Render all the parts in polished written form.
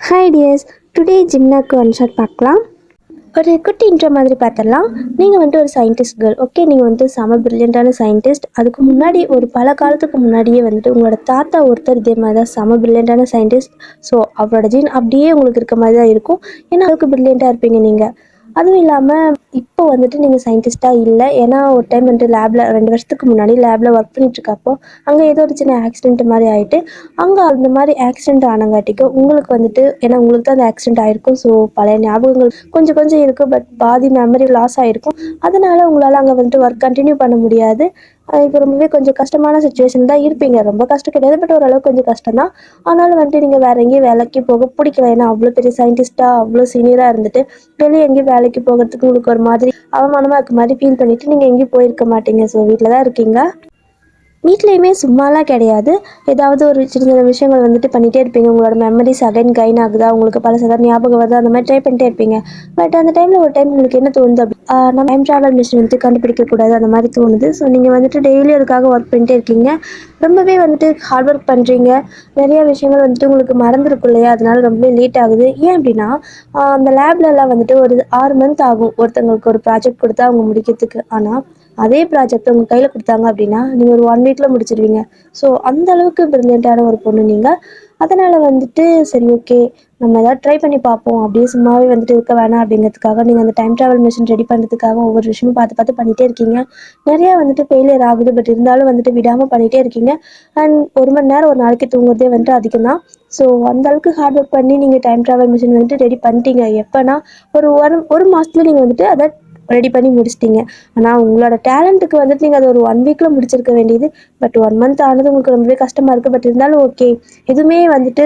Hi dears, today ஜிம்னாக்கு one shot பார்க்கலாம். ஒரு குட்டி இன்ட்ரோ மாதிரி பார்த்துடலாம். நீங்கள் வந்துட்டு ஒரு சயின்டிஸ்ட் கேர்ள், ஓகே. நீங்கள் வந்துட்டு செம பிரில்லியண்டான சயின்டிஸ்ட். அதுக்கு முன்னாடி ஒரு பல காலத்துக்கு முன்னாடியே வந்துட்டு உங்களோட தாத்தா ஒருத்தர் இதே மாதிரி தான் செம பிரில்லியண்டான சயின்டிஸ்ட். ஸோ அவரோட ஜீன் அப்படியே உங்களுக்கு இருக்க மாதிரி தான் இருக்கும். ஏன்னா அதுக்கு பிரில்லியண்ட்டாக இருப்பீங்க நீங்கள். அதுவும் இல்லாமல் இப்போ வந்துட்டு நீங்கள் சயின்டிஸ்ட்டாக இல்லை. ஏன்னா ஒரு டைம் வந்துட்டு லேபில் 2 வருஷத்துக்கு முன்னாடி லேபில் ஒர்க் பண்ணிட்டுருக்கப்போ அங்கே ஏதோ ஒரு சின்ன ஆக்சிடென்ட் மாதிரி ஆகிட்டு அங்கே அந்த மாதிரி ஆக்சிடென்ட் ஆனங்காட்டிக்கும் உங்களுக்கு வந்துட்டு, ஏன்னா உங்களுக்கு தான் அந்த ஆக்சிடென்ட் ஆகிருக்கும். ஸோ பழைய ஞாபகங்கள் கொஞ்சம் கொஞ்சம் இருக்குது, பட் பாதி மெமரி லாஸ் ஆகிருக்கும். அதனால் உங்களால் அங்கே வந்துட்டு ஒர்க் கண்டினியூ பண்ண முடியாது. இப்போ ரொம்பவே கொஞ்சம் கஷ்டமான சுச்சுவேஷன் தான் இருப்பீங்க. ரொம்ப கஷ்டம் கிடையாது, பட் ஓரளவுக்கு கொஞ்சம் கஷ்டம் தான். ஆனாலும் வந்துட்டு நீங்கள் வேறு எங்கேயும் வேலைக்கு போக பிடிக்கல. ஏன்னா அவ்வளோ பெரிய சயின்டிஸ்ட்டாக அவ்வளோ சீனியராக இருந்துட்டு வெளியே எங்கேயும் வேலைக்கு போகிறதுக்கு உங்களுக்கு ஒரு மாதிரி அவமானமாக இருக்க மாதிரி ஃபீல் பண்ணிவிட்டு நீங்கள் எங்கேயும் போயிருக்க மாட்டீங்க. ஸோ வீட்டில் தான் இருக்கீங்க. வீட்லேயுமே சும்மாலாம் கிடையாது. ஏதாவது ஒரு சின்ன சின்ன விஷயங்கள் வந்துட்டு பண்ணிகிட்டே இருப்பீங்க. உங்களோட மெமரிஸ் அகைன் கைன் ஆகுதா, உங்களுக்கு பழசு ஞாபகம் வருதா, அந்த மாதிரி ட்ரை பண்ணிட்டே இருப்பீங்க. பட் அந்த டைமில் ஒரு டைம் உங்களுக்கு என்ன தோணுது அப்படி, நம்ம டைம் ட்ராவல் மிஷின் வந்துட்டு கண்டுபிடிக்கக்கூடாது, அந்த மாதிரி தோணுது. ஸோ நீங்கள் வந்துட்டு டெய்லி அதுக்காக ஒர்க் பண்ணிட்டே இருக்கீங்க. ரொம்பவே வந்துட்டு ஹார்ட் ஒர்க் பண்ணுறீங்க. நிறைய விஷயங்கள் வந்துட்டு உங்களுக்கு மறந்துருக்கும் இல்லையா, அதனால ரொம்பவே லேட் ஆகுது. ஏன் அப்படின்னா அந்த லேப்லலாம் வந்துட்டு ஒரு 6 மந்த் ஆகும் ஒருத்தவங்களுக்கு ஒரு ப்ராஜெக்ட் கொடுத்தா அவங்க முடிக்கிறதுக்கு. ஆனால் அதே ப்ராஜெக்ட் உங்கள் கையில் கொடுத்தாங்க அப்படின்னா நீங்கள் ஒரு 1 வீக்கில் முடிச்சிடுவீங்க. ஸோ அந்த அளவுக்கு ப்ரில்லியண்ட்டான ஒரு பொண்ணு நீங்கள். அதனால் வந்துட்டு சரி, ஓகே, நம்ம ஏதாவது ட்ரை பண்ணி பார்ப்போம், அப்படியே சும்மாவே வந்துட்டு இருக்க வேணாம் அப்படிங்கிறதுக்காக நீங்கள் அந்த டைம் ட்ராவல் மிஷின் ரெடி பண்ணுறதுக்காக ஒவ்வொரு விஷயமும் பார்த்து பார்த்து பண்ணிகிட்டே இருக்கீங்க. நிறையா வந்துட்டு ஃபெயிலியர் ஆகுது, பட் இருந்தாலும் வந்துட்டு விடாமல் பண்ணிகிட்டே இருக்கீங்க. அண்ட் 1 மணி நேரம் ஒரு நாளைக்கு தூங்குறதே வந்துட்டு அதிகம் தான். ஸோ அந்த அளவுக்கு ஹார்ட் ஒர்க் பண்ணி நீங்கள் டைம் ட்ராவல் மிஷின் வந்துட்டு ரெடி பண்ணிட்டீங்க. எப்போனா ஒரு மாதத்துல நீங்கள் வந்துட்டு அதை ரெடி பண்ணி முடிச்சிட்டிங்க. ஆனால் உங்களோட டேலண்ட்டுக்கு வந்துட்டு நீங்கள் அதை ஒரு 1 வீக்கில் முடிச்சிருக்க வேண்டியது. பட் 1 மந்த் ஆனது உங்களுக்கு ரொம்பவே கஷ்டமாக இருக்குது. பட் இருந்தாலும் ஓகே, எதுவுமே வந்துட்டு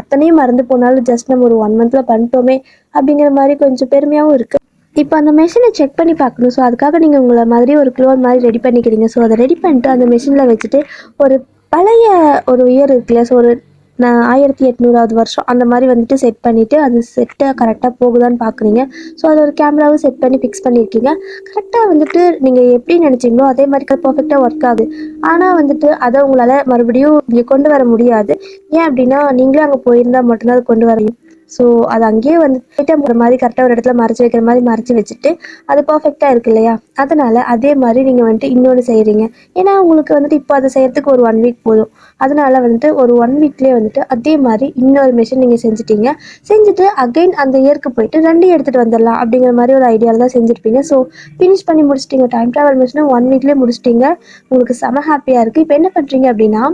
அத்தனையும் மறந்து போனாலும் ஜஸ்ட் நம்ம ஒரு 1 மந்தில் பண்ணிட்டோமே அப்படிங்கிற மாதிரி கொஞ்சம் பெருமையாகவும் இருக்குது. இப்போ அந்த மெஷினை செக் பண்ணி பார்க்கணும். ஸோ அதுக்காக நீங்கள் உங்களை மாதிரி ஒரு க்ளோன் மாதிரி ரெடி பண்ணிக்கிறீங்க. ஸோ அதை ரெடி பண்ணிட்டு அந்த மெஷினில் வச்சுட்டு ஒரு பழைய ஒரு இயர் இருக்குல்ல, ஸோ ஒரு 1800வது வருஷம் அந்த மாதிரி வந்துட்டு செட் பண்ணிவிட்டு அது செட்டை கரெக்டாக போகுதான்னு பார்க்குறீங்க. ஸோ அதை ஒரு கேமராவும் செட் பண்ணி ஃபிக்ஸ் பண்ணியிருக்கீங்க. கரெக்டாக வந்துட்டு நீங்கள் எப்படி நினச்சிங்களோ அதே மாதிரி பர்ஃபெக்டாக ஒர்க் ஆகுது. ஆனால் வந்துட்டு அதை உங்களால் மறுபடியும் இங்கே கொண்டு வர முடியாது. ஏன் அப்படின்னா நீங்களே அங்கே போயிருந்தால் மட்டும்தான் அதை கொண்டு வர முடியும். ஸோ அது அங்கேயே வந்து ஐட்டம் ஒரு மாதிரி கரெக்டாக ஒரு இடத்துல மறைச்சி வைக்கிற மாதிரி மறைச்சி வச்சுட்டு அது பர்ஃபெக்டாக இருக்கு இல்லையா, அதனால் அதே மாதிரி நீங்கள் வந்துட்டு இன்னொன்று செய்கிறீங்க. ஏன்னா உங்களுக்கு வந்துட்டு இப்போ அதை செய்கிறதுக்கு ஒரு 1 வீக் போதும். அதனால் வந்துட்டு ஒரு 1 வீக்லேயே வந்துட்டு அதே மாதிரி இன்னொரு மிஷின் நீங்கள் செஞ்சுட்டீங்க. செஞ்சுட்டு அகைன் அந்த இயருக்கு போயிட்டு 2 எடுத்துகிட்டு வந்துடலாம் அப்படிங்கிற மாதிரி ஒரு ஐடியாவில் தான் செஞ்சுருப்பீங்க. ஸோ ஃபினிஷ் பண்ணி முடிச்சிட்டிங்க. டைம் ட்ராவல் மிஷினை 1 வீக்லேயே முடிச்சிட்டிங்க. உங்களுக்கு செம ஹாப்பியாக இருக்குது. இப்போ என்ன பண்ணுறீங்க அப்படின்னா,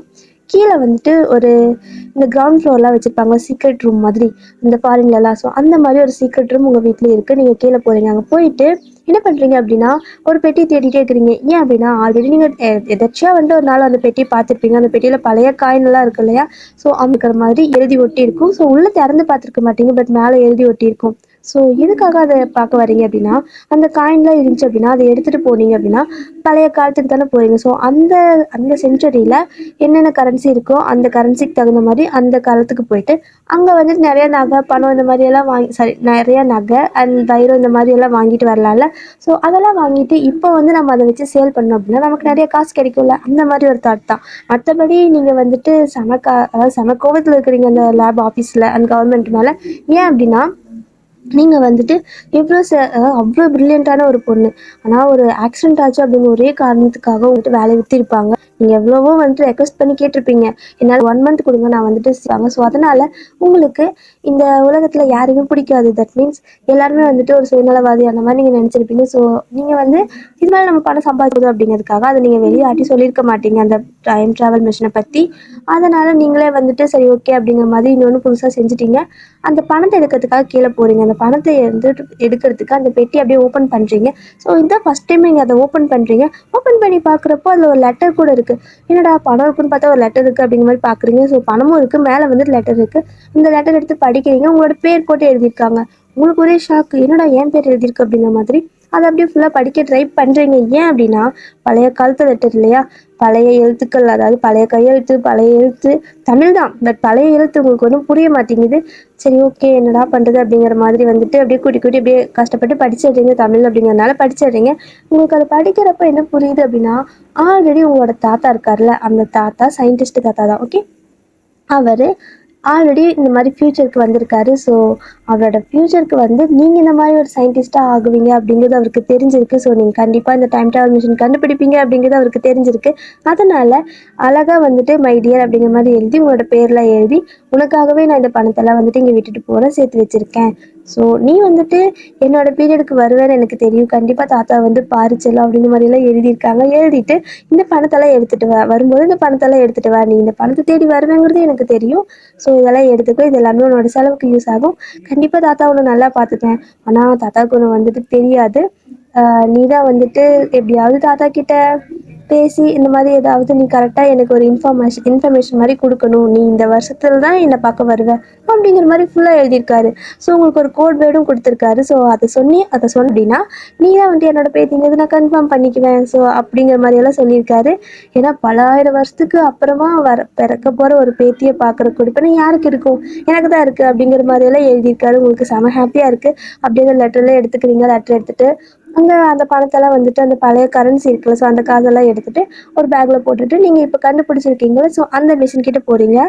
கீழே வந்துட்டு ஒரு இந்த கிரவுண்ட் ஃப்ளோர்லாம் வச்சுருப்பாங்க சீக்ரெட் ரூம் மாதிரி, இந்த ஃபாரின்லலாம். ஸோ அந்த மாதிரி ஒரு சீக்ரெட் ரூம் உங்கள் வீட்டில் இருக்குது. நீங்கள் கீழே போகிறீங்க. அங்கே போயிட்டு என்ன பண்ணுறீங்க அப்படின்னா ஒரு பெட்டி தேடிட்டே இருக்கிறீங்க. ஏன் அப்படின்னா ஆல்ரெடி நீங்கள் எதாச்சியாக வந்துட்டு ஒரு நாள் அந்த பெட்டியை பார்த்துருப்பீங்க. அந்த பெட்டியில் பழைய காயின்லாம் இருக்கு இல்லையா, ஸோ இருக்கிற மாதிரி எழுதி ஒட்டி இருக்கும். ஸோ உள்ளே திறந்து பார்த்துருக்க மாட்டீங்க, பட் மேலே எழுதி ஒட்டி இருக்கும். ஸோ எதுக்காக அதை பார்க்க வரீங்க அப்படின்னா, அந்த காயின்லாம் இருந்துச்சு அப்படின்னா அதை எடுத்துகிட்டு போனீங்க அப்படின்னா பழைய காலத்துக்கு தானே போகிறீங்க. ஸோ அந்த அந்த செஞ்சுரியில் என்னென்ன கரன்சி இருக்கோ அந்த கரன்சிக்கு தகுந்த மாதிரி அந்த காலத்துக்கு போயிட்டு அங்கே வந்துட்டு நிறைய நகை பணம் இந்த மாதிரியெல்லாம் நிறைய நகை அண்ட் வைரம் இந்த மாதிரியெல்லாம் வாங்கிட்டு வரலாம்ல. ஸோ அதெல்லாம் வாங்கிட்டு இப்போ வந்து நம்ம அதை வச்சு சேல் பண்ணோம் அப்படின்னா நமக்கு நிறைய காசு கிடைக்கும்ல, அந்த மாதிரி ஒரு தாட் தான். மற்றபடி நீங்கள் வந்துட்டு அதாவது செம கோவத்தில் இருக்கிறீங்க அந்த லேப் ஆஃபீஸில் அந்த கவர்மெண்ட் மேலே. ஏன் அப்படின்னா நீங்கள் வந்துட்டு அதாவது அவ்வளோ ப்ரில்லியண்ட்டான ஒரு பொண்ணு. ஆனால் ஒரு ஆக்சிடென்ட் ஆச்சு அப்படிங்கிற ஒரே காரணத்துக்காக வந்துட்டு வேலையை விற்றிருப்பாங்க. நீங்கள் எவ்வளவோ வந்துட்டு ரெக்வஸ்ட் பண்ணி கேட்டிருப்பீங்க, என்னால் 1 மந்த் கொடுங்க, நான் வந்துட்டு செய்வாங்க. ஸோ அதனால் உங்களுக்கு இந்த உலகத்தில் யாருமே பிடிக்காது. தட் மீன்ஸ் எல்லாருமே வந்துட்டு ஒரு சுயநலவாதி அந்த மாதிரி நீங்கள் நினச்சிருப்பீங்க. ஸோ நீங்கள் வந்து இது மாதிரி நம்ம பணம் சம்பாதிக்கணும் அப்படிங்கிறதுக்காக அதை நீங்கள் வெளியாட்டி சொல்லியிருக்க மாட்டீங்க அந்த டைம் ட்ராவல் மிஷினை பற்றி. அதனால் நீங்களே வந்துட்டு சரி ஓகே அப்படிங்கிற மாதிரி இன்னொன்று புதுசாக செஞ்சுட்டீங்க. அந்த பணத்தை எடுக்கிறதுக்காக கீழே போகிறீங்க. அந்த பணத்தை எடுக்கிறதுக்கு அந்த பெட்டி அப்படியே ஓப்பன் பண்ணுறீங்க. ஸோ இதுதான் ஃபஸ்ட் டைம் நீங்கள் அதை ஓப்பன் பண்ணுறீங்க. ஓப்பன் பண்ணி பார்க்குறப்போ அதில் ஒரு லெட்டர் கூட இருக்குது. என்னடா பணம் இருக்குன்னு பார்த்தா ஒரு லெட்டர் இருக்குது அப்படிங்கிற மாதிரி பார்க்குறீங்க. ஸோ பணமும் இருக்குது, மேலே வந்துட்டு லெட்டர் இருக்குது. இந்த லெட்டர் எடுத்து படிக்கிறீங்க. உங்களோட பேர் போட்டு எழுதியிருக்காங்க. உங்களுக்கு ஒரே ஷாக்கு, என்னடா என் பேர் எழுதியிருக்கு அப்படிங்கிற மாதிரி. அதை அப்படியே ஃபுல்லாக படிக்க ட்ரை பண்ணுறீங்க. ஏன் அப்படின்னா பழைய காலத்து லெட்டர் இல்லையா, பழைய எழுத்துக்கள், அதாவது பழைய கையெழுத்து, பழைய எழுத்து தமிழ் தான், பட் பழைய எழுத்து உங்களுக்கு ஒன்றும் புரிய மாட்டேங்குது. சரி ஓகே, என்னடா பண்ணுறது அப்படிங்கிற மாதிரி வந்துட்டு அப்படியே கூட்டி கூட்டி அப்படியே கஷ்டப்பட்டு படிச்சிடுறீங்க. தமிழ் அப்படிங்கிறதுனால படிச்சிடுறீங்க. உங்களுக்கு அதை படிக்கிறப்ப என்ன புரியுது அப்படின்னா, ஆல்ரெடி உங்களோட தாத்தா இருக்கார்ல, அந்த தாத்தா சயின்டிஸ்ட் தாத்தா தான், ஓகே. அவர் ஆல்ரெடி இந்த மாதிரி ஃப்யூச்சருக்கு வந்திருக்காரு. ஸோ அவரோட ஃப்யூச்சருக்கு வந்து நீங்கள் இந்த மாதிரி ஒரு சயின்டிஸ்ட்டாக ஆகுவீங்க அப்படிங்கிறது அவருக்கு தெரிஞ்சிருக்கு. ஸோ நீங்கள் கண்டிப்பாக இந்த டைம் ட்ராவல் மிஷின் கண்டுபிடிப்பீங்க அப்படிங்கிறது அவருக்கு தெரிஞ்சிருக்கு. அதனால் அழகாக வந்துட்டு மை டியர் அப்படிங்கிற மாதிரி எழுதி உங்களோட பேர்லாம் எழுதி, உனக்காகவே நான் இந்த பணத்தெல்லாம் வந்துட்டு இங்கே விட்டுட்டு போகிறேன், சேர்த்து வச்சுருக்கேன். ஸோ நீ வந்துட்டு என்னோட பீரியடுக்கு வருவேன்னு எனக்கு தெரியும், கண்டிப்பாக தாத்தா வந்து பாரு செல்லம் அப்படிங்கிற மாதிரிலாம் எழுதியிருக்காங்க. எழுதிட்டு இந்த பணத்தெல்லாம் எடுத்துகிட்டு வா, வரும்போது இந்த பணத்தெல்லாம் எடுத்துகிட்டு வா, நீ இந்த பணத்தை தேடி வருவேங்கிறது எனக்கு தெரியும். ஸோ இதெல்லாம் எடுத்துக்கோ, இது எல்லாமே உன்னோட செலவுக்கு யூஸ் ஆகும். கண்டிப்பாக தாத்தா உன்னை நல்லா பார்த்துப்பேன். ஆனால் தாத்தாவுக்கு ஒன்று வந்துட்டு தெரியாது. நீ தான் வந்துட்டு எப்படியாவது தாத்தா கிட்ட பேசி இந்த மாதிரி ஏதாவது நீ கரெக்டாக எனக்கு ஒரு இன்ஃபர்மேஷன் மாதிரி கொடுக்கணும். நீ இந்த வருஷத்துல தான் என்னை பார்க்க வருவ அப்படிங்கிற மாதிரி ஃபுல்லாக எழுதியிருக்காரு. ஸோ உங்களுக்கு ஒரு கோட் வேர்டும் கொடுத்துருக்காரு. ஸோ அதை சொன்ன அப்படின்னா நீ தான் வந்து என்னோட பேத்திங்கிறது நான் கன்ஃபார்ம் பண்ணிக்குவேன். ஸோ அப்படிங்கிற மாதிரியெல்லாம் சொல்லியிருக்காரு. ஏன்னா பல ஆயிரம் வருஷத்துக்கு அப்புறமா பிறக்க போகிற ஒரு பேத்தியை பார்க்குற கொடுப்பேன்னு யாருக்கு இருக்கும், எனக்கு தான் இருக்குது அப்படிங்கிற மாதிரியெல்லாம் எழுதியிருக்காரு. உங்களுக்கு செம ஹாப்பியாக இருக்குது. அப்படியே அந்த லெட்டர்லாம் எடுத்துக்கிறீங்க. லெட்டர் எடுத்துகிட்டு அந்த பணத்தெல்லாம் வந்துட்டு அந்த பழைய கரன்சி இருக்குல்ல, ஸோ அந்த காசெல்லாம் எடுத்துகிட்டு ஒரு பேக்கில் போட்டுட்டு நீங்கள் இப்போ கண்டுபிடிச்சிருக்கீங்களா, ஸோ அந்த மிஷின் கிட்ட போகிறீங்க.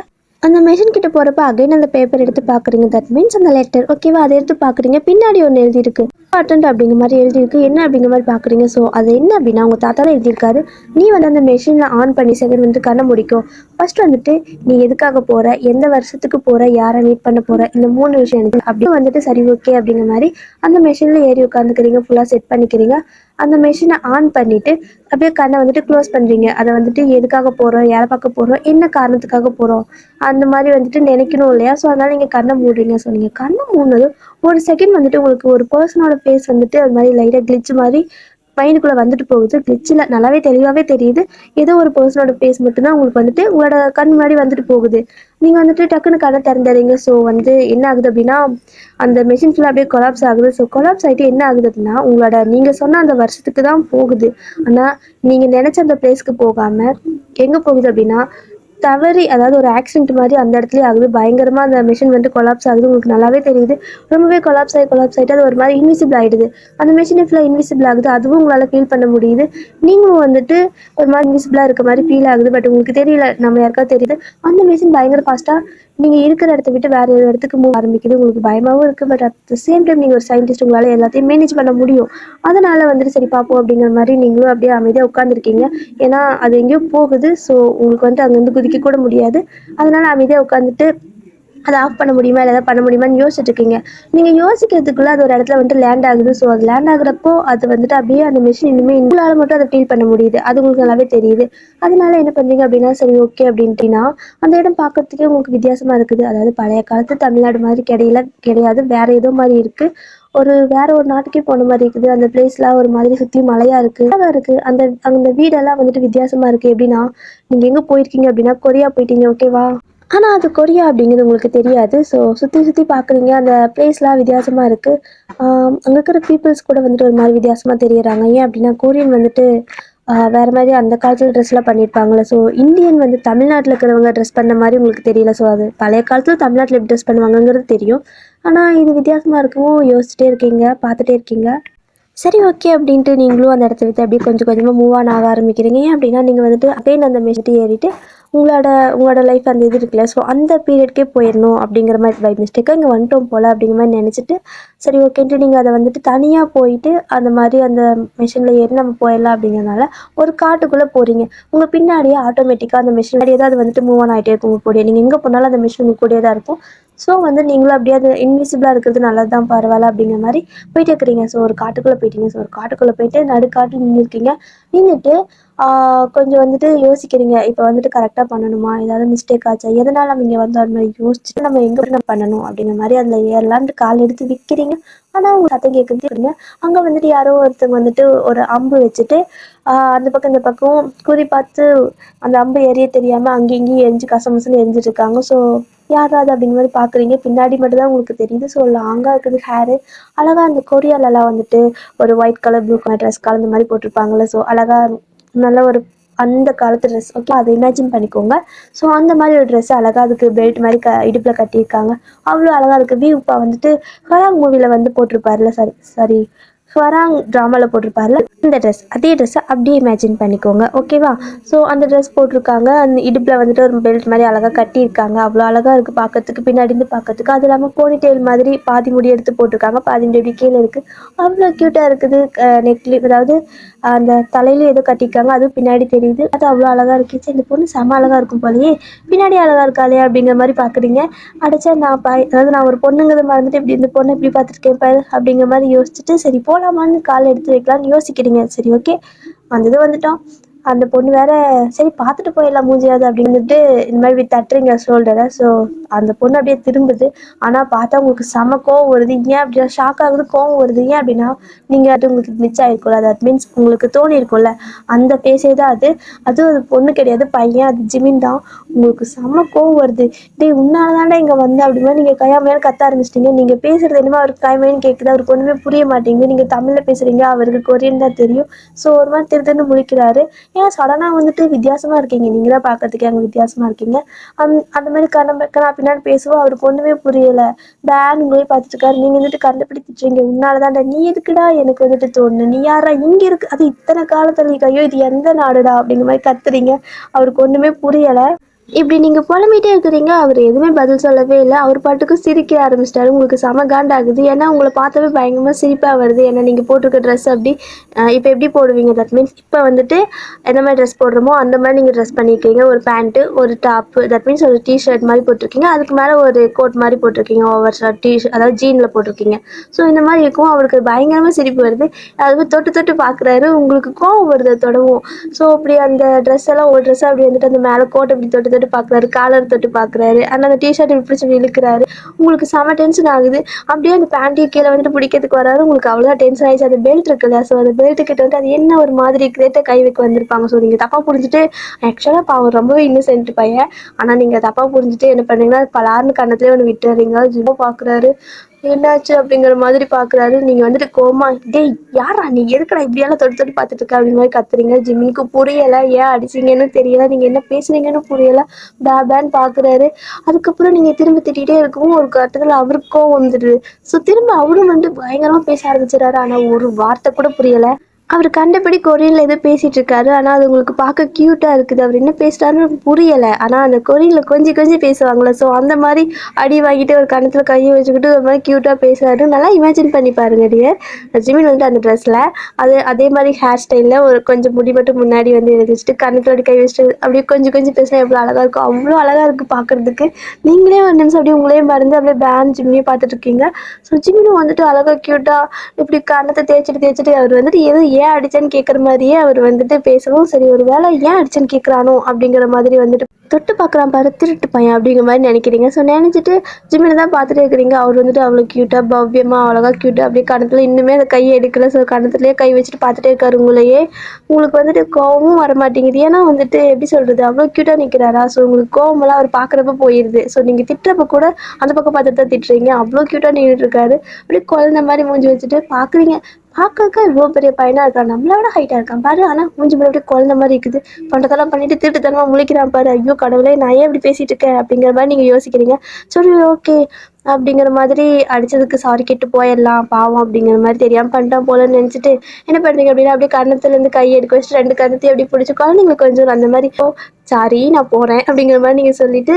அந்த மெஷின் கிட்ட போகிறப்ப அகைன் அந்த பேப்பர் எடுத்து பார்க்குறீங்க. தட் மீன்ஸ் அந்த லெட்டர் ஓகேவா, அதை எடுத்து பார்க்குறீங்க. பின்னாடி ஒன்று எழுதியிருக்கு இம்பார்ட்டன்ட் அப்படிங்கிற மாதிரி எழுதியிருக்கு. என்ன அப்படிங்கிற மாதிரி பார்க்குறீங்க. ஸோ அது என்ன அப்படின்னா உங்கள் தாத்தா தான் எழுதியிருக்காரு. நீ வந்து அந்த மெஷினில் ஆன் பண்ணி செகண்ட் வந்து கண்ண முடிக்கும். ஃபர்ஸ்ட் வந்துட்டு நீ எதுக்காக போகிற, எந்த வருஷத்துக்கு போகிற, யாரை மீட் பண்ண போகிற, இந்த 3 விஷயம் எனக்கு அப்படியே வந்துட்டு சரி ஓகே அப்படிங்கிற மாதிரி அந்த மெஷினில் ஏறி உட்காந்துக்கிறீங்க. ஃபுல்லாக செட் பண்ணிக்கிறீங்க. அந்த மெஷினை ஆன் பண்ணிவிட்டு அப்படியே கண்ணை வந்துட்டு க்ளோஸ் பண்ணுறீங்க. அதை வந்துட்டு எதுக்காக போகிறோம், யாரை பார்க்க போகிறோம், என்ன காரணத்துக்காக போகிறோம் அந்த மாதிரி வந்துட்டு நினைக்கணும் இல்லையா. ஸோ அதனால் நீங்கள் கண்ணை மூடுறீங்க. ஸோ நீங்கள் கண்ணை மூடினதும் ஒரு செகண்ட் வந்துட்டு உங்களுக்கு ஒரு பர்சனோட ஃபேஸ் வந்துட்டு அது மாதிரி லைட்டாக கிளிச் மாதிரி மைண்டுக்குள்ளே வந்துட்டு போகுது. கிளிச்சில் நல்லாவே தெளிவாகவே தெரியுது. ஏதோ ஒரு பர்சனோட ஃபேஸ் மட்டும்தான் உங்களுக்கு வந்துட்டு உங்களோட கண் முன்னாடி வந்துட்டு போகுது. நீங்கள் வந்துட்டு டக்குன்னு கண்ணை திறந்துறீங்க. ஸோ வந்து என்ன ஆகுது அப்படின்னா அந்த மெஷின் ஃபுல்லாக அப்படியே கொலாப்ஸ் ஆகுது. ஸோ கொலாப்ஸ் ஆகிட்டு என்ன ஆகுது அப்படின்னா நீங்கள் சொன்ன அந்த வருஷத்துக்கு தான் போகுது. ஆனால் நீங்கள் நினச்ச அந்த பிளேஸ்க்கு போகாமல் எங்கே போகுது அப்படின்னா தவறி, அதாவது ஒரு ஆக்சிடென்ட் மாதிரி அந்த இடத்துலயே ஆகுது. பயங்கரமாக அந்த மிஷின் வந்துட்டு கொலாப்ஸ் ஆகுது. உங்களுக்கு நல்லாவே தெரியுது. ரொம்பவே கொலாப்ஸ் ஆகிட்டு அது ஒரு மாதிரி இன்விசிபிள் ஆகிடுது. அந்த மிஷினே ஃபுல்லாக இன்விசிபிள் ஆகுது. அதுவும் உங்களால் ஃபீல் பண்ண முடியுது. நீங்களும் வந்துட்டு ஒரு மாதிரி இன்விசிபிளாக இருக்க மாதிரி ஃபீல் ஆகுது. பட் உங்களுக்கு தெரியல, நம்ம யாருக்காவது தெரியுது. அந்த மிஷின் பயங்கர ஃபாஸ்ட்டாக நீங்கள் இருக்கிற இடத்த விட்டு வேறு ஒரு இடத்துக்கு மூவ் ஆரம்பிக்குது. உங்களுக்கு பயமாகவும் இருக்குது. But at the same time நீங்கள் ஒரு சயின்டிஸ்ட், உங்களால் எல்லாத்தையும் மேனேஜ் பண்ண முடியும். அதனால் வந்துட்டு சரி பார்ப்போம் அப்படிங்கிற மாதிரி நீங்களும் அப்படியே அமைதியாக உட்காந்துருக்கீங்க. ஏன்னா அது எங்கேயோ போகுது. ஸோ உங்களுக்கு வந்துட்டு அங்கேருந்து குதிக்க கூட முடியாது. அதனால் அமைதியாக உட்காந்துட்டு அதை ஆஃப் பண்ண முடியுமா இல்லை எதாவது பண்ண முடியுமான்னு யோசிச்சுட்டு இருக்கீங்க. நீங்கள் யோசிக்கிறதுக்குள்ளே அது ஒரு இடத்துல வந்துட்டு லேண்ட் ஆகுது. ஸோ அது லேண்ட் ஆகுறப்போ அது வந்துட்டு அப்படியே அந்த மிஷின் இனிமேல் உங்களால் மட்டும் அதை ஃபீல் பண்ண முடியுது. அது உங்களுக்கு நல்லாவே தெரியுது. அதனால என்ன பண்ணுறீங்க அப்படின்னா சரி ஓகே அப்படின்ட்டுனா அந்த இடம் பார்க்கறதுக்கே உங்களுக்கு வித்தியாசமாக இருக்குது. அதாவது பழைய காலத்து தமிழ்நாடு மாதிரி கிடையாது, வேறு ஏதோ மாதிரி இருக்குது. வேற ஒரு நாட்டுக்கே போன மாதிரி இருக்குது. அந்த பிளேஸ்லாம் ஒரு மாதிரி சுற்றி மலையாக இருக்குது. அந்த அந்த வீடெல்லாம் வந்துட்டு வித்தியாசமாக இருக்குது. எப்படின்னா நீங்கள் எங்கே போயிருக்கீங்க அப்படின்னா கொரியா போயிட்டீங்க ஓகேவா. ஆனால் அது கொரியா அப்படிங்கிறது உங்களுக்கு தெரியாது. ஸோ சுற்றி பார்க்குறீங்க. அந்த பிளேஸ்லாம் வித்தியாசமாக இருக்குது. அங்கே இருக்கிற பீப்புள்ஸ் கூட வந்துட்டு ஒரு மாதிரி வித்தியாசமாக தெரியுறாங்க. ஏன் அப்படின்னா கொரியன் வந்துட்டு வேறு மாதிரி அந்த காலத்தில் ட்ரெஸ்லாம் பண்ணியிருப்பாங்களே. ஸோ இந்தியன் வந்து தமிழ்நாட்டில் இருக்கிறவங்க ட்ரெஸ் பண்ண மாதிரி உங்களுக்கு தெரியல. ஸோ அது பழைய காலத்தில் தமிழ்நாட்டில் எப்படி ட்ரெஸ் பண்ணுவாங்கங்கிறது தெரியும். ஆனால் இது வித்தியாசமாக இருக்கவும் யோசிச்சுட்டே இருக்கீங்க, பார்த்துட்டே இருக்கீங்க. சரி ஓகே அப்படின்ட்டு நீங்களும் அந்த இடத்த விட்டு அப்படியே கொஞ்சம் கொஞ்சமாக மூவ் ஆன் ஆக ஆரம்பிக்கிறீங்க. ஏன் அப்படின்னா நீங்கள் வந்துட்டு அகைன் அந்த மெஷின் ஏறிட்டு உங்களோட லைஃப் அந்த இது இருக்குல்ல, ஸோ அந்த பீரியட்கே போயிடணும் அப்படிங்கிற மாதிரி பை மிஸ்டேக்காக இங்கே வந்துட்டோம் போல் அப்படிங்கிற மாதிரி நினச்சிட்டு சரி ஓகேன்ட்டு நீங்கள் அதை வந்துட்டு தனியாக போயிட்டு அந்த மாதிரி அந்த மிஷினில் ஏறி நம்ம போயிடலாம் அப்படிங்கிறதுனால ஒரு காட்டுக்குள்ளே போகிறீங்க. உங்கள் பின்னாடியே ஆட்டோமேட்டிக்காக அந்த மிஷின் ஏதாவது வந்துட்டு மூவ் ஆன் ஆகிட்டே இருக்கும். உங்கள் கூடயே நீங்கள் எங்கே போனாலும் அந்த மிஷின் உங்கள் கூடயே தான் இருக்கும். ஸோ வந்து நீங்களும் அப்படியே அது இன்விசிபிளாக இருக்கிறது நல்லது தான், பரவாயில்ல அப்படிங்கிற மாதிரி போயிட்டே இருக்கிறீங்க. ஸோ ஒரு காட்டுக்குள்ளே போயிட்டீங்க. ஸோ ஒரு காட்டுக்குள்ளே போயிட்டு நடுக்காட்டில் நின்றுருக்கீங்க. நின்றுட்டு கொஞ்சம் வந்துட்டு யோசிக்கிறீங்க. இப்போ வந்துட்டு கரெக்டாக பண்ணணுமா, ஏதாவது மிஸ்டேக் ஆச்சா, எதனால் நம்ம இங்கே வந்து அது மாதிரி யோசிச்சுட்டு நம்ம எங்கே நம்ம பண்ணணும் அப்படிங்கிற மாதிரி அதில் ஏறலான்ட்டு கால் எடுத்து விற்கிறீங்க. ஆனால் உங்கள் சத்தம் கேட்குறது அங்கே வந்துட்டு யாரோ ஒருத்தவங்க வந்துட்டு ஒரு அம்பு வச்சுட்டு அந்த பக்கம் இந்த பக்கம் குறி பார்த்து அந்த அம்பு எரிய தெரியாமல் அங்கேயும் இங்கேயும் எரிஞ்சு கசமசன்னு எரிஞ்சிட்டு இருக்காங்க. ஸோ யாராவது அப்படிங்கிற மாதிரி பார்க்குறீங்க. பின்னாடி மட்டும் தான் உங்களுக்கு தெரியுது. ஸோ லாங்காக இருக்குது ஹேரு. அழகாக அந்த கொரியாலலாம் வந்துட்டு ஒரு white colour blue colour dress கலந்த மாதிரி போட்டிருப்பாங்கள்ல. ஸோ அழகாக நல்ல ஒரு அந்த காலத்து ட்ரெஸ் ஓகே, அதை இமேஜின் பண்ணிக்கோங்க. ஸோ அந்த மாதிரி ஒரு ட்ரெஸ் அழகாக அதுக்கு பெல்ட் மாதிரி இடுப்பில் கட்டியிருக்காங்க. அவ்வளோ அழகாக இருக்குது. வியூப்பா வந்துட்டு ஹராங் மூவியில் வந்து போட்டிருப்பார்ல, சாரி ஃபராங் ட்ராமாவில் போட்டிருப்பார்ல இந்த ட்ரெஸ், அதே ட்ரெஸ்ஸை அப்படியே இமேஜின் பண்ணிக்கோங்க, ஓகேவா? ஸோ அந்த ட்ரெஸ் போட்டிருக்காங்க, அந்த இடுப்பில் வந்துட்டு ஒரு பெல்ட் மாதிரி அழகாக கட்டியிருக்காங்க, அவ்வளோ அழகாக இருக்குது பார்க்கறதுக்கு, பின்னாடி இருந்து பார்க்கறதுக்கு. அது இல்லாமல் போனிடெயில் மாதிரி பாதி முடி எடுத்து போட்டிருக்காங்க, பாதி முடி இப்படி கீழே இருக்குது, அவ்வளோ க்யூட்டாக இருக்குது. நெக்லி அதாவது அந்த தலையில ஏதோ கட்டியிருக்காங்க, அதுவும் பின்னாடி தெரியுது, அது அவ்வளோ அழகாக இருக்குது. சரி இந்த பொண்ணு செம அழகாக இருக்கும் போலயே, பின்னாடி அழகாக இருக்காளே அப்படிங்கிற மாதிரி பார்க்குறீங்க. அடிச்சா அதாவது நான் ஒரு பொண்ணுங்கிறத மறந்துட்டு இப்படி இந்த பொண்ணை இப்படி பார்த்துட்டு பாரு அப்படிங்கிற மாதிரி யோசிச்சுட்டு சரி போகலாமான்னு கால் எடுத்து வைக்கலாம்னு யோசிக்கிறீங்க. சரி ஓகே, வந்துட்டோம். அந்த பொண்ணு வேற சரி பார்த்துட்டு போயிடலாம் மூஞ்சியாவது அப்படின்னுட்டு இந்த மாதிரி இப்படி தட்டுறீங்க ஷோல்டரை. ஸோ அந்த பொண்ணு அப்படியே திரும்புது. ஆனால் பார்த்தா உங்களுக்கு செம கோவம் வருது. ஏன் அப்படி ஷாக் ஆகுது, கோவம் வருது. ஏன் அப்படின்னா நீங்கள் அது உங்களுக்கு மிஸ் ஆகிருக்கும்ல, தட் மீன்ஸ் உங்களுக்கு தோணி இருக்கும்ல, அந்த ஃபேஸே தான் அது. அதுவும் அது பொண்ணு கிடையாது, பையன், அது ஜிமின் தான். உங்களுக்கு செம கோவம் வருது. டேய் உன்னால தாண்டா இங்கே வந்தேன் அப்படின்னா நீங்கள் கையாமையால் கத்த ஆரம்பிச்சிட்டிங்க. நீங்கள் பேசுகிறது என்னமோ அவருக்கு கைமையான்னு கேட்குது, அவருக்கு ஒன்றுமே புரிய மாட்டேங்குது. நீங்கள் தமிழில் பேசுகிறீங்க, அவருக்கு கொரியன் தான் தெரியும். ஸோ ஒரு மாதிரி திருன்னு முழிக்கிறாரு. ஏன் சடனாக வந்துட்டு வித்தியாசமாக இருக்கீங்க, நீங்கள் தான் பார்க்கறதுக்கே அங்கே வித்தியாசமாக இருக்கீங்க. அந்த மாதிரி கண்ணா பின்னாடி பேசுவோம், அவருக்கு ஒன்றுமே புரியலை. பேன் உங்களே பார்த்துட்டு இருக்காரு. நீங்கள் வந்துட்டு கண்டுபிடிச்சிட்றீங்க, உன்னால தான்டா. நீ எதுக்குடா எனக்கு வந்துட்டு தோணு, நீ யாரா இங்கே இருக்கு, அது இத்தனை காலத்தில் ஐயோ இது எந்த நாடுடா அப்படிங்கிற மாதிரி கத்துறீங்க. அவருக்கு ஒன்றுமே புரியலை. இப்படி நீங்கள் புலம்பிகிட்டே இருக்கிறீங்க, அவர் எதுவுமே பதில் சொல்லவே இல்லை. அவர் பாட்டுக்கு சிரிக்க ஆரம்பிச்சிட்டாரு. உங்களுக்கு செம காண்டாகுது. ஏன்னா உங்களை பார்த்தாவே பயங்கரமாக சிரிப்பாக வருது. ஏன்னா நீங்கள் போட்டிருக்க ட்ரெஸ் அப்படி இப்போ எப்படி போடுவீங்க, தட் மீன்ஸ் இப்போ வந்துட்டு எந்த மாதிரி ட்ரெஸ் போடுறோமோ அந்த மாதிரி நீங்கள் ட்ரெஸ் பண்ணியிருக்கீங்க. ஒரு பேண்ட்டு, ஒரு டாப்பு, தட் மீன்ஸ் ஒரு டிஷர்ட் மாதிரி போட்டிருக்கீங்க, அதுக்கு மேலே ஒரு கோட் மாதிரி போட்டிருக்கீங்க, ஓவர் ஷர்ட் டிஷர்ட், அதாவது ஜீனில் போட்டிருக்கீங்க. ஸோ இந்த மாதிரி இருக்கும். அவருக்கு பயங்கரமாக சிரிப்பு வருது. அது தொட்டு தொட்டு பார்க்குறாரு. உங்களுக்கு கோவம் வருது தொடவும். ஸோ அப்படி அந்த ட்ரெஸ் எல்லாம் ஒரு ட்ரெஸ்ஸாக அப்படி வந்துட்டு அந்த மேலே கோட்டை அப்படி தொட்டு தொட்டு பார்க்குறாரு, காலர் தொட்டு பார்க்குறாரு, ஆனால் அந்த டிஷர்ட் இப்படி சொல்லி இழுக்கிறாரு. உங்களுக்கு செம டென்ஷன் ஆகுது. அப்படியே அந்த பேண்ட்டையும் கீழே வந்துட்டு பிடிக்கிறதுக்கு வராரு. உங்களுக்கு அவ்வளோ டென்ஷன் ஆயிடுச்சு. அந்த பெல்ட் இருக்குல்ல, ஸோ அந்த பெல்ட்டு கிட்ட வந்து அது என்ன ஒரு மாதிரி கிரேட்டை கை வைக்க வந்திருப்பாங்க. ஸோ நீங்கள் தப்பாக புரிஞ்சுட்டு, ஆக்சுவலாக பாவம் ரொம்பவே இன்னசென்ட் பையன், ஆனால் நீங்கள் தப்பாக புரிஞ்சுட்டு என்ன பண்ணுறீங்கன்னா பலார்னு கண்ணத்துலேயே ஒன்று விட்டுறீங்க. ஜிம்மோ பார்க்குறாரு, என்னாச்சு அப்படிங்கிற மாதிரி பார்க்குறாரு. நீங்கள் வந்துட்டு கோமா, டேய் யாரா நீ, எதுக்குடா இப்படியெல்லாம் தொட்டு தொட்டு பார்த்துட்டு இருக்க அப்படிங்கிற மாதிரி கத்துறீங்க. ஜிம்மிக்கு புரியலை, ஏன் அடிச்சிங்கன்னு தெரியலை, நீங்கள் என்ன பேசுறீங்கன்னு புரியலை. பேன்னு பார்க்குறாரு. அதுக்கப்புறம் நீங்கள் திரும்ப திட்டிகிட்டே இருக்கவும் ஒரு கட்டத்தில் அவருக்கும் வந்துடுது. ஸோ திரும்ப அவரும் வந்து பயங்கரமாக பேச ஆரம்பிச்சிடறாரு. ஆனால் ஒரு வார்த்தை கூட புரியலை. அவர் கண்டபடி கொரியனில் எதோ பேசிகிட்டு இருக்காரு. ஆனால் அது உங்களுக்கு பார்க்க க்யூட்டாக இருக்குது. அவர் என்ன பேசுகிறாருன்னு புரியலை. ஆனால் அந்த கொரியனில் கொஞ்சம் கொஞ்சம் பேசுவாங்களே, ஸோ அந்த மாதிரி அடி வாங்கிட்டு ஒரு கணத்தில் கையை வச்சுக்கிட்டு ஒரு மாதிரி க்யூட்டாக பேசுகிறாரு. நல்லா இமேஜின் பண்ணி பாருங்க டியர். ஜிமின் வந்துட்டு அந்த ட்ரெஸ்ஸில் அதே மாதிரி ஹேர் ஸ்டைலில் ஒரு கொஞ்சம் முடி மட்டும் முன்னாடி வந்து வச்சுட்டு கணத்தில் கை வச்சுட்டு அப்படியே கொஞ்சம் கொஞ்சம் பேசினா எவ்வளோ அழகாக இருக்கும். அவ்வளோ அழகாக இருக்குது பார்க்குறதுக்கு. நீங்களே ஒரு நிமிஷம் அப்படியே உங்களே மறந்து அப்படியே பேன் ஜிம்மியே பார்த்துட்டு இருக்கீங்க. ஸோ ஜிமினும் வந்துட்டு அழகாக க்யூட்டாக இப்படி கண்ணத்தை தேய்ச்சிட்டு அவர் வந்துட்டு ஏன் அடிச்சேன்னு கேட்குற மாதிரியே அவர் வந்துட்டு பேசவும், சரி ஒரு வேளை ஏன் அடிச்சேன்னு கேட்குறானோ அப்படிங்கிற மாதிரி வந்துட்டு தொட்டு பார்க்குறான் பாரு திருட்டு பையன் அப்படிங்கிற மாதிரி நினைக்கிறீங்க. ஸோ நினச்சிட்டு ஜிம்மினை தான் பார்த்துட்டே இருக்கிறீங்க. அவர் வந்துட்டு அவ்வளோ க்யூட்டாக பவ்யமாக அழகாக க்யூட்டாக அப்படியே கணத்தில் இன்னுமே அந்த கையை எடுக்கல. ஸோ கணத்துலேயே கை வச்சுட்டு பார்த்துட்டே இருக்காரு உங்களையே. உங்களுக்கு வந்துட்டு கோவமும் வர மாட்டேங்குது. ஏன்னா வந்துட்டு எப்படி சொல்கிறது, அவ்வளோ க்யூட்டாக நிற்கிறாரா. ஸோ உங்களுக்கு கோவமெல்லாம் அவர் பார்க்குறப்ப போயிடுது. ஸோ நீங்கள் திட்டுறப்ப கூட அந்த பக்கம் பார்த்துட்டு தான் திட்டுறீங்க. அவ்வளோ க்யூட்டாக நின்றுட்டு இருக்காரு. அப்படியே குழந்த மாதிரி மூஞ்சி வச்சுட்டு பார்க்குறீங்க. பார்க்க இவ்வளோ பெரிய பையனாக இருக்கான், நம்மளை விட ஹைட்டாக இருக்கான் பாரு, ஆனால் மூஞ்சி மேலே அப்படியே குழந்த மாதிரி இருக்குது. பண்ணுறதெல்லாம் பண்ணிட்டு திருட்டுத்தனமாக முழிக்கிறான் பாரு. ஐயோ கடவுளே, நான் ஏன் இப்படி பேசிகிட்டு இருக்கேன் அப்படிங்கிற மாதிரி நீங்கள் யோசிக்கிறீங்க. சரி ஓகே அப்படிங்கிற மாதிரி அடித்ததுக்கு சாரி கேட்டு போயிடலாம் பாவம் அப்படிங்கிற மாதிரி தெரியாமல் பண்ணிட்டான் போலன்னு நினச்சிட்டு என்ன பண்ணுறீங்க அப்படின்னா அப்படியே கன்னத்துலேருந்து கையை எடுக்க வச்சுட்டு ரெண்டு கன்னத்தையும் அப்படி பிடிச்சி குழந்தைங்களுக்கு கொஞ்சம் அந்த மாதிரி சாரி நான் போகிறேன் அப்படிங்கிற மாதிரி நீங்கள் சொல்லிவிட்டு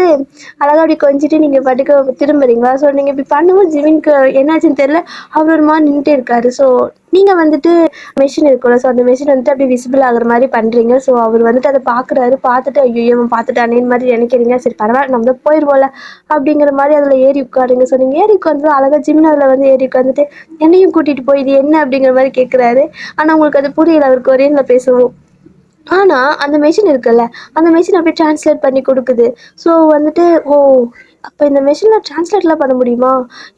அழகாக அப்படி கொஞ்சிட்டு நீங்கள் பாட்டுக்கு திரும்புறீங்களா. ஸோ நீங்கள் இப்படி பண்ணும்போது ஜிமின்க்கு என்னாச்சுன்னு தெரியல, அவர் ஒரு மாதிரி நின்றுட்டே இருக்காரு. ஸோ நீங்கள் வந்துட்டு மெஷின் இருக்கும்ல, ஸோ அந்த மெஷின் வந்துட்டு அப்படியே விசிபிள் ஆகிற மாதிரி பண்ணுறீங்க. ஸோ அவர் வந்துட்டு அதை பார்க்குறாரு. பார்த்துட்டு ஐயோ இவன் பார்த்துட்டானேன்னு மாதிரி நினைக்கிறீங்க. சரி பரவாயில்ல நம்ம போயிடுவோம்ல அப்படிங்கிற மாதிரி அதில் ஏறி உட்காருங்க. ஸோ நீங்கள் ஏறி உட்காந்து அழகாக ஜிம்மில் அதில் வந்து ஏறி உட்காந்துட்டு என்னையும் கூட்டிகிட்டு போய் இது என்ன அப்படிங்கிற மாதிரி கேட்குறாரு. ஆனால் உங்களுக்கு அது புரியல, அவர் கொரியனில் பேசவும். ஆனால் அந்த மெஷின் இருக்குல்ல, அந்த மெஷின் அப்படியே ட்ரான்ஸ்லேட் பண்ணி கொடுக்குது. ஸோ வந்துட்டு ஓ அப்போ இந்த மெஷினில் ட்ரான்ஸ்லேட்லாம் பண்ண முடியுமா,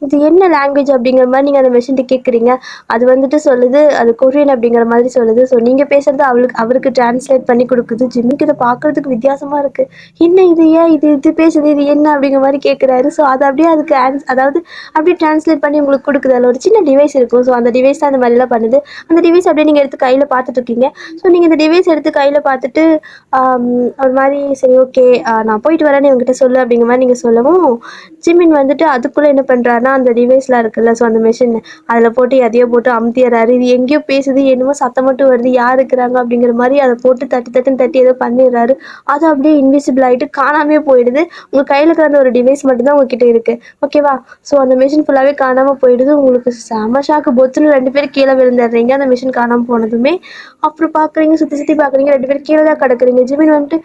இது என்ன லாங்குவேஜ் அப்படிங்கிற மாதிரி நீங்கள் அந்த மெஷின்ட்டு கேட்குறீங்க. அது வந்துட்டு சொல்லுது அது கொரியன் அப்படிங்கிற மாதிரி சொல்லுது. ஸோ நீங்கள் பேசுகிறது அவருக்கு ட்ரான்ஸ்லேட் பண்ணி கொடுக்குது. ஜிம்மிக்கு இதை பார்க்குறதுக்கு வித்தியாசமாக இருக்குது. என்ன இது, ஏன் இது பேசுது, இது என்ன அப்படிங்கிற மாதிரி கேட்குறாரு. ஸோ அதை அப்படியே அதுக்கு அதாவது அப்படியே ட்ரான்ஸ்லேட் பண்ணி உங்களுக்கு கொடுக்குது. அதில் ஒரு சின்ன டிவைஸ் இருக்கும். ஸோ அந்த டிவைஸ் தான் அந்த மாதிரிலாம் பண்ணுது. அந்த டிவைஸ் அப்படியே நீங்கள் எடுத்து கையில் பார்த்துட்டு இருக்கீங்க. ஸோ நீங்கள் இந்த டிவைஸ் எடுத்து கையில் பார்த்துட்டு ஒரு மாதிரி சரி ஓகே நான் போயிட்டு வரேன்னு இவங்ககிட்ட சொல்லு அப்படிங்கிற மாதிரி நீங்கள் சொல்லவும் சொல்லவும் ஜிமின் வந்துட்டு அதுக்குள்ளே என்ன பண்ணுறாருன்னா அந்த டிவைஸ்லாம் இருக்குல்ல, ஸோ அந்த மெஷின் அதில் போட்டு எதையோ போட்டு அமுத்திடுறாரு. இது எங்கேயோ பேசுது, என்னமோ சத்தம் மட்டும் வருது, யார் இருக்கிறாங்க அப்படிங்கிற மாதிரி அதை போட்டு தட்டி தட்டுன்னு தட்டி ஏதோ பண்ணிடுறாரு. அது அப்படியே இன்விசிபிள் ஆகிட்டு காணாமே போயிடுது. உங்கள் கையில் இருக்கிற அந்த ஒரு டிவைஸ் மட்டும்தான் உங்ககிட்ட இருக்குது, ஓகேவா? ஸோ அந்த மிஷின் ஃபுல்லாகவே காணாமல் போயிடுது. உங்களுக்கு செம ஷாக்கு, பொத்துன்னு 2 பேரும் கீழே விழுந்துடுறீங்க அந்த மிஷின் காணாமல் போனதுமே. அப்புறம் பார்க்குறீங்க, சுற்றி சுற்றி பார்க்குறீங்க, 2 பேரும் கீழே தான் கிடக்குறீங்க. ஜிமின் வந்துட்டு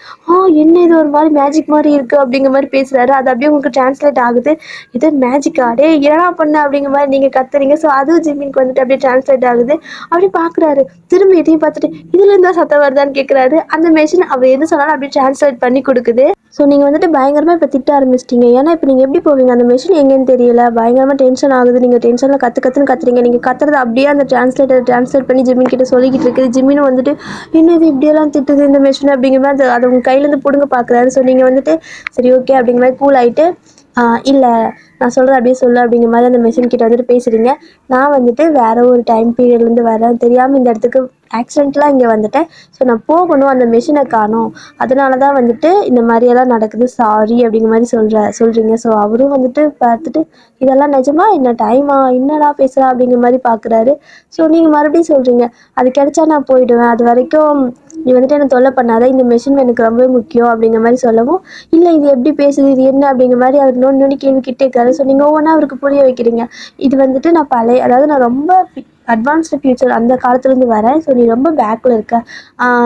என்ன இது ஒரு மாதிரி மேஜிக் மாதிரி இருக்குது அப்படிங்கிற மாதிரி பேசுகிறாரு. அது அப்படியே உங்களுக்கு டிரான்ஸ்லேட் ஆகுது. இது மேஜிக்கா, டே என்னடா பண்ண அப்படிங்கிற மாதிரி நீங்கள் கத்துறீங்க. ஸோ அதுவும் ஜிமினுக்கு வந்துட்டு அப்படியே டிரான்ஸ்லேட் ஆகுது. அப்படியே பார்க்குறாரு, திரும்ப இதையும் பார்த்துட்டு இதுலேருந்து தான் சத்தம் வருதான்னு கேட்குறாரு. அந்த மெஷின் அவர் எது சொன்னாலும் அப்படியே டிரான்ஸ்லேட் பண்ணி கொடுக்குது. ஸோ நீங்கள் வந்துட்டு பயங்கரமாக இப்போ திட்ட ஆரம்பிச்சிட்டிங்க. ஏன்னா இப்போ நீங்கள் எப்படி போவீங்க, அந்த மெஷின் எங்கேன்னு தெரியல, பயங்கரமாக டென்ஷன் ஆகுது. நீங்கள் டென்ஷனில் கற்றுன்னு கத்துறீங்க. நீங்கள் கத்துறது அப்படியே அந்த டிரான்ஸ்லேட் பண்ணி ஜிமின் கிட்ட சொல்லிக்கிட்டு இருக்குது. ஜிமினும் வந்துட்டு என்னது இப்படியெல்லாம் திட்டுது இந்த மெஷின் அப்படிங்கிற மாதிரி அதை உங்கள் கையிலேருந்து பிடுங்க பார்க்குறாரு. ஸோ நீங்கள் வந்துட்டு சரி ஓகே அப்படிங்கிற மாதிரி கூல் ஆகிட்டு இல்லை நான் சொல்கிறேன் அப்படியே சொல்லு அப்படிங்கிற மாதிரி அந்த மெஷின் கிட்ட வந்துட்டு பேசுகிறீங்க. நான் வந்துட்டு வேறு ஒரு டைம் பீரியட்லேருந்து வரேன், தெரியாமல் இந்த இடத்துக்கு ஆக்சிடென்ட்லாம் இங்கே வந்துட்டேன். ஸோ நான் போகணும், அந்த மெஷினை காணோம், அதனால தான் வந்துட்டு இந்த மாதிரியெல்லாம் நடக்குது, சாரி அப்படிங்கிற மாதிரி சொல்கிறீங்க. ஸோ அவரும் வந்துட்டு பார்த்துட்டு இதெல்லாம் நிஜமா என்ன டைமா என்னடா பேசுகிறா அப்படிங்கிற மாதிரி பார்க்குறாரு. ஸோ நீங்கள் மறுபடியும் சொல்கிறீங்க அது கிடைச்சா நான் போயிடுவேன், அது வரைக்கும் நீ வந்துட்டு என்ன தொல்லை பண்ணாத, இந்த மெஷின் எனக்கு ரொம்பவே முக்கியம் அப்படிங்கிற மாதிரி சொல்லவும் இல்லை இது எப்படி பேசுது, இது என்ன அப்படிங்கிற மாதிரி அவர் நோண்டி கேள்வி கிட்டே இருக்காரு. ஸோ நீங்கள் ஒவ்வொன்றா அவருக்கு புரிய வைக்கிறீங்க. இது வந்துட்டு நான் அதாவது நான் ரொம்ப அட்வான்ஸ்டு ஃபியூச்சர் அந்த காலத்துலேருந்து வரேன். ஸோ நீ ரொம்ப பேக்கில் இருக்க,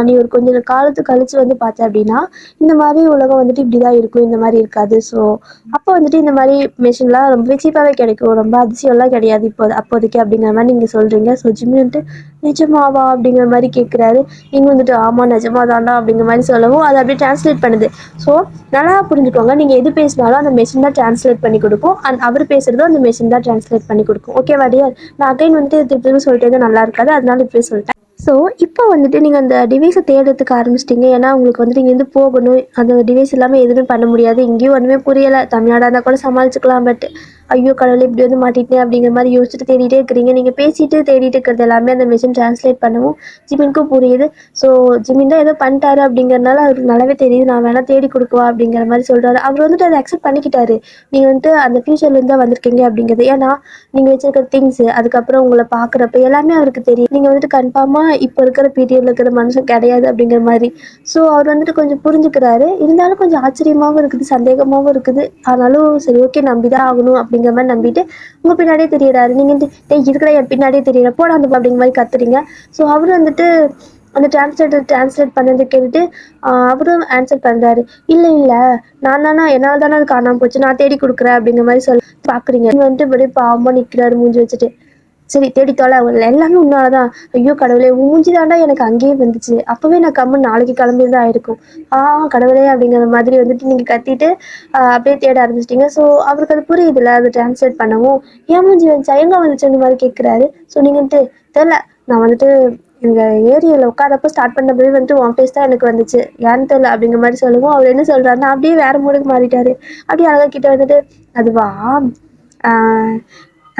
நீ ஒரு கொஞ்சம் காலத்து கழித்து வந்து பார்த்த அப்படின்னா இந்த மாதிரி உலகம் வந்துட்டு இப்படி தான் இருக்கும், இந்த மாதிரி இருக்காது. ஸோ அப்போ வந்துட்டு இந்த மாதிரி மெஷின்லாம் ரொம்ப சீப்பாகவே கிடைக்கும், ரொம்ப அதிசயம்லாம் கிடையாது அப்போதைக்கு அப்படிங்கிற மாதிரி நீங்கள் சொல்கிறீங்க. ஸோ ஜிம்மி வந்துட்டு நிஜமாவா அப்படிங்கிற மாதிரி கேட்குறாரு. நீங்கள் வந்துட்டு ஆமாம் நிஜமாதாண்டா அப்படிங்கிற மாதிரி சொல்லவும் அதை அப்படியே டிரான்ஸ்லேட் பண்ணுது. ஸோ நல்லா புரிஞ்சுக்கோங்க, நீங்கள் எது பேசினாலும் அந்த மெஷின் தான் டிரான்ஸ்லேட் பண்ணி கொடுக்கும், அவர் பேசுகிறதும் அந்த மெஷின் தான் டிரான்ஸ்லேட் பண்ணி கொடுக்கும். ஓகேவா டியர்? நான் அகைன் வந்துட்டு திருப்பி சொல்லிட்டு நல்லா இருக்காது, அதனால இப்படியே சொல்லிட்டேன். ஸோ இப்போ வந்துட்டு நீங்கள் அந்த டிவைஸை தேடுறதுக்கு ஆரம்பிச்சிட்டிங்க. ஏன்னா உங்களுக்கு வந்துட்டு இங்கேருந்து போகணும், அந்த டிவைஸ் இல்லாமல் எதுவுமே பண்ண முடியாது. இங்கேயும் ஒன்றுமே புரியலை, தமிழ்நாடாக இருந்தால் கூட சமாளிச்சுக்கலாம். பட் ஐயோ கடவுளே இப்படி வந்து மாட்டிட்டேன் அப்படிங்கிற மாதிரி யோசிச்சுட்டு தேடிட்டே இருக்கிறீங்க. நீங்கள் பேசிட்டு தேடிட்டு இருக்கிறது எல்லாமே அந்த மிஷின் டிரான்ஸ்லேட் பண்ணவும் ஜிமினுக்கும் புரியுது. ஸோ ஜிமின் தான் ஏதோ பண்ணிட்டாரு அப்படிங்கிறனால அவருக்கு நல்லாவே தெரியுது, நான் வேணால் தேடி கொடுக்குவா அப்படிங்கிற மாதிரி சொல்கிறாரு. அவர் வந்துட்டு அதை அக்செப்ட் பண்ணிக்கிட்டாரு. நீங்கள் வந்துட்டு அந்த ஃபியூச்சர்லேருந்து தான் வந்திருக்கீங்க அப்படிங்கிறது. ஏன்னா நீங்கள் வச்சுருக்க திங்ஸு, அதுக்கப்புறம் உங்களை பார்க்குறப்ப எல்லாமே அவருக்கு தெரியும். நீங்கள் வந்துட்டு கன்ஃபார்மாக இப்போ இருக்கிற பீரியடில் இருக்கிற மனுஷன் கிடையாது அப்படிங்கிற மாதிரி. ஸோ அவர் வந்துட்டு கொஞ்சம் புரிஞ்சுக்கிறாரு. இருந்தாலும் கொஞ்சம் ஆச்சரியமாகவும் இருக்குது, சந்தேகமாகவும் இருக்குது. ஆனாலும் சரி ஓகே நம்பி தான் ஆகணும் அப்படிங்கிற மாதிரி நம்பிட்டு உங்கள் பின்னாடியே தெரியறாரு. நீங்கள் இருக்கிற என் பின்னாடியே தெரியற போட அந்த அப்படிங்கிற மாதிரி கத்துறீங்க. ஸோ அவர் வந்துட்டு அந்த டிரான்ஸ்லேட் பண்ணது கேட்டுட்டு அவரும் ஆன்சர் பண்ணுறாரு. இல்லை இல்லை நான் தானே என்னால் தானே அது காணாமல் போச்சு, நான் தேடி கொடுக்குறேன் அப்படிங்கிற மாதிரி சொல்லி பார்க்குறீங்க. வந்துட்டு இப்படி பாவமாக நிற்கிறாரு மூஞ்சி வச்சுட்டு. சரி தேடி தொலை, எல்லாமே உன்னால தான். ஐயோ கடவுளே மூஞ்சி தாண்டா எனக்கு அங்கேயே வந்துச்சு, அப்போவே நான் கம்மன் நாளைக்கு கிளம்பியிருந்தா ஆயிருக்கும். கடவுளே அப்படிங்கிற மாதிரி வந்துட்டு நீங்கள் கத்திட்டு அப்படியே தேட ஆரம்பிச்சிட்டிங்க. ஸோ அவருக்கு அது புரியுதுல்ல, அதை டிரான்ஸ்லேட் பண்ணவும் ஏன் மூஞ்சி வந்துச்சா எங்கே வந்துச்சு அந்த மாதிரி கேட்குறாரு. ஸோ நீங்கள் வந்துட்டு தெரில, நான் வந்துட்டு எங்கள் ஏரியாவில் உட்காரப்போ ஸ்டார்ட் பண்ணப்பவே வந்துட்டு ஒன் ஃபேஸ் தான் எனக்கு வந்துச்சு, ஏன்னு தெரில அப்படிங்கிற மாதிரி சொல்லுவோம். அவர் என்ன சொல்கிறாருன்னா அப்படியே வேறு மூடுக்கு மாறிட்டாரு. அப்படியே அழகா கிட்ட வந்துட்டு அதுவா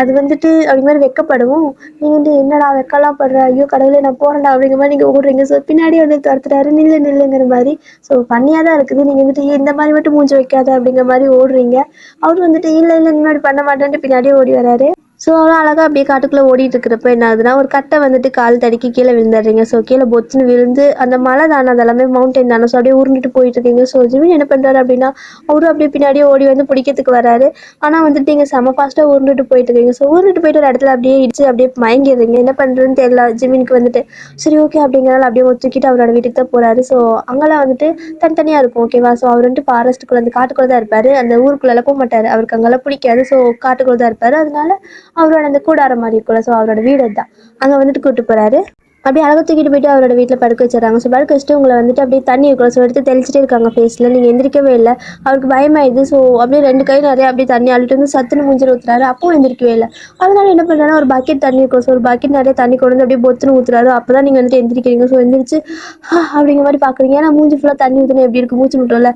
அது வந்துட்டு அப்படிங்கிற மாதிரி வெக்கப்படவும் நீங்கள் வந்து என்னடா வெக்கலாம் படுற, ஐயோ கடவுளே நான் போகிறேன்டா அப்படிங்கிற மாதிரி நீங்கள் ஓடுறீங்க. ஸோ பின்னாடி வந்து துரத்துறாரு, நில்லுங்கிற மாதிரி. ஸோ பண்ணியாக தான் இருக்குது, நீங்கள் வந்துட்டு இந்த மாதிரி மட்டும் மூஞ்சி வைக்காத அப்படிங்கிற மாதிரி ஓடுறீங்க. அவர் வந்துட்டு இல்லை முன்னாடி பண்ண மாட்டேன்ட்டு பின்னாடியே ஓடி வராரு. ஸோ அவரும் அழகாக அப்படியே காட்டுக்குள்ளே ஓடிட்டு இருக்கிறப்ப என்ன ஆகுதுன்னா ஒரு கட்டை வந்துட்டு கால் தடுக்கி கீழே விழுந்துடுறீங்க. ஸோ கீழே பொச்சுன்னு விழுந்து அந்த மலை தானே, அதெல்லாமே மவுண்டைன் தானே, ஸோ அப்படியே உருண்டுட்டு போயிட்டு இருக்கீங்க. ஸோ ஜிமின் என்ன பண்ணுறாரு அப்படின்னா அவரும் அப்படியே பின்னாடியே ஓடி வந்து பிடிக்கிறதுக்கு வராரு. ஆனால் வந்துட்டு நீங்கள் செம ஃபாஸ்ட்டாக உருண்டுட்டு போயிட்டு இருக்கீங்க. ஸோ உருண்டுட்டு போயிட்டு ஒரு இடத்துல அப்படியே இடிச்சு அப்படியே மயங்கிடுறீங்க. என்ன பண்ணுறதுன்னு தெரியல ஜிமினுக்கு வந்துட்டு. சரி ஓகே அப்படிங்கிறனால அப்படியே ஒத்துக்கிட்டு அவரோட வீட்டுக்கு தான் போகிறாரு. ஸோ அங்கெல்லாம் வந்துட்டு தனித்தனியாக இருக்கும், ஓகேவா? ஸோ அவர் வந்துட்டு ஃபாரஸ்ட்டுக்குள்ளே அந்த காட்டுக்குள்ளே தான் இருப்பார், அந்த ஊருக்குள்ளெல்லாம் போக மாட்டார், அவருக்கு அங்கெல்லாம் பிடிக்காது. ஸோ காட்டுக்குள்ளே தான் இருப்பார். அதனால அவரோட அந்த கூடாரம் மாதிரி இருக்கும்ல, ஸோ அவரோட வீடு தான், அங்கே வந்துட்டு கூப்பிட்டு போகிறாரு. அப்படியே அழகாக தூக்கிட்டு போயிட்டு அவரோட வீட்டில் படுக்க வச்சிடறாங்க. ஸோ படுக்க வச்சுட்டு உங்களை வந்துட்டு அப்படியே தண்ணி இருக்கும், ஸோ எடுத்து தெளிச்சிட்டே இருக்காங்க ஃபேஸில். நீங்கள் எந்திரிக்கவே இல்லை. அவருக்கு பயமாயிடுது. ஸோ அப்படியே 2 கை நிறைய அப்படியே தண்ணி அள்ளிட்டு வந்து சத்துன்னு மூஞ்சில் ஊற்றுறாரு. அப்பவும் எந்திரிக்கவே இல்லை. அதனால என்ன பண்ணுறாருன்னா ஒரு பக்கெட் தண்ணி இருக்கும், ஸோ ஒரு பக்கெட் நிறைய தண்ணி கொண்டு வந்து அப்படியே பொத்துன்னு ஊற்றுறாரு. அப்போ தான் நீங்கள் வந்துட்டு எந்திரிக்கிறீங்க. ஸோ எந்திரிச்சு அப்படிங்கிற மாதிரி பார்க்குறீங்க. ஏன்னா மூஞ்சி ஃபுல்லாக தண்ணி ஊற்றுனா எப்படி இருக்கும், மூச்சு முட்டோம்ல.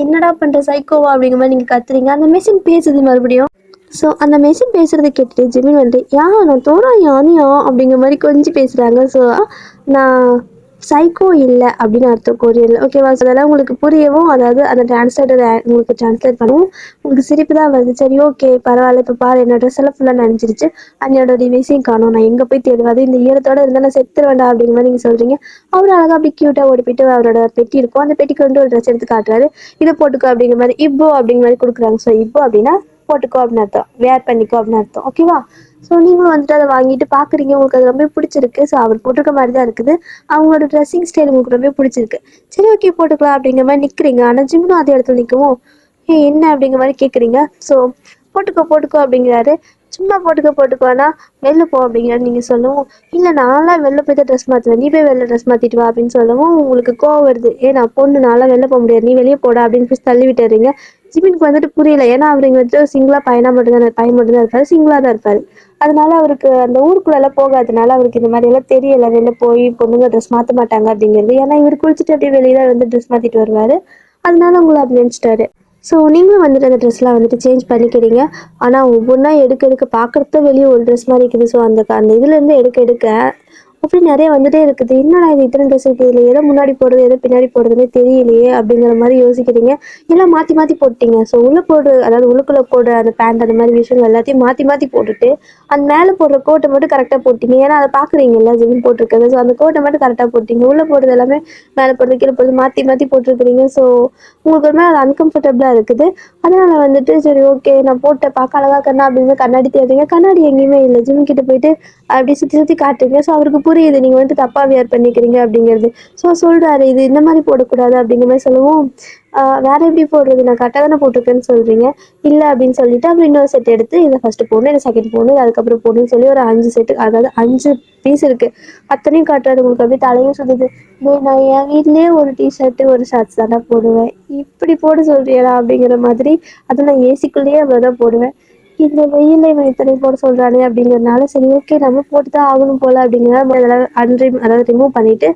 என்னடா பண்ணுற சைக்கோவா அப்படிங்கிற மாதிரி நீங்கள் கத்துறீங்க. அந்த மெஷின் பேசுது மறுபடியும். ஸோ அந்த மெஷின் பேசுகிறத கேட்டுட்டு ஜிமின் வந்துட்டு நான் தோறா யானியா அப்படிங்கிற மாதிரி கொஞ்சம் பேசுகிறாங்க. ஸோ நான் சைக்கோ இல்லை அப்படின்னு அர்த்தம் கொரியனில். ஓகேவா? ஸோ அதெல்லாம் உங்களுக்கு புரியவும், அதாவது அந்த டிரான்ஸ்லேட்டர் உங்களுக்கு டிரான்ஸ்லேட் பண்ணவும் உங்களுக்கு சிரிப்பு தான் வருது. சரி ஓகே பரவாயில்ல, இப்போ பாரு என்னோட ட்ரெஸ் எல்லாம் ஃபுல்லாக நினைச்சிருச்சு, என்னோட டிவைஸையும் காணும், நான் எங்கே போய் தேடுவாது, இந்த ஈரத்தோட இருந்தால் நான் செத்துற வேண்டாம் அப்படிங்கிற மாதிரி நீங்கள் சொல்கிறீங்க. அவர் அழகாக அப்படி க்யூட்டாக ஓடி போயிட்டு அவரோட பெட்டி இருக்கும், அந்த பெட்டிக்கு வந்து ஒரு ட்ரெஸ் எடுத்து காட்டுறாரு. இதை போட்டுக்கோ அப்படிங்கிற மாதிரி, இப்போ அப்படிங்கிற மாதிரி கொடுக்குறாங்க. ஸோ இப்போ அப்படின்னா போட்டுக்கோ அப்படின்னு அர்த்தம், வேர் பண்ணிக்கோ அப்படின்னு அர்த்தம். ஓகேவா? ஸோ நீங்களும் வந்துட்டு அதை வாங்கிட்டு பார்க்குறீங்க, உங்களுக்கு அது ரொம்ப பிடிச்சிருக்கு. ஸோ அவர் போட்டிருக்க மாதிரி தான் இருக்குது, அவங்களோட ட்ரெஸ்ஸிங் ஸ்டைல் உங்களுக்கு ரொம்ப பிடிச்சிருக்கு. சரி ஓகே போட்டுக்கலாம் அப்படிங்கிற மாதிரி நிற்கிறீங்க. ஆனால் ஜிம்மும் அதே இடத்துல நிற்கவும், என்ன அப்படிங்கிற மாதிரி கேட்குறீங்க. ஸோ போட்டுக்கோ போட்டுக்கோ அப்படிங்கிறாரு. சும்மா போட்டுக்கோனா வெளில போ அப்படிங்கிறாரு. நீங்கள் சொல்லவும், இல்லை நான்லாம் வெளில போய் தான் ட்ரெஸ் மாற்றுவேன், நீ போய் வெளில ட்ரெஸ் மாற்றிட்டு வா அப்படின்னு சொல்லவும் உங்களுக்கு கோவம் வருது. நான் பொண்ணு, நான்லாம் வெளில போக முடியாது, நீ வெளியே போடா அப்படின்னு போய் தள்ளி விட்டுறீங்க. ஜிமினுக்கு வந்துட்டு புரியல, ஏன்னா அவர் இங்கே வந்துட்டு சிங்கிளாக பையன் மட்டும்தான் இருப்பார், சிங்கிளாக தான் இருப்பார். அதனால அவருக்கு அந்த ஊருக்குள்ளெல்லாம் போகாதனால அவருக்கு இந்த மாதிரி எல்லாம் தெரியல, வெளில போய் பொண்ணுங்க ட்ரெஸ் மாற்ற மாட்டாங்க அப்படிங்கிறது. ஏன்னா இவர் குளிச்சுட்டு அப்படியே வெளியே தான் வந்து ட்ரெஸ் மாற்றிட்டு வருவார். அதனால உங்களை அப்படி நினச்சிட்டாரு. ஸோ நீங்களும் வந்துட்டு அந்த ட்ரெஸ்லாம் வந்துட்டு சேஞ்ச் பண்ணிக்கிறீங்க. ஆனால் ஒவ்வொன்றா எடுக்க பார்க்குறத வெளியே ஒரு ட்ரெஸ் மாதிரி இருக்குது. ஸோ அந்த இதுலேருந்து எடுக்க அப்படி நிறைய வந்துட்டே இருக்குது. என்னடா இது இத்தனை ட்ரெஸ் இருக்குது, இதில் எதை முன்னாடி போடுறது எதை பின்னாடி போடுறதுன்னே தெரியலையே அப்படிங்கிற மாதிரி யோசிக்கிறீங்க. எல்லாம் மாற்றி போட்டீங்க. ஸோ உள்ளே அதாவது உள்ளுக்குள்ளே போடுற அந்த பேண்ட் அந்த மாதிரி விஷயங்கள் எல்லாத்தையும் மாற்றி போட்டுட்டு அந்த மேலே போடுற கோட்டை மட்டும் கரெக்டாக போட்டிங்க. ஏன்னா அதை பார்க்குறீங்கல்ல ஜிமின் போட்டிருக்கிறது. ஸோ அந்த கோட்டை மட்டும் கரெக்டாக போட்டிங்க. உள்ளே போடுறது எல்லாமே மேலே போடுறது கீழே போடுறது மாற்றி போட்டிருக்கிறீங்க. ஸோ உங்களுக்கு ஒரு மாதிரி அது அன்கம்ஃபர்டபுளாக இருக்குது. அதனால் வந்துட்டு சரி ஓகே நான் போட்ட பார்க்க அழகாக இருக்கேன்னா அப்படின்னு கண்ணாடி தேடுறீங்க. கண்ணாடி எங்கேயுமே இல்லை. ஜிம் கிட்ட போயிட்டு அப்படி சுற்றி காட்டுறீங்க. ஸோ அவருக்கு புரியுது நீங்கள் வந்து தப்பாக வியர் பண்ணிக்கிறீங்க அப்படிங்கிறது. ஸோ சொல்கிறாரு, இது இந்த மாதிரி போடக்கூடாது அப்படிங்கிற மாதிரி சொல்லவும், வேறு எப்படி போடுறது, நான் கரெக்டாக தானே போட்டிருக்கேன்னு சொல்கிறீங்க, இல்லை அப்படின்னு சொல்லிட்டு அப்புறம் இன்னொரு செட் எடுத்து இதை ஃபஸ்ட்டு போடணும், இதை செகண்ட் போடணும், அதுக்கப்புறம் போடணும்னு சொல்லி ஒரு 5 செட்டு, அதாவது 5 பீஸ் இருக்குது, அத்தனையும் காட்டுறாரு. உங்களுக்கு அப்படியே தலையும் சுற்றுது. நான் என் வீட்லேயே ஒரு டிஷர்ட்டு ஒரு ஷர்ட்ஸ் தானே போடுவேன், இப்படி போட சொல்கிறியடா அப்படிங்கிற மாதிரி. அதை நான் ஏசிக்குள்ளேயே அவ்வளோதான் போடுவேன், இந்த வெயிலில் இவன் இத்தனை போட சொல்கிறானே அப்படிங்கிறதுனால சரி ஓகே நம்ம போட்டு தான் ஆகணும் போல் அப்படிங்கிறத அதெல்லாம் அதாவது ரிமூவ் பண்ணிவிட்டு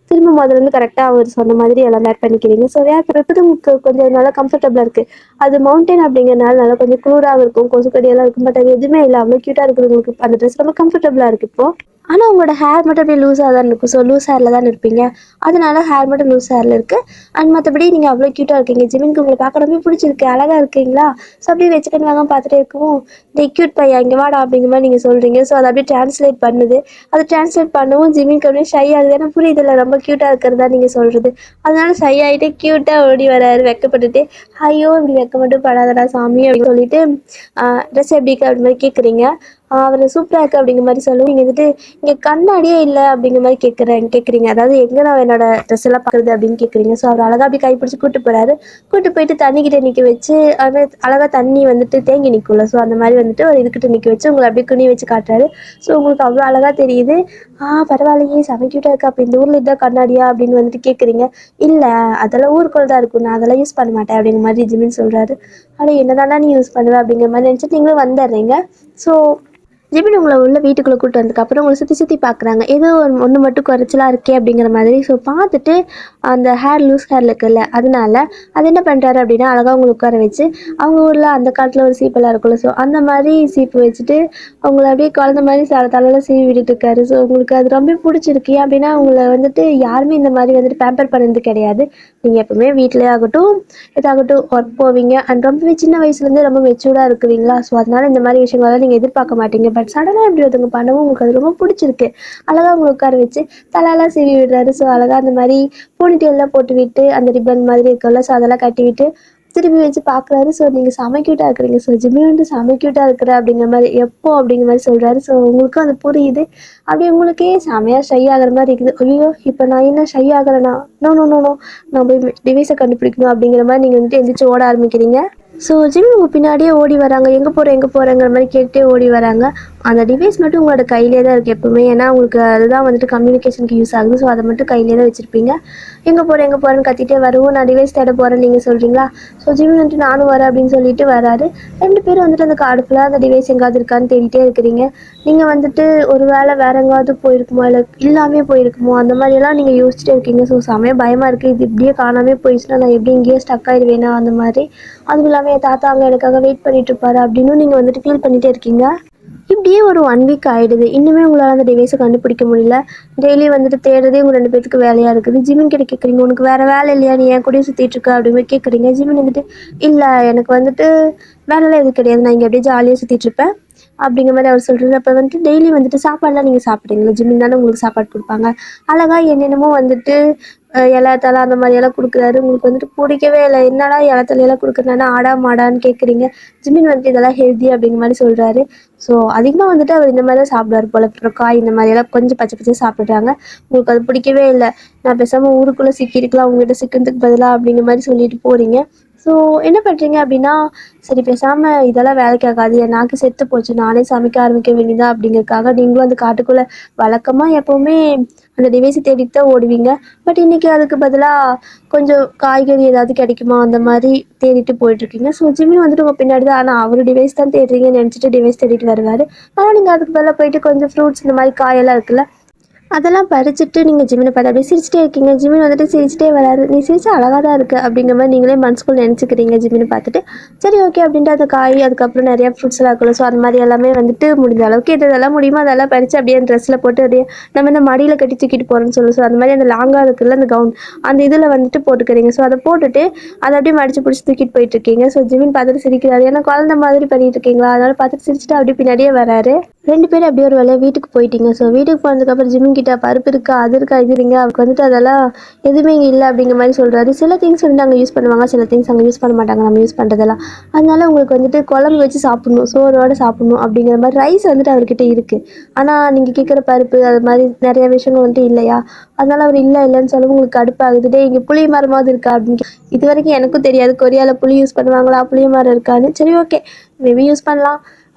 திரும்ப முதல்ல இருந்து கரெக்டாக அவர் சொன்ன மாதிரி எல்லாம் வேர் பண்ணிக்கிறீங்க. ஸோ வேர் பண்ணுறது உங்களுக்கு கொஞ்சம் நல்லா கம்ஃபர்டபுளாக இருக்குது. அது மவுண்டைன் அப்படிங்கிறனால நல்லா கொஞ்சம் குளூராக இருக்கும், கொசுக்கடியெல்லாம் இருக்கும். பட் அது எதுவுமே இல்லை, அவ்வளோ க்யூட்டாக இருக்குது. உங்களுக்கு அந்த ட்ரெஸ் ரொம்ப கம்ஃபர்டபுளாக இருக்குது இப்போது. ஆனால் உங்களோட ஹேர் மட்டும் அப்படியே லூஸாக தான் இருக்கும். ஸோ லூஸ் ஹேரில் தான் இருப்பீங்க, அதனால ஹேர் மட்டும் லூஸ் ஹேரில் இருக்குது. அண்ட் மற்றபடி நீங்கள் அவ்வளோ க்யூட்டாக இருக்கீங்க. ஜிமினுக்கு உங்களை பார்க்க ரொம்ப பிடிச்சிருக்கு, அழகாக இருக்கீங்களா. ஸோ அப்படியே வச்சுக்கணும் வாங்க பார்த்துட்டே இருக்கவும், இந்த க்யூட் பையா இங்கே வாடா அப்படிங்கிற மாதிரி நீங்கள் சொல்கிறீங்க. ஸோ அதை அப்படியே ட்ரான்ஸ்லேட் பண்ணுது. அதை ட்ரான்ஸ்லேட் பண்ணவும் ஜிமினுக்கு அப்படியே ஷை ஆகுது. ஏன்னா புரியுதில்ல ரொம்ப க்யூட்டாக இருக்கிறதா நீங்கள் சொல்கிறது. அதனால ஷை ஆகிட்டு க்யூட்டாக ஓடி வராரு வெக்கப்பட்டுட்டு. ஐயோ இப்படி வெக்க மட்டும் படாதடா சாமி அப்படின்னு சொல்லிட்டு ட்ரெஸ் எப்படி இருக்கு அப்படி மாதிரி கேட்குறீங்க. அவர் சூப்பராக இருக்குது அப்படிங்கிற மாதிரி சொல்லுவோம். நீங்கள் வந்துட்டு இங்கே கண்ணாடியே இல்லை அப்படிங்கிற மாதிரி கேட்குறீங்க. அதாவது எங்கே நான் என்னோட ட்ரெஸ் எல்லாம் பார்க்குறது அப்படின்னு கேட்குறீங்க. ஸோ அவர் அழகாக அப்படி கைப்பிடிச்சி கூப்பிட்டு போகிறாரு. கூப்பிட்டு போயிட்டு தண்ணிக்கிட்ட நிற்க வச்சு, அது அழகாக தண்ணி வந்துட்டு தேங்கி நிற்கும்ல, ஸோ அந்த மாதிரி வந்துட்டு ஒரு இதுக்கிட்ட நிற்க வச்சு உங்களை அப்படியே குனி வச்சு காட்டுறாரு. ஸோ உங்களுக்கு அவ்வளோ அழகாக தெரியுது. பரவாயில்லையே செம க்யூட்டாக இருக்கா, அப்போ இந்த ஊரில் இதுதான் கண்ணாடியா அப்படின்னு வந்துட்டு கேட்குறீங்க. இல்லை அதெல்லாம் ஊருக்குள்ள தான் இருக்கும், நான் அதெல்லாம் யூஸ் பண்ண மாட்டேன் அப்படிங்கிற மாதிரி ஜிமின் சொல்கிறாரு. ஆனால் என்னதானா நீ யூஸ் பண்ணுவேன் அப்படிங்கிற மாதிரி நினச்சிட்டு நீங்களும் வந்துடுறீங்க. ஸோ ஜிமின் உங்களை உள்ள வீட்டுக்குள்ளே கூப்பிட்டு வந்ததுக்கப்புறம் உங்களை சுற்றி பார்க்குறாங்க. ஏதோ ஒன்று மட்டும் குறைச்சலாக இருக்கே அப்படிங்கிற மாதிரி. ஸோ பார்த்துட்டு அந்த ஹேர் லூஸ் ஹேரில் இருக்குல்ல, அதனால அது என்ன பண்ணுறாரு அப்படின்னா அழகாக உங்களை உட்கார வச்சு, அவங்க ஊரில் அந்த காலத்தில் ஒரு சீப்பெல்லாம் இருக்குல்ல, ஸோ அந்த மாதிரி சீப்பு வச்சுட்டு அவங்கள அப்படியே குழந்த மாதிரி தலையில் சீவி விட்டுட்டு இருக்காரு. ஸோ உங்களுக்கு அது ரொம்ப பிடிச்சிருக்கு. ஏன் அப்படின்னா உங்களை வந்துட்டு யாருமே இந்த மாதிரி வந்துட்டு பேம்பர் பண்ணது கிடையாது. நீங்கள் எப்பவுமே வீட்டிலே ஆகட்டும் இதாகட்டும் ஒர்க் போவீங்க அண்ட் ரொம்பவே சின்ன வயசுலேருந்து ரொம்ப மெச்சூர்டாக இருக்குவீங்களா. ஸோ அதனால இந்த மாதிரி விஷயங்கள்லாம் நீங்கள் எதிர்பார்க்க மாட்டீங்க. பட் சடனாக இப்படி ஒருத்தவங்க பண்ணவும் உங்களுக்கு அது ரொம்ப பிடிச்சிருக்கு. அழகாக உங்களை உட்கார வச்சு தலையெல்லாம் சீவி விடுறாரு. ஸோ அழகாக அந்த மாதிரி போனிட்டெயிலாம் போட்டு விட்டு அந்த ரிப்பன் மாதிரி இருக்குல்ல, ஸோ அதெல்லாம் கட்டி விட்டு திரும்பி வச்சு பார்க்குறாரு. ஸோ நீங்கள் செம க்யூட்டாக இருக்கிறீங்க, ஸோ ஜிம்மி வந்து செம க்யூட்டாக இருக்கிற அப்படிங்கிற மாதிரி எப்போ அப்படிங்கிற மாதிரி சொல்கிறாரு. ஸோ உங்களுக்கும் அது புரியுது. அப்படி உங்களுக்கே செமையாக ஷை ஆகிற மாதிரி இருக்குது. ஐயோ இப்போ நான் என்ன ஷை ஆகிறேன்னா, நோ நோ நோ நோ நான் போய் டிவைஸை கண்டுபிடிக்கணும் அப்படிங்கிற மாதிரி நீங்கள் வந்துட்டு எந்திரிச்சு ஓட ஆரம்பிக்கிறீங்க. ஸோ ஜிம் உங்கள் பின்னாடியே ஓடி வராங்க. எங்கே போகிறேங்கிற மாதிரி கேட்டே ஓடி வராங்க. அந்த டிவைஸ் மட்டும் உங்களோட கையிலே தான் இருக்குது எப்பவுமே. ஏன்னா உங்களுக்கு அதுதான் வந்துட்டு கம்யூனிகேஷனுக்கு யூஸ் ஆகுது. ஸோ அதை மட்டும் கையிலே தான் வச்சுருப்பீங்க. எங்கே போகிறேன்னு கத்திட்டே வரவும் நான் டிவைஸ் தேட போகிறேன்னு நீங்கள் சொல்கிறீங்களா. ஸோ ஜிம் வந்துட்டு நானும் வரேன் அப்படின்னு சொல்லிட்டு வராரு. 2 பேரும் வந்துட்டு அந்த கார்டு ஃபுல்லாக அந்த டிவைஸ் எங்காவது இருக்கான்னு தேடிட்டே இருக்கிறீங்க. நீங்கள் வந்துட்டு ஒரு வேளை வேறு எங்காவது போயிருக்குமோ இல்லை இல்லாமே போயிருக்குமோ அந்த மாதிரியெல்லாம் நீங்கள் யோசிச்சுட்டே இருக்கீங்க. ஸோ செமையாக பயமாக இருக்குது. இது இப்படியே காணாமே போயிடுச்சுன்னா நான் எப்படி இங்கேயே ஸ்டக் ஆகிடுவேனா அந்த மாதிரி. அதுவும் இல்லாமல் என் தாத்தா அங்கே எனக்காக வெயிட் பண்ணிட்டு இருப்பாரு அப்படின்னு நீங்கள் வந்துட்டு ஃபீல் பண்ணிகிட்டே இருக்கீங்க. இப்போ இப்படியே ஒரு 1 வீக் ஆயிடுது. இன்னுமே உங்களால அந்த டிவைஸை கண்டுபிடிக்க முடியல. டெய்லி வந்துட்டு தேடுறதே உங்க 2 பேத்துக்கு வேலையா இருக்குது. ஜிமின் கிட்ட கேட்குறீங்க, "உனக்கு வேற வேலை இல்லையா? நீ என் கூடயே சுத்திட்டு இருக்க?" அப்படி மாரி கேட்குறீங்க. ஜிமின் வந்துட்டு, "இல்ல எனக்கு வந்துட்டு வேலைலாம் எதுவும் கிடையாது. நான் இங்க அப்படியே ஜாலியா சுத்திட்டு இருப்பேன்." அப்படிங்கிற மாரி அவர் சொல்றாரு. அப்ப வந்துட்டு டெய்லி வந்துட்டு சாப்பாடுலாம் நீங்க சாப்பிடுறீங்களா? ஜிமின் தானே உங்களுக்கு சாப்பாடு குடுப்பாங்க. அழகா என்னென்னமோ வந்துட்டு இல, தல அந்த மாரியெல்லாம் குடுக்குறாரு. உங்களுக்கு வந்துட்டு புடிக்கவே இல்ல. "என்னடா இல, தழையெல்லாம் குடுக்குறேன்னா ஆடா, மாடான்னு கேட்குறீங்க?" ஜிமின் வந்துட்டு இதெல்லாம் ஹெல்தி அப்படிங்கிற மாரி சொல்றாரு. ஸோ அதிகமாக வந்துட்டு அவர் இந்த மாதிரி தான் சாப்பிடுவாரு போல. அப்புறம் காய் இந்த மாதிரியெல்லாம் கொஞ்சம் பச்சை பச்சையா சாப்பிட்றாங்க. உங்களுக்கு அது பிடிக்கவே இல்லை. "நான் பேசாமல் ஊருக்குள்ளே சிக்கியிருக்கலாம் உங்ககிட்ட சிக்கிறதுக்கு பதிலா" அப்படிங்கிற மாதிரி சொல்லிட்டு போறீங்க. ஸோ என்ன பண்ணுறீங்க அப்படின்னா, சரி பேசாமல் இதெல்லாம் வேலைக்கு ஆகாது, என் நாக்கு செத்து போச்சு, நானே சமைக்க ஆரம்பிக்க வேண்டியதா அப்படிங்கிறதுக்காக நீங்களும் அந்த காட்டுக்குள்ளே வழக்கமாக எப்போவுமே அந்த டிவைஸை தேடிட்டு தான் ஓடுவீங்க. பட் இன்னைக்கு அதுக்கு பதிலாக கொஞ்சம் காய்கறி ஏதாவது கிடைக்குமா அந்த மாதிரி தேடிட்டு போயிட்டுருக்கீங்க. ஸோ ஜிம்மி வந்துட்டு உங்கள் பின்னாடி தான். ஆனால் அவர் டிவைஸ் தான் தேடுறீங்கன்னு நினச்சிட்டு டிவைஸ் தேடிட்டு வருவார். ஆனால் நீங்கள் அதுக்கு பதிலாக போயிட்டு கொஞ்சம் ஃப்ரூட்ஸ் இந்த மாதிரி காயெல்லாம் இருக்குல்ல, அதெல்லாம் பறிச்சுட்டு நீங்கள் ஜிமினை பார்த்து அப்படியே சிரிச்சிட்டே இருக்கீங்க. ஜிமின் வந்துட்டு சிரிச்சிட்டே வராரு. "நீ சிரிச்சா அழகாக தான் இருக்குது" அப்படிங்கிற மாதிரி நீங்களே மனசுக்குள்ள நினச்சிக்கிறீங்க ஜிமினை பார்த்துட்டு. சரி ஓகே அப்படின்ட்டு அந்த காய் அதுக்கப்புறம் நிறையா ஃப்ரூட்ஸ்லாம் இருக்குல்ல, ஸோ அந்த மாதிரி எல்லாமே வந்துட்டு முடிஞ்ச அளவுக்கு எது இதெல்லாம் முடியுமோ அதெல்லாம் பறித்து அப்படியே அந்த ட்ரெஸ்ஸில் போட்டு அப்படியே நம்ம இந்த மடியில் கட்டி தூக்கிட்டு போகிறோம்னு சொல்லுவோம். ஸோ அந்த மாதிரி அந்த லாங்காக இருக்குல்ல அந்த கவுன், அந்த இதில் வந்துட்டு போட்டுக்கிறீங்க. ஸோ அதை போட்டுட்டு அதை அப்படியே மடிச்சு பிடிச்சி தூக்கிட்டு போயிட்டு இருக்கீங்க. ஸோ ஜிமின் பார்த்துட்டு சிரிக்கிறாரு. ஏன்னா குழந்த மாதிரி பண்ணிட்டு இருக்கீங்களா, அதனால பார்த்துட்டு சிரிச்சுட்டு அப்படியே பின்னாடியே வராரு. 2 பேரும் அப்படியே ஒரு வேலையாக வீட்டுக்கு போயிட்டீங்க. ஸோ வீட்டுக்கு போனதுக்கப்புறம் ஜிமின் கிட்ட பருப்பு இருக்கா, அது இருக்கா, இது இருங்க. அவருக்கு வந்துட்டு அதெல்லாம் எதுவுமே இங்கே இல்லை அப்படிங்கிற மாதிரி சொல்கிறாரு. சில திங்ஸ் வந்து அங்கே யூஸ் பண்ணுவாங்க, சில திங்ஸ் அங்கே யூஸ் பண்ண மாட்டாங்க நம்ம யூஸ் பண்ணுறதெல்லாம். அதனால உங்களுக்கு வந்துட்டு குழம்பு வச்சு சாப்பிடணும், சோறோடு சாப்பிடணும் அப்படிங்கிற மாதிரி ரைஸ் வந்துட்டு அவர்கிட்ட இருக்குது. ஆனால் நீங்கள் கேட்குற பருப்பு அது மாதிரி நிறைய விஷயங்கள் வந்துட்டு இல்லையா, அதனால அவர் இல்லை இல்லைன்னு சொல்லவும் உங்களுக்கு கடுப்பாகுது. "டேய் இங்கே புளிய மரமாவது இருக்கா?" அப்படின்னு. இது வரைக்கும் எனக்கும் தெரியாது கொரியாவில் புளி யூஸ் பண்ணுவாங்களா, புளிய மரம் இருக்கான்னு. சரி ஓகே, மேபி யூஸ் பண்ணலாம்.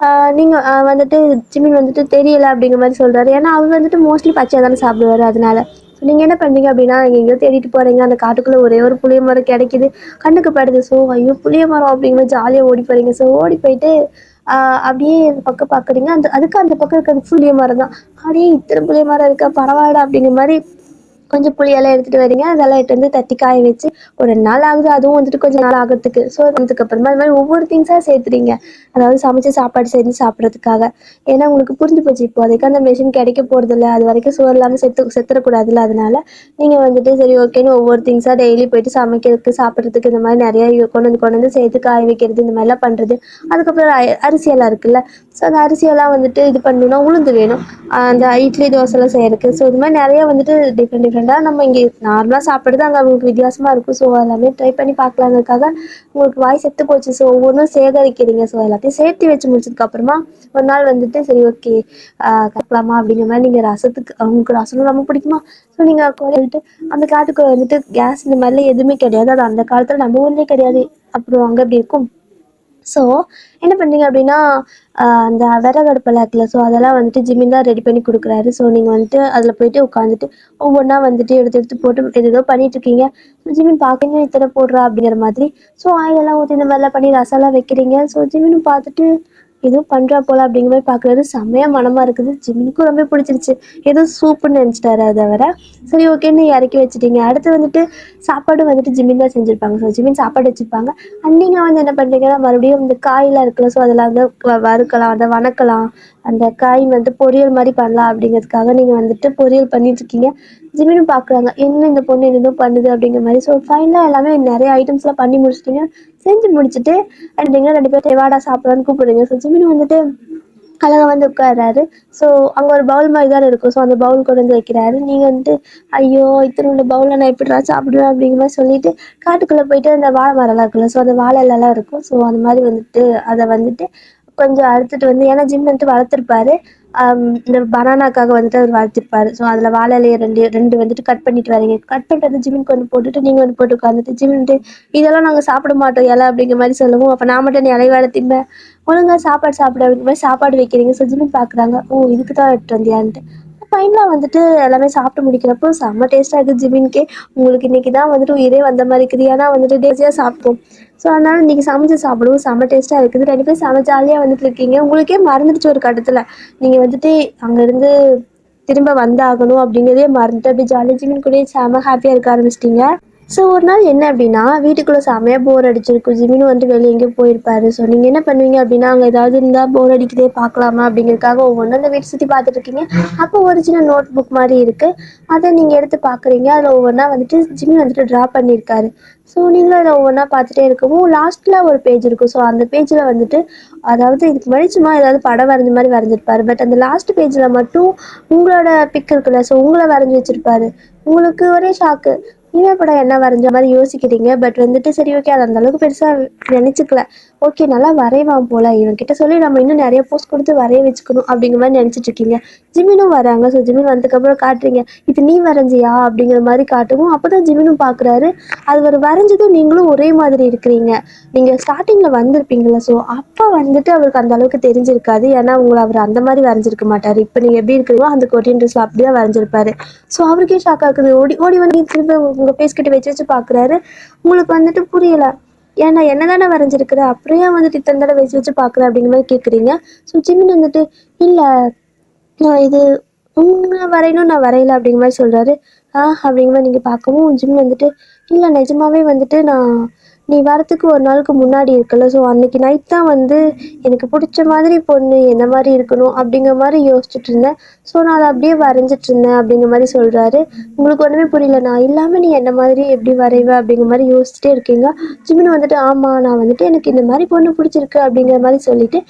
நீங்கள் வந்துட்டு ஜிமின் வந்துட்டு தெரியல அப்படிங்கிற மாதிரி சொல்கிறாரு. ஏன்னா அவர் வந்துட்டு மோஸ்ட்லி பச்சையாக தானே சாப்பிடுவார். அதனால ஸோ நீங்கள் என்ன பண்ணுறீங்க அப்படின்னா, நீங்கள் எங்கேயோ தேடிட்டு போகிறீங்க. அந்த காட்டுக்குள்ளே ஒரே ஒரு புளிய மரம் கிடைக்குது, கண்ணுக்கு படுது. ஸோ ஐயோ புளிய மரம் அப்படிங்கிற மாதிரி ஜாலியாக ஓடி போகிறீங்க. ஸோ ஓடி போயிட்டு அப்படியே அந்த பக்கம் பார்க்குறீங்க. அதுக்கு அந்த பக்கம் இருக்கிறது புளிய மரம் தான். அப்படியே இத்தனை புளிய மரம் இருக்கா, பரவாயில்ல அப்படிங்கிற மாதிரி கொஞ்சம் புளியெல்லாம் எடுத்துகிட்டு வரீங்க. அதெல்லாம் எடுத்து வந்து தட்டி காய வச்சு ஒரு 2 நாள் ஆகுது. அதுவும் வந்துட்டு கொஞ்சம் நாள் ஆகிறதுக்கு. ஸோ அதுக்கப்புறமா இது மாதிரி ஒவ்வொரு திங்ஸாக சேர்த்துறீங்க. அதாவது சமைச்சு சாப்பாடு செஞ்சு சாப்பிட்றதுக்காக. ஏன்னா உங்களுக்கு புரிஞ்சு போச்சு இப்போதைக்கு அந்த மெஷின் கிடைக்க போகிறதில்ல. அது வரைக்கும் சோறு இல்லாமல் செத்துறக்கூடாதுல்ல. அதனால நீங்கள் வந்துட்டு சரி ஓகேன்னு ஒவ்வொரு திங்ஸாக டெய்லி போயிட்டு சமைக்கிறதுக்கு சாப்பிட்றதுக்கு இந்த மாதிரி நிறையா கொண்டு வந்து சேர்த்து காய வைக்கிறது இந்த மாதிரிலாம் பண்ணுறது. அதுக்கப்புறம் அரிசியெல்லாம் இருக்குல்ல, ஸோ அந்த அரிசியெல்லாம் வந்துட்டு இது பண்ணணும்னா உளுந்து வேணும். அந்த இட்லி தோசைலாம் செய்கிறதுக்கு. ஸோ இது மாதிரி நிறையா வந்துட்டு டிஃப்ரெண்ட்டாக நம்ம இங்கே நார்மலாக சாப்பிட்றது அங்கே அவங்களுக்கு வித்தியாசமாக இருக்கும். ஸோ எல்லாமே ட்ரை பண்ணி பார்க்கலாங்கிறதுக்காக உங்களுக்கு வாய் செத்து போச்சு. ஸோ ஒவ்வொன்றும் சேகரிக்கிறீங்க. ஸோ எல்லாத்தையும் சேர்த்து வச்சு முடிச்சதுக்கப்புறமா ஒரு நாள் வந்துட்டு சரி ஓகே கற்கலாமா அப்படிங்கிற மாதிரி நீங்கள் ரசத்துக்கு அவங்களுக்கு ரசம் ரொம்ப பிடிக்குமா, ஸோ நீங்கள் வந்துட்டு அந்த காட்டுக்குள்ள வந்துட்டு கேஸ் இந்த மாதிரிலாம் எதுவுமே கிடையாது. அது அந்த காலத்தில் நம்ம ஊர்லேயே கிடையாது. அப்புறம் அங்கே எப்படி இருக்கும். ஸோ என்ன பண்ணுறீங்க அப்படின்னா, அந்த விறகு அடுப்பெல்லாம் இருக்குல்ல, ஸோ அதெல்லாம் வந்துட்டு ஜிமின் தான் ரெடி பண்ணி கொடுக்குறாரு. ஸோ நீங்கள் வந்துட்டு அதில் போயிட்டு உட்காந்துட்டு ஒவ்வொன்றா வந்துட்டு எடுத்து எடுத்து போட்டு ஏதேதோ பண்ணிட்டுருக்கீங்க. ஜிமின் பார்க்கணும் இத்தனை போடுறா அப்படிங்கிற மாதிரி. ஸோ ஆயிலெல்லாம் ஊற்றி இந்த மாதிரிலாம் பண்ணி ரசம்லாம் வைக்கிறீங்க. ஸோ ஜிமினும் பார்த்துட்டு ஏதோ பண்ணுறா போல அப்படிங்கிற மாதிரி பார்க்குறாரு. செம்மையாக மனமாக இருக்குது. ஜிமினுக்கும் ரொம்ப பிடிச்சிருச்சு. ஏதோ சூப்புன்னு நினச்சிட்டாரு அதை வர. சரி ஓகேன்னு இறக்கி வச்சுட்டீங்க. அடுத்து வந்துட்டு சாப்பாடு வந்துட்டு ஜிமின் தான் செஞ்சுருப்பாங்க. ஸோ ஜிமின் சாப்பாடு வச்சுருப்பாங்க. நீங்கள் வந்து என்ன பண்ணுறீங்கன்னா மறுபடியும் இந்த காயெல்லாம் இருக்குல்ல, ஸோ அதில் வந்து வறுக்கலாம், அதை வணக்கலாம், அந்த காய் வந்து பொரியல் மாதிரி பண்ணலாம் அப்படிங்கிறதுக்காக நீங்கள் வந்துட்டு பொரியல் பண்ணிட்டுருக்கீங்க. ஜிமினும் பார்க்குறாங்க, என்ன இந்த பொண்ணு என்னென்னோ பண்ணுது அப்படிங்கிற மாதிரி. ஸோ ஃபைனலாக எல்லாமே நிறைய ஐட்டம்ஸ்லாம் பண்ணி முடிச்சிட்டிங்க. செஞ்சு முடிச்சுட்டு நீங்கள் 2 பேரும் வாடா சாப்பிட்லான்னு கூப்பிடுறீங்க. ஸோ ஜிமின் வந்துட்டு அழகா வந்து உட்கார்றாரு. ஸோ அங்கே ஒரு பவுல் மாதிரி தானே இருக்கும். ஸோ அந்த பவுல் கொண்டு வந்து வைக்கிறாரு. நீங்கள் வந்துட்டு ஐயோ இத்தனோண்டு பவுலில் நான் எப்படிடா சாப்பிடுவேன் அப்படிங்கிற மாதிரி சொல்லிட்டு காட்டுக்குள்ளே போயிட்டு அந்த வாழை மரம்லாம் இருக்குல்ல, ஸோ அந்த வாழை இலைலாம் இருக்கும். ஸோ அந்த மாதிரி வந்துட்டு அதை வந்துட்டு கொஞ்சம் அறுத்துட்டு வந்து ஏன்னா ஜிம் வந்துட்டு வளர்த்துருப்பாரு. இந்த பனானாக்காக வந்துட்டு அவர் வளர்த்திருப்பாரு. ஸோ அதில் வாழை இலையை ரெண்டு வந்துட்டு கட் பண்ணிட்டு வரீங்க. கட் பண்ணிட்டு வந்து ஜிம்முக்கு ஒன்று போட்டுட்டு நீங்கள் வந்து போட்டு உட்காந்துட்டு ஜிம்மின்ட்டு இதெல்லாம் நாங்கள் சாப்பிட மாட்டோம் இலை அப்படிங்கிற மாதிரி சொல்லவும், அப்போ நான் மட்டும் நீ இலை வேலை திம்பேன், ஒழுங்காக சாப்பாடு சாப்பிட அப்படிங்கிற மாதிரி சாப்பாடு வைக்கிறீங்க. ஸோ ஜிம்மின் பார்க்குறாங்க, ஓ இதுக்கு தான் எடுத்து வந்தியான்ட்டு. ஃபைனலாக வந்துட்டு எல்லாமே சாப்பிட்டு முடிக்கிறப்போ செம்ம டேஸ்ட்டாக இருக்குது ஜிம்மின்கே. உங்களுக்கு இன்றைக்கி தான் வந்துட்டு உயிரே வந்த மாதிரி இருக்குது. ஏன்னா வந்துட்டு டேஸ்டியாக சாப்பிட்டோம். ஸோ அதனால் இன்றைக்கி சமைச்சு சாப்பிடவும் செம்ம டேஸ்ட்டாக இருக்குது. 2 பேரும் செம்ம ஜாலியாக வந்துட்டு இருக்கீங்க. உங்களுக்கே மறந்துடுச்சு ஒரு கட்டத்தில். நீங்கள் வந்துட்டு அங்கேருந்து திரும்ப வந்தாகணும் அப்படிங்கிறதே மறந்துட்டு அப்படியே ஜாலியாக ஜிம்மின் கூடயே செம்ம ஹாப்பியாக இருக்க ஆரம்பிச்சிட்டிங்க. ஸோ ஒரு நாள் என்ன அப்படின்னா, வீட்டுக்குள்ளே செமையா போர் அடிச்சிருக்கும். ஜிமினும் வந்து வெளிய எங்கேயோ போயிருப்பாரு. ஸோ நீங்கள் என்ன பண்ணுவீங்க அப்படின்னா, அங்கே ஏதாவது இருந்தால் போர் அடிக்குதே பார்க்கலாமா அப்படிங்கிறதுக்காக ஒவ்வொன்றும் அந்த வீட்டை சுற்றி பார்த்துட்ருக்கீங்க. அப்போ ஒரு சின்ன நோட் புக் மாதிரி இருக்குது. அதை நீங்கள் எடுத்து பார்க்குறீங்க. அதில் ஒவ்வொன்றா வந்துட்டு ஜிமின் வந்துட்டு ட்ரா பண்ணியிருக்காரு. ஸோ நீங்களும் அதில் ஒவ்வொன்றா பார்த்துட்டே இருக்கவும் லாஸ்ட்டில் ஒரு பேஜ் இருக்கும். ஸோ அந்த பேஜில் வந்துட்டு அதாவது இதுக்கு முன்னாடி சும்மா ஏதாவது படம் வரைஞ்ச மாதிரி வரைஞ்சிருப்பாரு. பட் அந்த லாஸ்ட் பேஜில் மட்டும் உங்களோட பிக் இருக்குல்ல, ஸோ உங்களை வரைஞ்சி வச்சுருப்பாரு. உங்களுக்கு ஒரே ஷாக்கு. இவன் படம் என்ன வரைஞ்ச மாதிரி யோசிக்கிறீங்க. பட் வந்துட்டு சரி ஓகே அது அந்தளவுக்கு பெருசாக நினச்சிக்கல. ஓகே நல்லா வரைவான் போல், இவன்கிட்ட சொல்லி நம்ம இன்னும் நிறைய போஸ்ட் கொடுத்து வரைய வச்சுக்கணும் அப்படிங்கிற மாதிரி நினச்சிட்டு இருக்கீங்க. ஜிமினும் வராங்க. ஸோ ஜிமின் வந்ததுக்கப்புறம் காட்டுறீங்க, இது நீ வரைஞ்சியா அப்படிங்கிற மாதிரி காட்டவும் அப்போ தான் ஜிமினும் பார்க்குறாரு. அது ஒரு வரைஞ்சதும் நீங்களும் ஒரே மாதிரி இருக்கிறீங்க. நீங்கள் ஸ்டார்டிங்கில் வந்திருப்பீங்களா, ஸோ அப்போ வந்துட்டு அவருக்கு அந்த அளவுக்கு தெரிஞ்சிருக்காது. ஏன்னா உங்களை அவர் அந்த மாதிரி வரைஞ்சிருக்க மாட்டார். இப்போ நீங்கள் எப்படி இருக்கிறீங்களோ அந்த கொரியன் ட்ரெஸ்ஸில் அப்படியே வரைஞ்சிருப்பாரு. ஸோ அவருக்கே ஷாக் ஆகுது. ஓடி ஓடி வந்து திரும்ப உங்கள் ஃபேஸ் கிட்ட வச்சு வச்சு பார்க்குறாரு. உங்களுக்கு வந்துட்டு புரியல. ஏன்னா என்ன தானே வரைஞ்சிருக்குற, அப்படியே வந்துட்டு இத்தனை தடவை வச்சு வச்சு பார்க்குற அப்படிங்கிற மாதிரி கேட்குறீங்க. ஸோ ஜிமின் வந்துட்டு இல்லை நான் இது உங்களை வரையணும், நான் வரையல அப்படிங்கிற மாதிரி சொல்கிறாரு. அப்படிங்கிற மாதிரி நீங்கள் பார்க்கவும் ஜிமின் வந்துட்டு இல்லை நிஜமாவே வந்துட்டு நான் நீ வரத்துக்கு ஒரு நாளுக்கு முன்னாடி இருக்குல்ல, ஸோ அன்னைக்கு நைட் தான் வந்து எனக்கு பிடிச்ச மாதிரி பொண்ணு என்ன மாதிரி இருக்கணும் அப்படிங்கிற மாதிரி யோசிச்சுட்டு இருந்தேன். ஸோ நான் அதை அப்படியே வரைஞ்சிட்டு இருந்தேன் அப்படிங்கிற மாதிரி சொல்கிறாரு. உங்களுக்கு ஒன்றுமே புரியல. நான் இல்லாமல் நீ என்ன மாதிரி எப்படி வரைவ அப்படிங்கிற மாதிரி யோசிச்சுட்டே இருக்கீங்க. ஜிமின் வந்துட்டு ஆமாம் நான் வந்துட்டு எனக்கு இந்த மாதிரி பொண்ணு பிடிச்சிருக்கு அப்படிங்கிற மாதிரி சொல்லிட்டு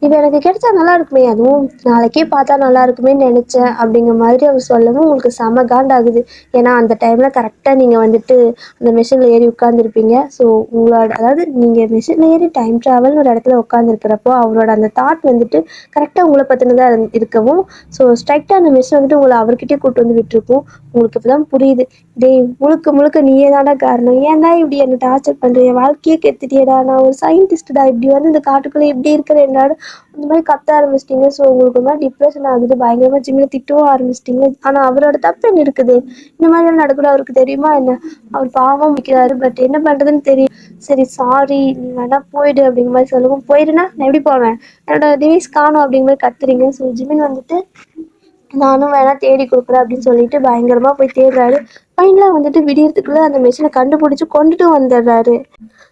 இது எனக்கு கிடைச்சா நல்லா இருக்குமே, அதுவும் நாளைக்கே பார்த்தா நல்லா இருக்குமேன்னு நினச்சேன் அப்படிங்கிற மாதிரி அவர் சொல்லவும் உங்களுக்கு செம காண்டாகுது. ஏன்னா அந்த டைமில் கரெக்டாக நீங்கள் வந்துட்டு அந்த மிஷினில் ஏறி உட்காந்துருப்பீங்க. ஸோ உங்களோட அதாவது நீங்கள் மிஷினில் ஏறி டைம் ட்ராவல்னு ஒரு இடத்துல உட்காந்துருக்கிறப்போ அவரோட அந்த தாட் வந்துட்டு கரெக்டாக உங்களை பற்றினதாக இருக்கவும் ஸோ ஸ்ட்ரைட்டாக அந்த மிஷின் வந்துட்டு உங்களை அவர்கிட்டயே கூட்டு வந்து விட்டுருப்போம். உங்களுக்கு இப்போ தான் புரியுது, டேய் முழுக்க முழுக்க நீயே தானே காரணம், ஏன்டா இப்படி என்னை டார்ச்சர் பண்ணுற, என் வாழ்க்கையே கெடுத்துட்டியேடா, நான் ஒரு சயின்டிஸ்டா, இப்படி வந்து இந்த காட்டுக்குள்ளே இப்படி இருக்கிற என்னோட இந்த மாதிரி கத்த ஆரம்பிச்சிட்டிங்க. ஸோ உங்களுக்கு ஒரு மாதிரி டிப்ரெஷன் ஆகுது. பயங்கரமாக ஜிம்மில் திட்டவும் ஆரம்பிச்சிட்டிங்க. ஆனால் அவரோட தப்பு என்ன இருக்குது, இந்த மாதிரிலாம் நடக்கூட அவருக்கு தெரியுமா என்ன, அவர் பாவம் வைக்கிறாரு. பட் என்ன பண்ணுறதுன்னு தெரியும். சரி சாரி நீ வேணா போயிடு அப்படிங்கிற மாதிரி சொல்லவும், போயிடுனா நான் எப்படி போவேன், என்னோட டிவைஸ் காணும் அப்படிங்கிற மாதிரி கத்துறீங்க. ஸோ ஜிமின் வந்துட்டு நானும் வேணா தேடி கொடுக்குறேன் அப்படின்னு சொல்லிட்டு பயங்கரமாக போய் தேடுறாரு. ஃபைனலாக வந்துட்டு விடியறதுக்குள்ளே அந்த மிஷினை கண்டுபிடிச்சி கொண்டுட்டு வந்துடுறாரு.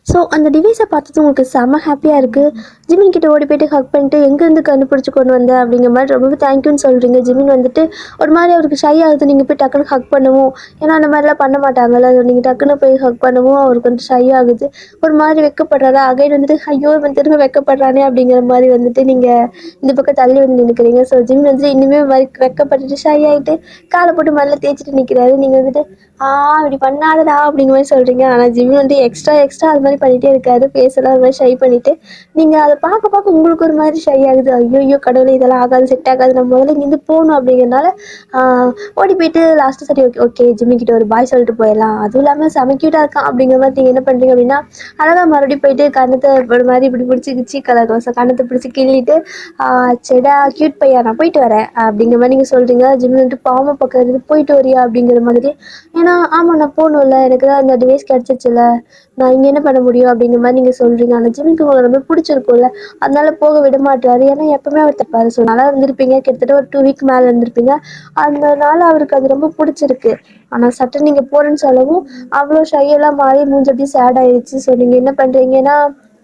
ஸோ அந்த டிவைஸை பார்த்தது உங்களுக்கு செம்ம ஹாப்பியாக இருக்குது. ஜிமின் கிட்ட ஓடி போய்ட்டு ஹக் பண்ணிட்டு எங்கேருந்து கண்டுபிடிச்சி கொண்டு வந்த அப்படிங்கிற மாதிரி ரொம்ப தேங்க்யூன்னு சொல்கிறீங்க. ஜிமின் வந்துட்டு ஒரு மாதிரி அவருக்கு ஷை ஆகுது. நீங்கள் போய் டக்குன்னு ஹக் பண்ணவும், ஏன்னா அந்த மாதிரிலாம் பண்ண மாட்டாங்கல்ல, நீங்கள் டக்குன்னு போய் ஹக் பண்ணவும் அவருக்கு வந்து ஷை ஆகுது. ஒரு மாதிரி வெக்கப்படுறாரு. அகைன் வந்துட்டு ஐயோ இவன் திரும்ப வெக்கப்படுறானே அப்படிங்கிற மாதிரி வந்துட்டு நீங்கள் இந்த பக்கம் தள்ளி வந்து நிற்கிறீங்க. ஸோ ஜிமின் வந்துட்டு இன்னுமே மாதிரி வெக்கப்பட்டுட்டு ஷை ஆகிட்டு காலை போட்டு மல்ல தேய்ச்சிட்டு நிற்கிறாரு. நீங்கள் வந்துட்டு இப்படி பண்ணாதடா அப்படிங்கிற மாதிரி சொல்கிறீங்க. ஆனால் ஜிம்மி வந்து எக்ஸ்ட்ரா அது மாதிரி பண்ணிகிட்டே இருக்காரு. ஃபேஸெல்லாம் அது மாதிரி ஷை பண்ணிவிட்டு நீங்கள் அதை பார்க்க உங்களுக்கு ஒரு மாதிரி ஷை ஆகுது. ஐயோ கடவுளே இதெல்லாம் ஆகாது, செட் ஆகாது, நம்ம முதல்ல இங்கேருந்து போகணும் அப்படிங்கிறனால ஓடி போயிட்டு லாஸ்ட்டு சரி ஓகே ஓகே ஜிம்மி கிட்ட ஒரு பாய் சொல்லிட்டு போயிடலாம், அதுவும் இல்லாமல் செம க்யூட்டாக இருக்கான் அப்படிங்கிற மாதிரி நீங்கள் என்ன பண்ணுறீங்க அப்படின்னா அழகாக மறுபடியும் போயிட்டு கண்ணத்தை ஒரு மாதிரி இப்படி பிடிச்சி கிச்சி கலர் கண்ணத்தை பிடிச்சி கிள்ளிட்டு செடா க்யூட் பையா நான் போயிட்டு வரேன் அப்படிங்கிற மாதிரி நீங்கள் சொல்கிறீங்க. ஜிம்மி வந்துட்டு பாவம் பக்கம் போயிட்டு வரியா அப்படிங்கிற மாதிரி. ஏன்னா ஆமாம் நான் போகணும்ல, எனக்கு தான் அந்த டிவைஸ் கிடச்சிச்சுல, நான் இங்கே என்ன பண்ண முடியும் அப்படிங்கிற மாதிரி நீங்கள் சொல்கிறீங்க. ஆனால் ஜிம்மிக்கு உங்களை ரொம்ப பிடிச்சிருக்கும்ல, அதனால போக விட மாட்டாரு. ஏன்னா எப்பவுமே அவர் தப்பாரு. ஸோ நல்லா இருந்திருப்பீங்க, கிட்டத்தட்ட ஒரு 2 வீக் மேலே இருந்திருப்பீங்க. அதனால அவருக்கு அது ரொம்ப பிடிச்சிருக்கு. ஆனால் சட்டன் நீங்கள் போகிறேன்னு சொல்லவும் அவ்வளோ ஷையெல்லாம் மாறி மூஞ்சி அப்படியே சேட் ஆயிடுச்சு. ஸோ நீங்கள் என்ன பண்ணுறீங்கன்னா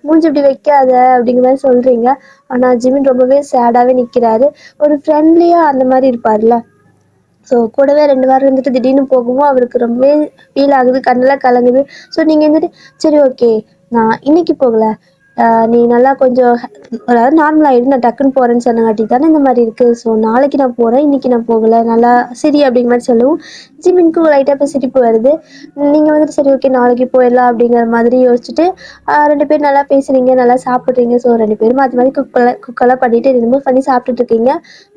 மூஞ்சி இப்படி வைக்காத அப்படிங்கிற மாதிரி சொல்கிறீங்க. ஆனால் ஜிமின் ரொம்பவே சேடாகவே நிற்கிறாரு. ஒரு ஃப்ரெண்ட்லியாக அந்த மாதிரி இருப்பார்ல, ஸோ கூடவே 2 வாரம் இருந்துட்டு திடீர்னு போகவும் அவருக்கு ரொம்பவே ஃபீல் ஆகுது, கண்ணெல்லாம் கலங்குது. ஸோ நீங்கள் வந்துட்டு சரி ஓகே நான் இன்னைக்கு போகல, நீ நல்லா கொஞ்சம் அதாவது நார்மலாகிடு, நான் டக்குன்னு போகிறேன்னு சொன்னங்காட்டி தானே இந்த மாதிரி இருக்குது. ஸோ நாளைக்கு நான் போகிறேன், இன்றைக்கி நான் போகலை, நல்லா சரி அப்படிங்கிற மாதிரி சொல்லவும் ஜிமின்க்கு லைட்டாக இப்போ சிரிப்பு வருது. நீங்கள் வந்துட்டு சரி ஓகே நாளைக்கு போயிடலாம் அப்படிங்கிற மாதிரி யோசிச்சுட்டு 2 பேரும் நல்லா பேசுகிறீங்க, நல்லா சாப்பிட்றீங்க. ஸோ 2 பேரும் மாற்றி மாதிரி குக்கெல்லாம் பண்ணிவிட்டு ரிமூவ் பண்ணி சாப்பிட்டுட்ருக்கீங்க.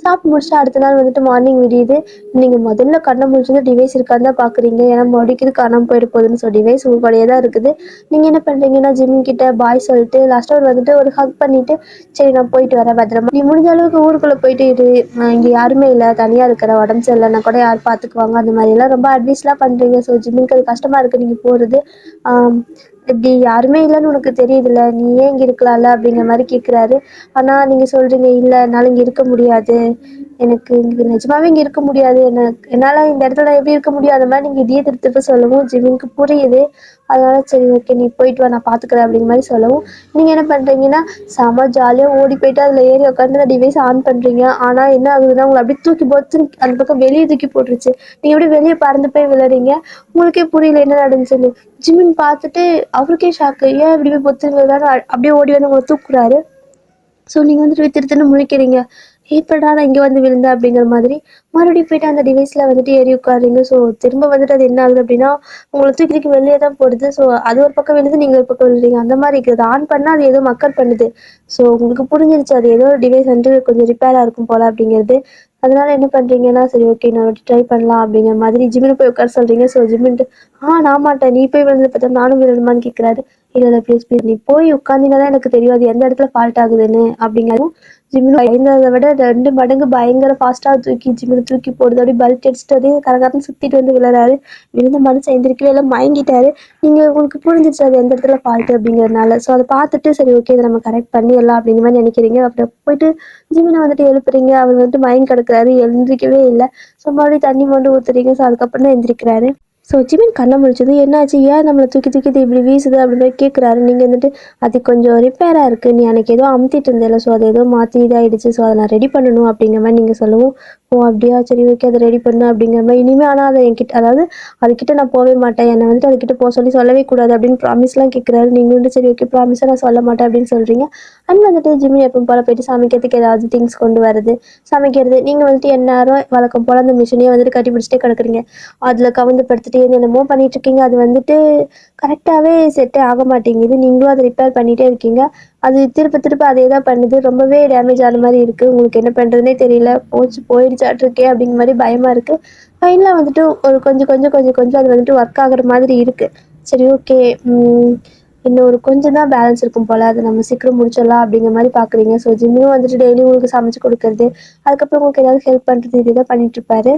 சாப்பிட்டு முடிச்சுட்டு அடுத்த நாள் வந்துட்டு மார்னிங் விடியுது. நீங்கள் முதல்ல கண்ணை முடிச்சது டிவைஸ் இருக்கான்னு தான் பார்க்குறீங்க. ஏன்னா மறுபடிக்கும் காணாமல் போயிட போகுதுன்னு. ஸோ டிவைஸ் உங்களுடைய தான் இருக்குது. நீங்கள் என்ன பண்ணுறீங்கன்னா ஜிமின் கிட்ட பாய் சொல்லிட்டு லாஸ்ட்டாக அவர் வந்துட்டு ஒரு ஹக் பண்ணிவிட்டு சரி நான் போயிட்டு வரேன் பத்திரமா, நீ முடிஞ்ச அளவுக்கு ஊருக்குள்ளே போயிட்டு இரு, இங்கே யாருமே இல்லை, தனியாக இருக்கிற, உடம்பு சரியில்லைன்னா கூட யார் பார்த்துக்குவாங்க, அந்த மாதிரிலாம் ரொம்ப அட்வைஸ்லாம் பண்ணுறீங்க. ஸோ ஜிம்முக்கு அது கஷ்டமாக இருக்குது நீங்கள் போகிறது. இப்படி யாருமே இல்லைன்னு உனக்கு தெரியுதுல்ல, நீ ஏன் இங்கே இருக்கலாம்ல அப்படிங்கிற மாதிரி கேட்குறாரு. ஆனால் நீங்கள் சொல்கிறீங்க இல்லை என்னால் இங்கே இருக்க முடியாது, எனக்கு இங்கே நிஜமாவே இங்கே இருக்க முடியாது, என்னால் இந்த இடத்துல எப்படி இருக்க முடியும், அந்த மாதிரி நீங்கள் இதையே திருப்பி திருப்பி சொல்லவும் ஜிமினுக்கு புரியுது. அதனால சரி ஓகே நீ போயிட்டு வா நான் பார்த்துக்கிறேன் அப்படிங்கிற மாதிரி சொல்லவும், நீங்கள் என்ன பண்ணுறீங்கன்னா செம ஜாலியாக ஓடி போயிட்டு அதில் ஏறி உட்காந்து டிவைஸ் ஆன் பண்ணுறீங்க. ஆனால் என்ன ஆகுதுன்னா உங்களை அப்படியே தூக்கி போட்டு அந்த பக்கம் வெளியே தூக்கி போட்டுருச்சு. நீங்கள் அப்படியே வெளியே பறந்து போய் விளையாடுறீங்க. உங்களுக்கே புரியல என்ன நடந்துச்சுன்னு. ஜிமின் பார்த்துட்டு அவருக்கே ஷாக்கு, ஏன் இப்படி போய் பொத்து விளையாட அப்படியே ஓடி வந்து உங்களை தூக்குறாரு. ஸோ நீங்கள் வந்துட்டு போய் திருத்துன்னு முழிக்கிறீங்க. எப்படா நான் இங்கே வந்து விழுந்தேன் அப்படிங்கிற மாதிரி மறுபடியும் போயிட்டு அந்த டிவைஸில் வந்துட்டு ஏறி உட்காருங்க. ஸோ திரும்ப வந்துட்டு அது என்ன ஆகுது அப்படின்னா உங்களை தூக்கி தூக்கி வெளியே தான் போடுது. ஸோ அது ஒரு பக்கம் விழுது, நீங்கள் ஒரு பக்கம் விழுறீங்க. அந்த மாதிரி இருக்குது. ஆன் பண்ணால் அது ஏதோ மக்கர் பண்ணுது. ஸோ உங்களுக்கு புரிஞ்சிருச்சு அது ஏதோ டிவைஸ் வந்துட்டு கொஞ்சம் ரிப்பேராக இருக்கும் போல் அப்படிங்கிறது. அதனால என்ன பண்ணுறீங்கன்னா சரி ஓகே நான் வந்துட்டு ட்ரை பண்ணலாம் அப்படிங்கிற மாதிரி ஜிம்மில் போய் உட்கார சொல்கிறீங்க. ஸோ ஜிம்மின்ட்டு நான் மாட்டேன், நீ போய் விழுந்து பார்த்தா நானும் விழுணுமான்னு கேட்குறாரு. இல்லை ப்ளீஸ் ப்ளீஸ் நீ போய் உட்காந்தினா தான் எனக்கு தெரியும் அது எந்த இடத்துல ஃபால்ட் ஆகுதுன்னு அப்படிங்கிறதும் ஜிம்மில் பயந்ததை விட 2 மடங்கு பயங்கர ஃபாஸ்ட்டாக தூக்கி ஜிம்மில் தூக்கி போடுது. அப்படியே பல்ட் அடிச்சுட்டு அப்படியே கரகரன்னு சுற்றிட்டு வந்து விழுறாரு. விழுந்த மனுஷன் எந்திரிக்கவே எல்லாம் மயங்கிட்டாரு. நீங்கள் உங்களுக்கு புரிஞ்சிச்சு அது எந்த இடத்துல ஃபால்ட்டு அப்படிங்கிறதுனால. ஸோ அதை பார்த்துட்டு சரி ஓகே இதை நம்ம கரெக்ட் பண்ணிடலாம் அப்படிங்கிற மாதிரி நினைக்கிறீங்க. அப்புறம் போயிட்டு ஜிம்மினை வந்துட்டு எழுப்புறீங்க. அவர் வந்துட்டு மயங்கி கிடக்குறாரு, எழுந்திரிக்கவே இல்லை. ஸோ மறுபடியும் தண்ணி மொண்டு ஊற்றுறீங்க. ஸோ அதுக்கப்புறம் தான் எந்திரிக்கிறாரு. ஸோ ஜிமின் கண்ணை முழிச்சது, என்னாச்சு ஏன் நம்மளை தூக்கி தூக்கி இது இப்படி வீசுது அப்படின்னு போய் கேட்குறாரு. நீங்கள் வந்துட்டு அது கொஞ்சம் ரிப்பேராக இருக்குது, நீ அன்றைக்கி ஏதோ அமுத்திட்டு இருந்தேல, ஸோ அது ஏதோ மாற்றி இதாகிடுச்சு, ஸோ அதை நான் ரெடி பண்ணணும் அப்படிங்கிற மாதிரி நீங்கள் சொல்லவும், ஓ அப்படியா சரி ஓகே அதை ரெடி பண்ணு அப்படிங்கிற மாதிரி. இனிமேல் ஆனால் அதை என்கிட்ட அதாவது அதுக்கிட்ட நான் போகவே மாட்டேன், என்னை வந்துட்டு அதுக்கிட்ட போக சொல்லவே கூடாது அப்படின்னு ப்ராமிஸ்லாம் கேட்குறாரு. நீங்கள் வந்துட்டு சரி ஓகே ப்ராமிஸாக நான் சொல்ல மாட்டேன் அப்படின்னு சொல்கிறீங்க. அண்ட் வந்துட்டு ஜிமின் எப்பவும் போல் போயிட்டு சமைக்கிறதுக்கு ஏதாவது திங்ஸ் கொண்டு வரது, சமைக்கிறது. நீங்கள் வந்துட்டு எந்நேரம் வழக்கம் போல் அந்த மிஷினையே வந்துட்டு கட்டி பிடிச்சிட்டே கிடக்குறீங்க. அதில் கவுந்து படுத்துட்டு என்னென்னமோ பண்ணிகிட்ருக்கீங்க. அது வந்துட்டு கரெக்டாகவே செட்டே ஆக மாட்டேங்குது. நீங்களும் அதை ரிப்பேர் பண்ணிகிட்டே இருக்கீங்க. அது திருப்ப திருப்ப அதே தான் பண்ணுது. ரொம்பவே டேமேஜ் ஆன மாதிரி இருக்குது. உங்களுக்கு என்ன பண்ணுறதுனே தெரியல. போயிடுச்சாட்ருக்கே அப்படிங்கிற மாதிரி பயமாக இருக்குது. ஃபைனலாக வந்துட்டு ஒரு கொஞ்சம் அது வந்துட்டு ஒர்க் ஆகுற மாதிரி இருக்குது. சரி ஓகே இன்னும் ஒரு கொஞ்சம் தான் பேலன்ஸ் இருக்கும் போல், அதை நம்ம சீக்கிரம் முடிச்சிடலாம் அப்படிங்கிற மாதிரி பார்க்குறீங்க. ஸோ ஜிம்மியும் வந்துட்டு டெய்லி உங்களுக்கு சமைச்சு கொடுக்குறது, அதுக்கப்புறம் உங்களுக்கு ஏதாவது ஹெல்ப் பண்ணுறது, இதுதான் பண்ணிகிட்ருப்பாரு.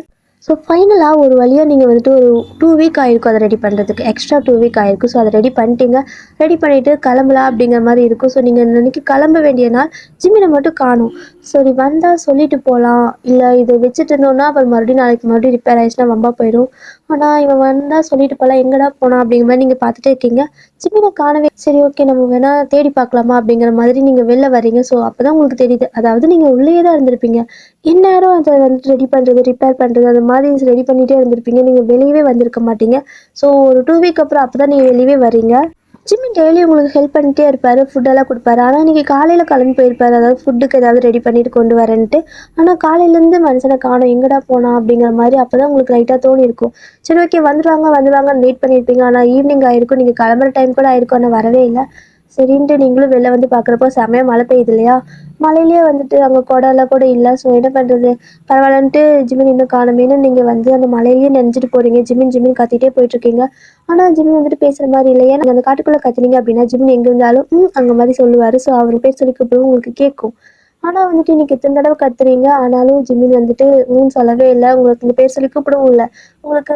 ஸோ ஃபைனலாக ஒரு வழியாக நீங்கள் வந்துட்டு ஒரு 2 வீக் ஆகிருக்கும் அதை ரெடி பண்ணுறதுக்கு, எக்ஸ்ட்ரா 2 வீக் ஆகிருக்கும். ஸோ அதை ரெடி பண்ணிட்டீங்க. ரெடி பண்ணிவிட்டு கிளம்பலாம் அப்படிங்கிற மாதிரி இருக்கும். ஸோ நீங்கள் அன்றைக்கி கிளம்ப வேண்டிய நாள் ஜிம்மினை மட்டும் காணும். சரி வந்தால் சொல்லிட்டு போகலாம், இல்லை இதை வச்சுட்டு இருந்தோன்னா அப்புறம் நாளைக்கு மறுபடியும் ரிப்பேர் ஆகிடுச்சுன்னா வம்பா போயிடும். ஆனால் இவன் வந்தால் சொல்லிட்டு போகலாம், எங்கடா போனால் அப்படிங்கிற மாதிரி நீங்கள் பார்த்துட்டே இருக்கீங்க. ஜிம்மினை காணவே. சரி ஓகே நம்ம வேணால் தேடி பார்க்கலாமா அப்படிங்கிற மாதிரி நீங்கள் வெளில வரீங்க. ஸோ அப்போ தான் உங்களுக்கு தெரியுது, அதாவது நீங்கள் உள்ளே தான் இருந்திருப்பீங்க. இந்நேரம் அதை வந்துட்டு ரெடி பண்ணுறது, ரிப்பேர் பண்ணுறது, அந்த மாதிரி ரெடி பண்ணிகிட்டே இருந்திருப்பீங்க. நீங்கள் வெளியவே வந்திருக்க மாட்டீங்க. ஸோ ஒரு 2 வீக் அப்புறம் அப்போ தான் நீங்கள் வெளியவே வரீங்க. ஜிம்மின் டெய்லி உங்களுக்கு ஹெல்ப் பண்ணிகிட்டே இருப்பார், ஃபுட்டெல்லாம் கொடுப்பாரு. ஆனால் இன்றைக்கி காலையில் கிளம்பி போயிருப்பார், அதாவது ஃபுட்டுக்கு ஏதாவது ரெடி பண்ணிட்டு கொண்டு வரேன்ட்டு. ஆனால் காலையிலேருந்து மனுஷனை காணோம், எங்கடா போனா அப்படிங்கிற மாதிரி அப்போ தான் உங்களுக்கு லைட்டாக தோணி இருக்கும். சரி ஓகே வந்துடுவாங்கன்னு வெயிட் பண்ணியிருப்பீங்க. ஆனால் ஈவினிங் ஆகிருக்கும், நீங்கள் கிளம்புற டைம் கூட ஆகிருக்கும், ஆனால் வரவே இல்லை. சரின்ட்டு நீங்களும் வெளில வந்து பார்க்குறப்போ செமையாக மழை பெய்யுது இல்லையா, மழையிலேயே வந்துட்டு அங்கே குடம்லாம் கூட இல்லை. ஸோ என்ன பண்ணுறது, பரவாயில்லன்ட்டு ஜிமின் இன்னும் காணுமேன்னு நீங்கள் வந்து அந்த மழையிலேயே நனைஞ்சிட்டு போகிறீங்க. ஜிமின் கத்திட்டே போயிட்டுருக்கீங்க. ஆனால் ஜிமின் வந்துட்டு பேசுகிற மாதிரி இல்லை. ஏன்னா அந்த காட்டுக்குள்ளே கத்துனீங்க அப்படின்னா ஜிமின் எங்கே இருந்தாலும் அங்கே மாதிரி சொல்லுவார். ஸோ அவர் பேர் சொல்லி கூப்பிடுவோம், உங்களுக்கு கேட்கும். ஆனால் வந்துட்டு இன்றைக்கி இத்தனை தடவை கத்துறீங்க, ஆனாலும் ஜிமின் வந்துட்டு சொல்லவே இல்லை. உங்களுக்கு இந்த பேர் சொல்லி கூப்பிடவும் இல்லை. உங்களுக்கு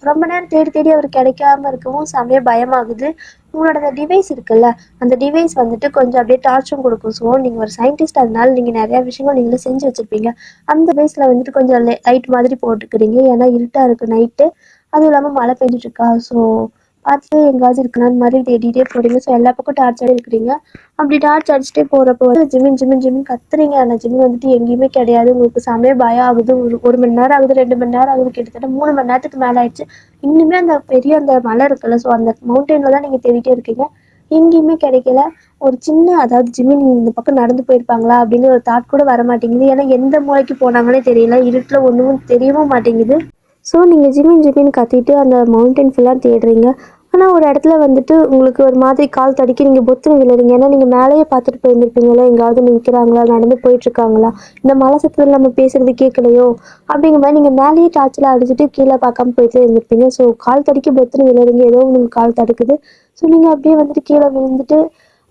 ரொம்ப நேரம் தேடி தேடி அவர் கிடைக்காம இருக்கவும் செமையாக பயமாகுது. உங்களோட அந்த டிவைஸ் இருக்குல்ல, அந்த டிவைஸ் வந்துட்டு கொஞ்சம் அப்படியே டார்ச்சும் கொடுக்கும். ஸோ நீங்கள் ஒரு சயின்டிஸ்ட், அதனால நீங்கள் நிறையா விஷயங்கள் நீங்களும் செஞ்சு வச்சுருப்பீங்க. அந்த டிவைஸில் வந்துட்டு கொஞ்சம் லைட் மாதிரி போட்டுக்கிறீங்க. ஏன்னா இருட்டாக இருக்குது நைட்டு, அதுவும் இல்லாமல் மழை பெஞ்சிட்ருக்கா. ஸோ பார்த்து எங்காவது இருக்கலான்னு மாதிரி தேடிட்டே போகிறீங்க. ஸோ எல்லா பக்கம் டார்ச் இருக்கிறீங்க. அப்படி டார்ச் அடிச்சுட்டே போகிறப்போ வந்து ஜிமின் கத்துறீங்க. ஆனால் ஜிமின் வந்துட்டு எங்கேயுமே கிடையாது. உங்களுக்கு செமைய பயம் ஆகுது. ஒரு மணி நேரம் ஆகுது, 2 மணி நேரம் ஆகுது, கிட்டத்தட்ட 3 மணி நேரத்துக்கு மேலே ஆயிடுச்சு. இன்னுமே அந்த பெரிய அந்த மலை இருக்குல்ல, ஸோ அந்த மவுண்டெயினில் தான் நீங்கள் தேடிட்டே இருக்கீங்க. எங்கேயுமே கிடைக்கல. ஒரு சின்ன அதாவது ஜிமின் இந்த பக்கம் நடந்து போயிருப்பாங்களா அப்படின்னு ஒரு தாட் கூட வர மாட்டேங்குது. ஏன்னா எந்த மூலைக்கு போனாங்கன்னே தெரியல, இருட்டில் ஒன்றும் தெரியவும் மாட்டேங்குது. ஸோ நீங்கள் ஜிமின் கத்திட்டு அந்த மவுண்டைன் ஃபுல்லாக தேடுறீங்க. ஆனால் ஒரு இடத்துல வந்துட்டு உங்களுக்கு ஒரு மாதிரி கால் தடுக்கி நீங்கள் பொத்துன்னு விழுறீங்க. ஏன்னா நீங்கள் மேலேயே பார்த்துட்டு போயிருந்துருப்பீங்களா, எங்காவது நிற்கிறாங்களா, நடந்து போயிட்டுருக்காங்களா, இந்த மலை சத்தத்தில் நம்ம பேசுகிறது கேட்கலையோ அப்படிங்கிற மாதிரி நீங்கள் மேலேயே டார்ச்சில் அடிச்சுட்டு கீழே பார்க்காம போயிட்டு இருந்திருப்பீங்க. ஸோ கால் தடுக்கி பொத்துன்னு விழுறீங்க, ஏதோ உங்களுக்கு கால் தடுக்குது. ஸோ நீங்கள் அப்படியே வந்துட்டு கீழே விழுந்துட்டு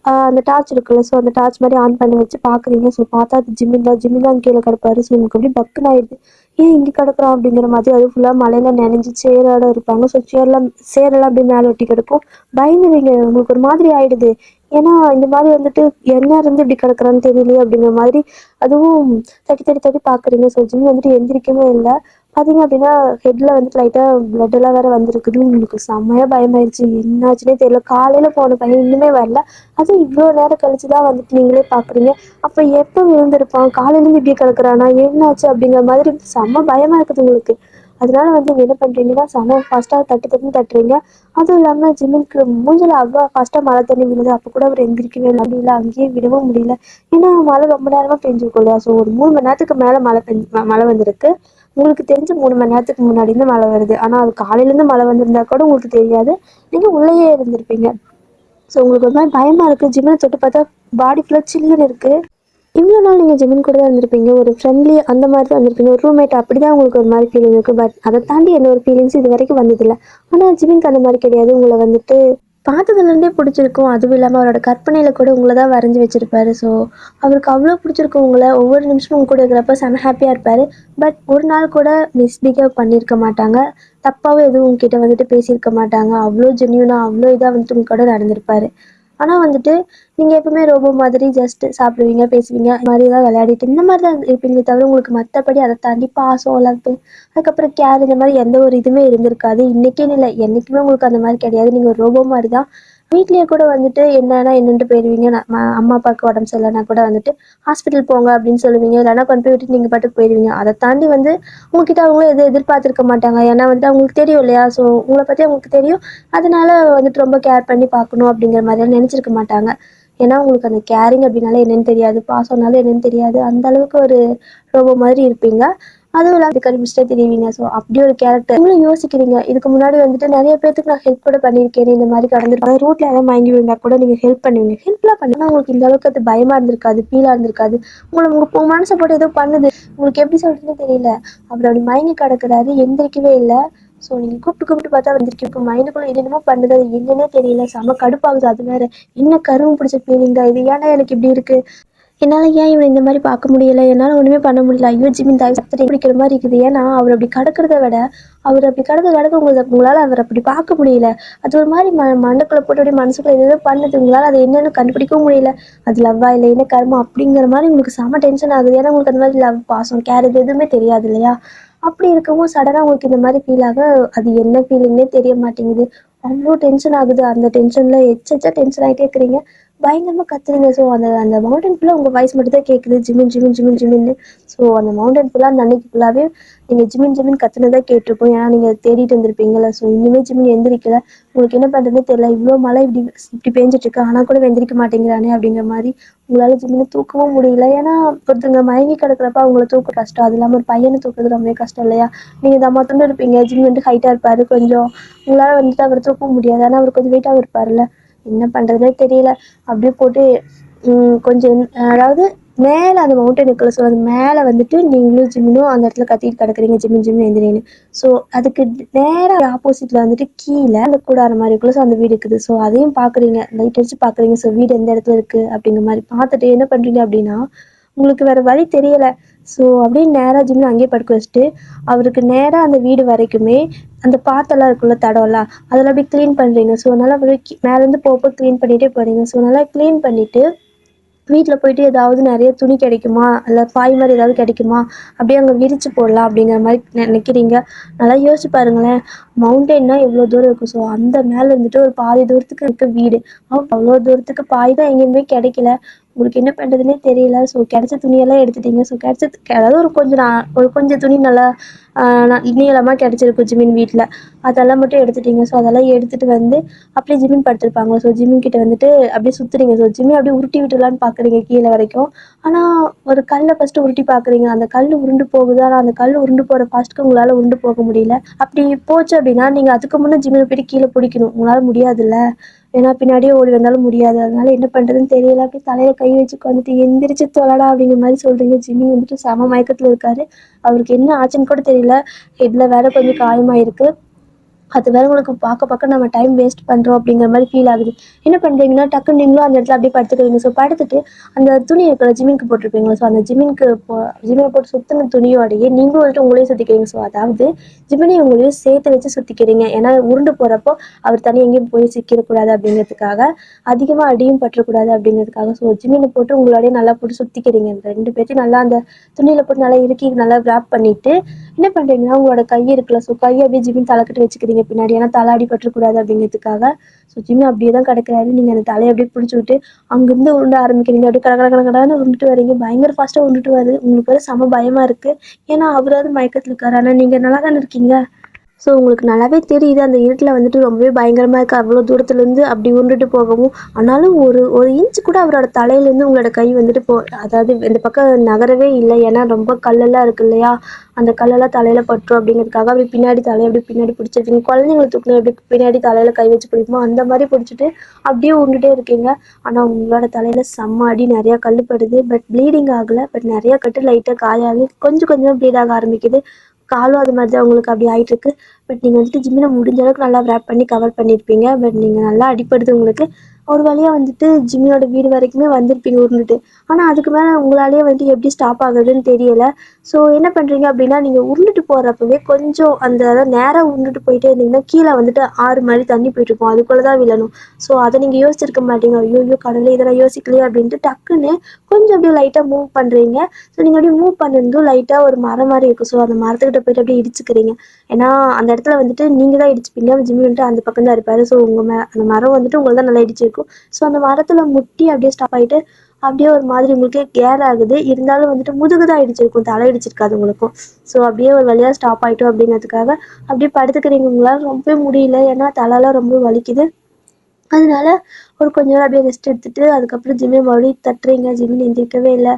அந்த டார்ச் இருக்குல்ல, ஸோ அந்த டார்ச் மாதிரி ஆன் பண்ணி வச்சு பார்க்குறீங்க. ஸோ பார்த்தா அது ஜிமின் தான் கீழே கிடப்பாரு. ஸோ உங்களுக்கு அப்படியே பக்குன்னு ஆயிடுது. ஏன் இங்கே கிடக்குறான் அப்படிங்கிற மாதிரி. அது ஃபுல்லாக மழையில நனைஞ்சு சேரோட இருப்பாங்க. ஸோ சேரெல்லாம் அப்படியே மேலே ஒட்டி கிடக்கும். பயந்துருவீங்க, உங்களுக்கு ஒரு மாதிரி ஆயிடுது. ஏன்னா இந்த மாதிரி வந்துட்டு என்ன இருந்து இப்படி கிடக்குறான்னு தெரியலையே அப்படிங்கிற மாதிரி. அதுவும் தட்டி தட்டி தட்டி பார்க்குறீங்க. ஸோ ஜிம்மி வந்துட்டு எந்திரிக்கவே இல்லை. பார்த்தீங்க அப்படின்னா ஹெட்டில் வந்துட்டு லைட்டாக பிளட்டெல்லாம் வேறு வந்திருக்குது. உங்களுக்கு செம்மையாக பயமாயிருச்சு. என்னாச்சுன்னே தெரியல. காலையில் போன பையன் இன்னுமே வரல. அதுவும் இவ்வளோ நேரம் கழிச்சு தான் வந்துட்டு நீங்களே பார்க்குறீங்க. அப்போ எப்போ விழுந்திருப்பான்? காலையிலேருந்து இப்படியே கிடக்குறானா? என்னாச்சு அப்படிங்கிற மாதிரி செம்ம பயமாக இருக்குது உங்களுக்கு. அதனால வந்து நீங்க என்ன பண்ணுறீங்கன்னா செம்ம ஃபாஸ்ட்டாக தட்டு தட்டுன்னு தட்டுறீங்க. அதுவும் இல்லாமல் ஜிம்மிக்கு மூஞ்சில் அவ்வளோ ஃபாஸ்ட்டாக மழை தண்ணி விழுது. அப்போ கூட அவர் எந்திரிக்கவே இல்லை. அப்படி இல்லை, அங்கேயே விடவும் முடியல. ஏன்னா மழை ரொம்ப நேரமாக பெஞ்சிருக்கும் இல்லையா. ஸோ ஒரு 3 மணி நேரத்துக்கு மேலே மழை வந்திருக்கு. உங்களுக்கு தெரிஞ்சு 3 மணி நேரத்துக்கு முன்னாடி இருந்து மழை வருது. ஆனால் அது காலையிலேருந்து மழை வந்திருந்தா கூட உங்களுக்கு தெரியாது. நீங்கள் உள்ளேயே இருந்திருப்பீங்க. ஸோ உங்களுக்கு ஒரு மாதிரி பயமாக இருக்குது. ஜிம்மில் தொட்டு பார்த்தா பாடி ஃபுல்லாக சில்லுன்னு இருக்குது. இவ்வளோ நாள் நீங்கள் ஜிமின் கூட தான் இருந்திருப்பீங்க. ஒரு ஃப்ரெண்ட்லி அந்த மாதிரி தான் இருந்திருப்பீங்க. ஒரு ரூம்மேட் அப்படி தான் உங்களுக்கு ஒரு மாதிரி ஃபீலிங் இருக்குது. பட் அதை தாண்டி என்ன ஒரு ஃபீலிங்ஸ் இது வரைக்கும் வந்ததில்லை. ஆனால் ஜிமின்க்கு அந்த மாதிரி கிடையாது. உங்களை வந்துட்டு பார்த்ததுலேருந்தே பிடிச்சிருக்கும். அதுவும் இல்லாமல் அவரோட கற்பனையில் கூட உங்களை தான் வரைஞ்சி வச்சுருப்பாரு. ஸோ அவருக்கு அவ்வளோ பிடிச்சிருக்கும் உங்களை. ஒவ்வொரு நிமிஷமும் உங்க கூட இருக்கிறப்ப செம ஹாப்பியாக இருப்பார். பட் ஒரு நாள் கூட மிஸ்பிஹேவ் பண்ணியிருக்க மாட்டாங்க. தப்பாகவும் எதுவும் உங்ககிட்ட வந்துட்டு பேசியிருக்க மாட்டாங்க. அவ்வளோ ஜென்யூனாக அவ்வளோ இதாக வந்துட்டு உங்க கூட நடந்திருப்பார். ஆனால் வந்துட்டு நீங்கள் எப்பவுமே ரோபோ மாதிரி ஜஸ்ட் சாப்பிடுவீங்க, பேசுவீங்க, இது மாதிரி தான் விளையாடிட்டு இந்த மாதிரி தான் இருப்பீங்களே தவிர உங்களுக்கு மற்றபடி அதை தாண்டி பாசம், லவ், அதுக்கப்புறம் கேர் இந்த மாதிரி எந்த ஒரு இதுவுமே இருந்திருக்காது. இன்றைக்கின்னு இல்லை, என்றைக்குமே உங்களுக்கு அந்த மாதிரி கிடையாது. நீங்கள் ஒரு ரோபோ மாதிரி தான். வீட்லேயே கூட வந்துட்டு என்னன்னா என்னன்ட்டு போயிடுவீங்க. அம்மா அப்பாவுக்கு உடம்பு சரியில்லைனா கூட வந்துட்டு ஹாஸ்பிட்டல் போங்க அப்படின்னு சொல்லுவீங்க. இல்லைனா கொண்டு போய் விட்டுட்டு நீங்கள் பாட்டுக்கு போயிடுவீங்க. அதை தாண்டி வந்து உங்ககிட்ட அவங்களும் எதுவும் எதிர்பார்த்துருக்க மாட்டாங்க. ஏன்னா வந்துட்டு அவங்களுக்கு தெரியும் இல்லையா. ஸோ உங்களை பற்றி அவங்களுக்கு தெரியும். அதனால வந்துட்டு ரொம்ப கேர் பண்ணி பார்க்கணும் அப்படிங்கிற மாதிரிலாம் நினச்சிருக்க மாட்டாங்க. ஏன்னா உங்களுக்கு அந்த கேரிங் அப்படின்னாலே என்னன்னு தெரியாது. பாசம்னாலும் என்னன்னு தெரியாது. அந்த அளவுக்கு ஒரு ரோபோ மாதிரி இருப்பீங்க. அதுவும் இல்லாமல் கண்டுபிடிச்சிட்டே தெரியுவீங்க. ஸோ அப்படி ஒரு கேரக்டர் நீங்களும் யோசிக்கிறீங்க. இதுக்கு முன்னாடி வந்துட்டு நிறைய பேருக்கு நான் ஹெல்ப் கூட பண்ணியிருக்கேன். இந்த மாதிரி கடந்துருப்பாங்க. ரோட்டில் யாராவது மயங்கி விழுந்தா கூட நீங்கள் ஹெல்ப் பண்ணுவீங்க. ஹெல்ப்லாம் பண்ணுன்னா உங்களுக்கு இந்த அளவுக்கு அது பயமாக இருந்திருக்காது, ஃபீலாக இருந்திருக்காது. உங்கள் மனசை போட்டு ஏதோ பண்ணுது. உங்களுக்கு எப்படி சொல்கிறதுன்னு தெரியல. அவர் அப்படி மயங்கி கிடக்குறாரு, எந்திரிக்கவே இல்லை. ஸோ நீங்கள் கூப்பிட்டு பார்த்தா வந்துருக்கு. இப்போ மைண்டுக்குள்ளே என்னென்னமோ பண்ணுது. அது என்னன்னே தெரியல. செம கடுப்பாகுது. அது வேற என்ன கருவம் பிடிச்ச ஃபீலிங் தான் இது. ஏன்னா எனக்கு இப்படி இருக்குது. என்னால் ஏன் இவனை இந்த மாதிரி பார்க்க முடியலை, என்னால் ஒன்றுமே பண்ண முடியல. ஐயோ ஜிமின் தாய் சத்தத்தை பிடிக்கிற மாதிரி இருக்குது. ஏன்னா அவர் அப்படி கடக்கிறத விட அவர் அப்படி கடக்க உங்களால் அவர் அப்படி பார்க்க முடியல. அது ஒரு மாதிரி மண்ணுக்குள்ளே போட்டு அப்படியே மனசுக்குள்ளே எதோ பண்ணுது. உங்களால் அது என்னென்னு கண்டுபிடிக்கவும் முடியல. அது லவ்வா இல்லை என்ன கர்மம் அப்படிங்கிற மாதிரி உங்களுக்கு செம டென்ஷன் ஆகுது. ஏன்னா உங்களுக்கு அந்த மாதிரி லவ், பாசம், கேர் இது எதுவுமே தெரியாது இல்லையா. அப்படி இருக்கவும் சடனாக உங்களுக்கு இந்த மாதிரி ஃபீல் ஆக அது என்ன ஃபீலிங்னே தெரிய மாட்டேங்குது. அவ்வளோ டென்ஷன் ஆகுது. அந்த டென்ஷனில் எச்சா டென்ஷன் ஆகிட்டே இருக்கிறீங்க. பயங்கரமாக கத்துறீங்க. ஸோ அந்த அந்த மவுண்டன் ஃபுல்லாக உங்கள் வாய்ஸ் மட்டும் தான் கேட்குது. ஜிமின் ஜிமின் ஜிமின் ஜிமின்னு. ஸோ அந்த மவுண்டன் ஃபுல்லாக அந்த அன்னைக்கு ஃபுல்லாகவே நீங்கள் ஜிமின் ஜிமின் கத்துனதாக கேட்டிருப்போம். ஏன்னா நீங்கள் தேடிட்டு வந்திருப்பீங்களா. ஸோ இன்னுமே ஜிமின் எந்திரிக்கல. உங்களுக்கு என்ன பண்ணுறதுனே தெரியல. இவ்வளோ மழை இப்படி இப்படி பேஞ்சிட்ருக்கு. ஆனால் கூட எந்திரிக்க மாட்டேங்கிறானே அப்படிங்கிற மாதிரி உங்களால் ஜிமினை தூக்கவும் முடியல. ஏன்னா ஒருத்தங்க மயங்கி கிடக்கிறப்ப அவங்கள தூக்க கஷ்டம். அது இல்லாமல் ஒரு பையனை தூக்குறது ரொம்பவே கஷ்டம் இல்லையா. நீங்கள் தம்மா துண்டு இருப்பீங்க. ஜிமின் வந்துட்டு ஹைட்டாக இருப்பார். கொஞ்சம் உங்களால் வந்துட்டு அவர் தூக்கவும் முடியாது. ஆனால் அவர் கொஞ்சம் வெயிட்டாகவும் இருப்பார்ல. என்ன பண்ணுறதுனே தெரியல. அப்படியே போட்டு கொஞ்சம் அதாவது மேலே அந்த மவுண்டன் இருக்குல்ல. ஸோ அது மேலே வந்துட்டு நீங்களும் ஜிம்மினும் அந்த இடத்துல கத்திட்டு கிடக்குறீங்க. ஜிம்மின் ஜிம்மின் எந்திரின்னு. ஸோ அதுக்கு நேராக ஆப்போசிட்டில் வந்துட்டு கீழே அந்த கூடார மாதிரி இருக்குல்ல. ஸோ அந்த வீடு இருக்குது. ஸோ அதையும் பார்க்குறீங்க. லைட் அடிச்சு பார்க்குறீங்க. ஸோ வீடு எந்த இடத்துல இருக்குது அப்படிங்கிற மாதிரி பார்த்துட்டு என்ன பண்ணுறீங்க அப்படின்னா உங்களுக்கு வேறு வழி தெரியலை. ஸோ அப்படியே நேராக ஜிம்மின் அங்கேயே படுக்க வச்சுட்டு அவருக்கு நேராக அந்த வீடு வரைக்குமே அந்த பாத்தெல்லாம் இருக்குல்ல, தடம்லாம் அதெல்லாம் அப்படியே க்ளீன் பண்ணுறீங்க. ஸோ நல்லா அப்படியே மேலேருந்து போக க்ளீன் பண்ணிகிட்டே போகிறீங்க. ஸோ நல்லா க்ளீன் பண்ணிவிட்டு வீட்டில் போயிட்டு ஏதாவது நிறைய துணி கிடைக்குமா, இல்லை பாய் மாதிரி ஏதாவது கிடைக்குமா, அப்படியே அங்கே விரித்து போடலாம் அப்படிங்கிற மாதிரி நினைக்கிறீங்க. நல்லா யோசிச்சு பாருங்களேன். மவுண்டெயின்னா எவ்வளோ தூரம் இருக்கும். ஸோ அந்த மேலே இருந்துட்டு ஒரு பாதி தூரத்துக்கு இருக்க வீடு. அவ்வளோ தூரத்துக்கு பாய் தான் எங்கேயுமே கிடைக்கல. உங்களுக்கு என்ன பண்ணுறதுனே தெரியல. ஸோ கிடைச்ச துணியெல்லாம் எடுத்துட்டீங்க. ஸோ அதாவது ஒரு கொஞ்சம் துணி நல்லா நீளமாக கிடச்சிருக்கும் ஜிமின் வீட்டில். அதெல்லாம் மட்டும் எடுத்துட்டீங்க. ஸோ அதெல்லாம் எடுத்துகிட்டு வந்து அப்படியே ஜிமின் படுத்திருப்பாங்க. ஸோ ஜிமின் கிட்ட வந்துட்டு அப்படியே சுற்றுறீங்க. ஸோ ஜிமின் அப்படியே உருட்டி விட்டுலான்னு பார்க்குறீங்க கீழே வரைக்கும். ஆனால் ஒரு கல்லை ஃபஸ்ட்டு உருட்டி பார்க்குறீங்க. அந்த கல் உருண்டு போகுது. ஆனால் அந்த கல் உருண்டு போகிற ஃபாஸ்ட்டுக்கு உங்களால் உருண்டு போக முடியல. அப்படி போச்சு அப்படின்னா நீங்கள் அதுக்கு முன்னே ஜிமினை போய்ட்டு கீழே பிடிக்கணும். உங்களால் முடியாதுல்ல. ஏன்னா பின்னாடியே ஓடி வந்தாலும் முடியாது. அதனால என்ன பண்ணுறதுன்னு தெரியல. அப்படியே தலையில கை வச்சு உட்காந்துட்டு எந்திரிச்சு தொலைடா அப்படிங்கிற மாதிரி சொல்கிறீங்க. ஜிம்மி வந்துட்டு செம மயக்கத்தில் இருக்காரு. அவருக்கு என்ன ஆச்சுன்னு கூட தெரியல. ஹெட்டில் வேற கொஞ்சம் காயமாயிருக்கு. அது வேற உங்களுக்கு பார்க்க நம்ம டைம் வேஸ்ட் பண்ணுறோம் அப்படிங்கிற மாதிரி ஃபீல் ஆகுது. என்ன பண்ணுறீங்கன்னா, டக்குன்னு நீங்களும் அந்த இடத்துல அப்படியே படுத்துக்கிறீங்க. ஸோ படுத்துட்டு அந்த துணி இருக்கிற ஜிமின்க்கு போட்டிருப்பீங்களா, ஸோ அந்த ஜிம்மில் போட்டு சுற்றின துணியோடையே நீங்களும் வந்துட்டு உங்களையும் சுற்றிக்கிறீங்க. ஸோ அதாவது ஜிமினி உங்களையும் சேர்த்து வச்சு சுற்றிக்கிறீங்க. ஏன்னா உருண்டு போகிறப்போ அவர் தனி எங்கேயும் போய் சிக்கிடக்கூடாது அப்படிங்கிறதுக்காக, அதிகமாக அடியும் பற்றக்கூடாது அப்படிங்கிறதுக்காக. ஸோ ஜிமினை போட்டு உங்களோடய நல்லா போட்டு சுற்றிக்கிறீங்க. இந்த 2 பேர்த்தையும் நல்லா அந்த துணியில் போட்டு நல்லா இறுக்கி நல்லா ரேப் பண்ணிவிட்டு என்ன பண்ணுறீங்கன்னா, உங்களோட கை இருக்குல்ல, ஸோ கையை அப்படியே ஜிமின் தலைக்கிட்டு வச்சுக்கிறீங்க பின்னாடி. ஏன்னா தலை அடிபட்டுறக்கூடாது அப்படிங்கிறதுக்காக. ஸோ ஜிம்மி அப்படியே தான் கிடக்குறாரு. நீங்கள் அந்த தலையை அப்படியே பிடிச்சி விட்டு அங்கேருந்து உருண்ட ஆரம்பிக்கிறீங்க. அப்படியே கட கட கட கடன்னு உருண்டுட்டு வரீங்க. பயங்கர ஃபாஸ்ட்டாக உருண்டுட்டு வருது. உங்களுக்கு வேறு செம பயமாக இருக்குது. ஏன்னா அவராவது மயக்கத்தில் இருக்காரு. ஆனால் நீங்கள் நல்லா தானே இருக்கீங்க. ஸோ உங்களுக்கு நல்லாவே தெரியுது அந்த இருட்டில் வந்துட்டு ரொம்பவே பயங்கரமாக இருக்குது. அவ்வளோ தூரத்துலேருந்து அப்படி உருண்டுட்டு போகவும், ஆனாலும் ஒரு ஒரு இன்ச்சு கூட அவரோட தலையிலேருந்து உங்களோட கை வந்துட்டு அதாவது இந்த பக்கம் நகரவே இல்லை. ஏன்னா ரொம்ப கல்லெல்லாம் இருக்கு இல்லையா, அந்த கல்லெல்லாம் தலையில் பட்டுரும் அப்படிங்கிறதுக்காக அப்படி பின்னாடி தலையை அப்படி பின்னாடி பிடிச்சிருக்கீங்க. குழந்தைங்களை தூக்கணும் எப்படி பின்னாடி தலையில் கை வச்சு பிடிக்குமோ அந்த மாதிரி பிடிச்சிட்டு அப்படியே உருண்டுட்டே இருக்கீங்க. ஆனால் உங்களோட தலையில் செம்ம அடி, நிறையா கல் படுது. பட் ப்ளீடிங் ஆகலை. பட் நிறையா கட்டு லைட்டாக காயாகி கொஞ்சம் கொஞ்சமாக ப்ளீட் ஆக ஆரம்பிக்குது. காலும் அது மாதிரி தான் உங்களுக்கு அப்படி ஆகிட்டுருக்கு. பட் நீங்கள் வந்துட்டு ஜிம்மில் முடிஞ்ச அளவுக்கு நல்லா ரேப் பண்ணி கவர் பண்ணியிருப்பீங்க. பட் நீங்கள் நல்லா அடிப்படுது உங்களுக்கு. ஒரு வழியாக வந்துட்டு ஜிம்மியோட வீடு வரைக்குமே வந்திருப்பீங்க உருண்டுட்டு. ஆனால் அதுக்கு மேலே உங்களாலேயே வந்துட்டு எப்படி ஸ்டாப் ஆகுதுன்னு தெரியலை. ஸோ என்ன பண்ணுறீங்க அப்படின்னா, நீங்கள் உருண்டுட்டு போகிறப்பவே கொஞ்சம் அந்த அதாவது நேராக உருண்டுட்டு போயிட்டே இருந்தீங்கன்னா கீழே வந்துட்டு ஆறு மாதிரி தண்ணி போயிட்டுருக்கும். அதுக்குள்ளே தான் விழணும். ஸோ அதை நீங்கள் யோசிச்சிருக்க மாட்டீங்க. ஐயோ கடவுளே இதை நான் யோசிக்கலையே அப்படின்ட்டு டக்குன்னு கொஞ்சம் அப்படியே லைட்டாக மூவ் பண்ணுறீங்க. ஸோ நீங்கள் அப்படியே மூவ் பண்ணதும் லைட்டாக ஒரு மரம் மாதிரி இருக்கும். ஸோ அந்த மரத்துக்கிட்ட போயிட்டு அப்படியே இடிச்சுக்கிறீங்க. ஏன்னா அந்த இடத்துல வந்துட்டு நீங்கள் தான் இடிச்சுப்பீங்க. ஜிம்மி வந்துட்டு அந்த பக்கம் தான் இருப்பார். ஸோ அந்த மரம் வந்துட்டு உங்களை தான் நல்லா இடிச்சிருக்கும். ஸோ அந்த மரத்தில் முட்டி அப்படியே ஸ்டாப் ஆகிட்டு அப்படியே ஒரு மாதிரி உங்களுக்கே கேர் ஆகுது. இருந்தாலும் வந்துட்டு முதுகு தான் இடிச்சிருக்கும், தலை இடிச்சிருக்காது உங்களுக்கும். ஸோ அப்படியே ஒரு வழியாக ஸ்டாப் ஆகிட்டோம் அப்படிங்கிறதுக்காக அப்படியே படுத்துக்கிறீங்க. உங்களால் ரொம்பவே முடியல. ஏன்னா தலைலாம் ரொம்ப வலிக்குது. அதனால ஒரு கொஞ்ச நேரம் அப்படியே ரெஸ்ட் எடுத்துட்டு அதுக்கப்புறம் ஜிம்மை மறுபடியும் தட்டுறீங்க. ஜிம்மின் எந்திரிக்கவே இல்லை.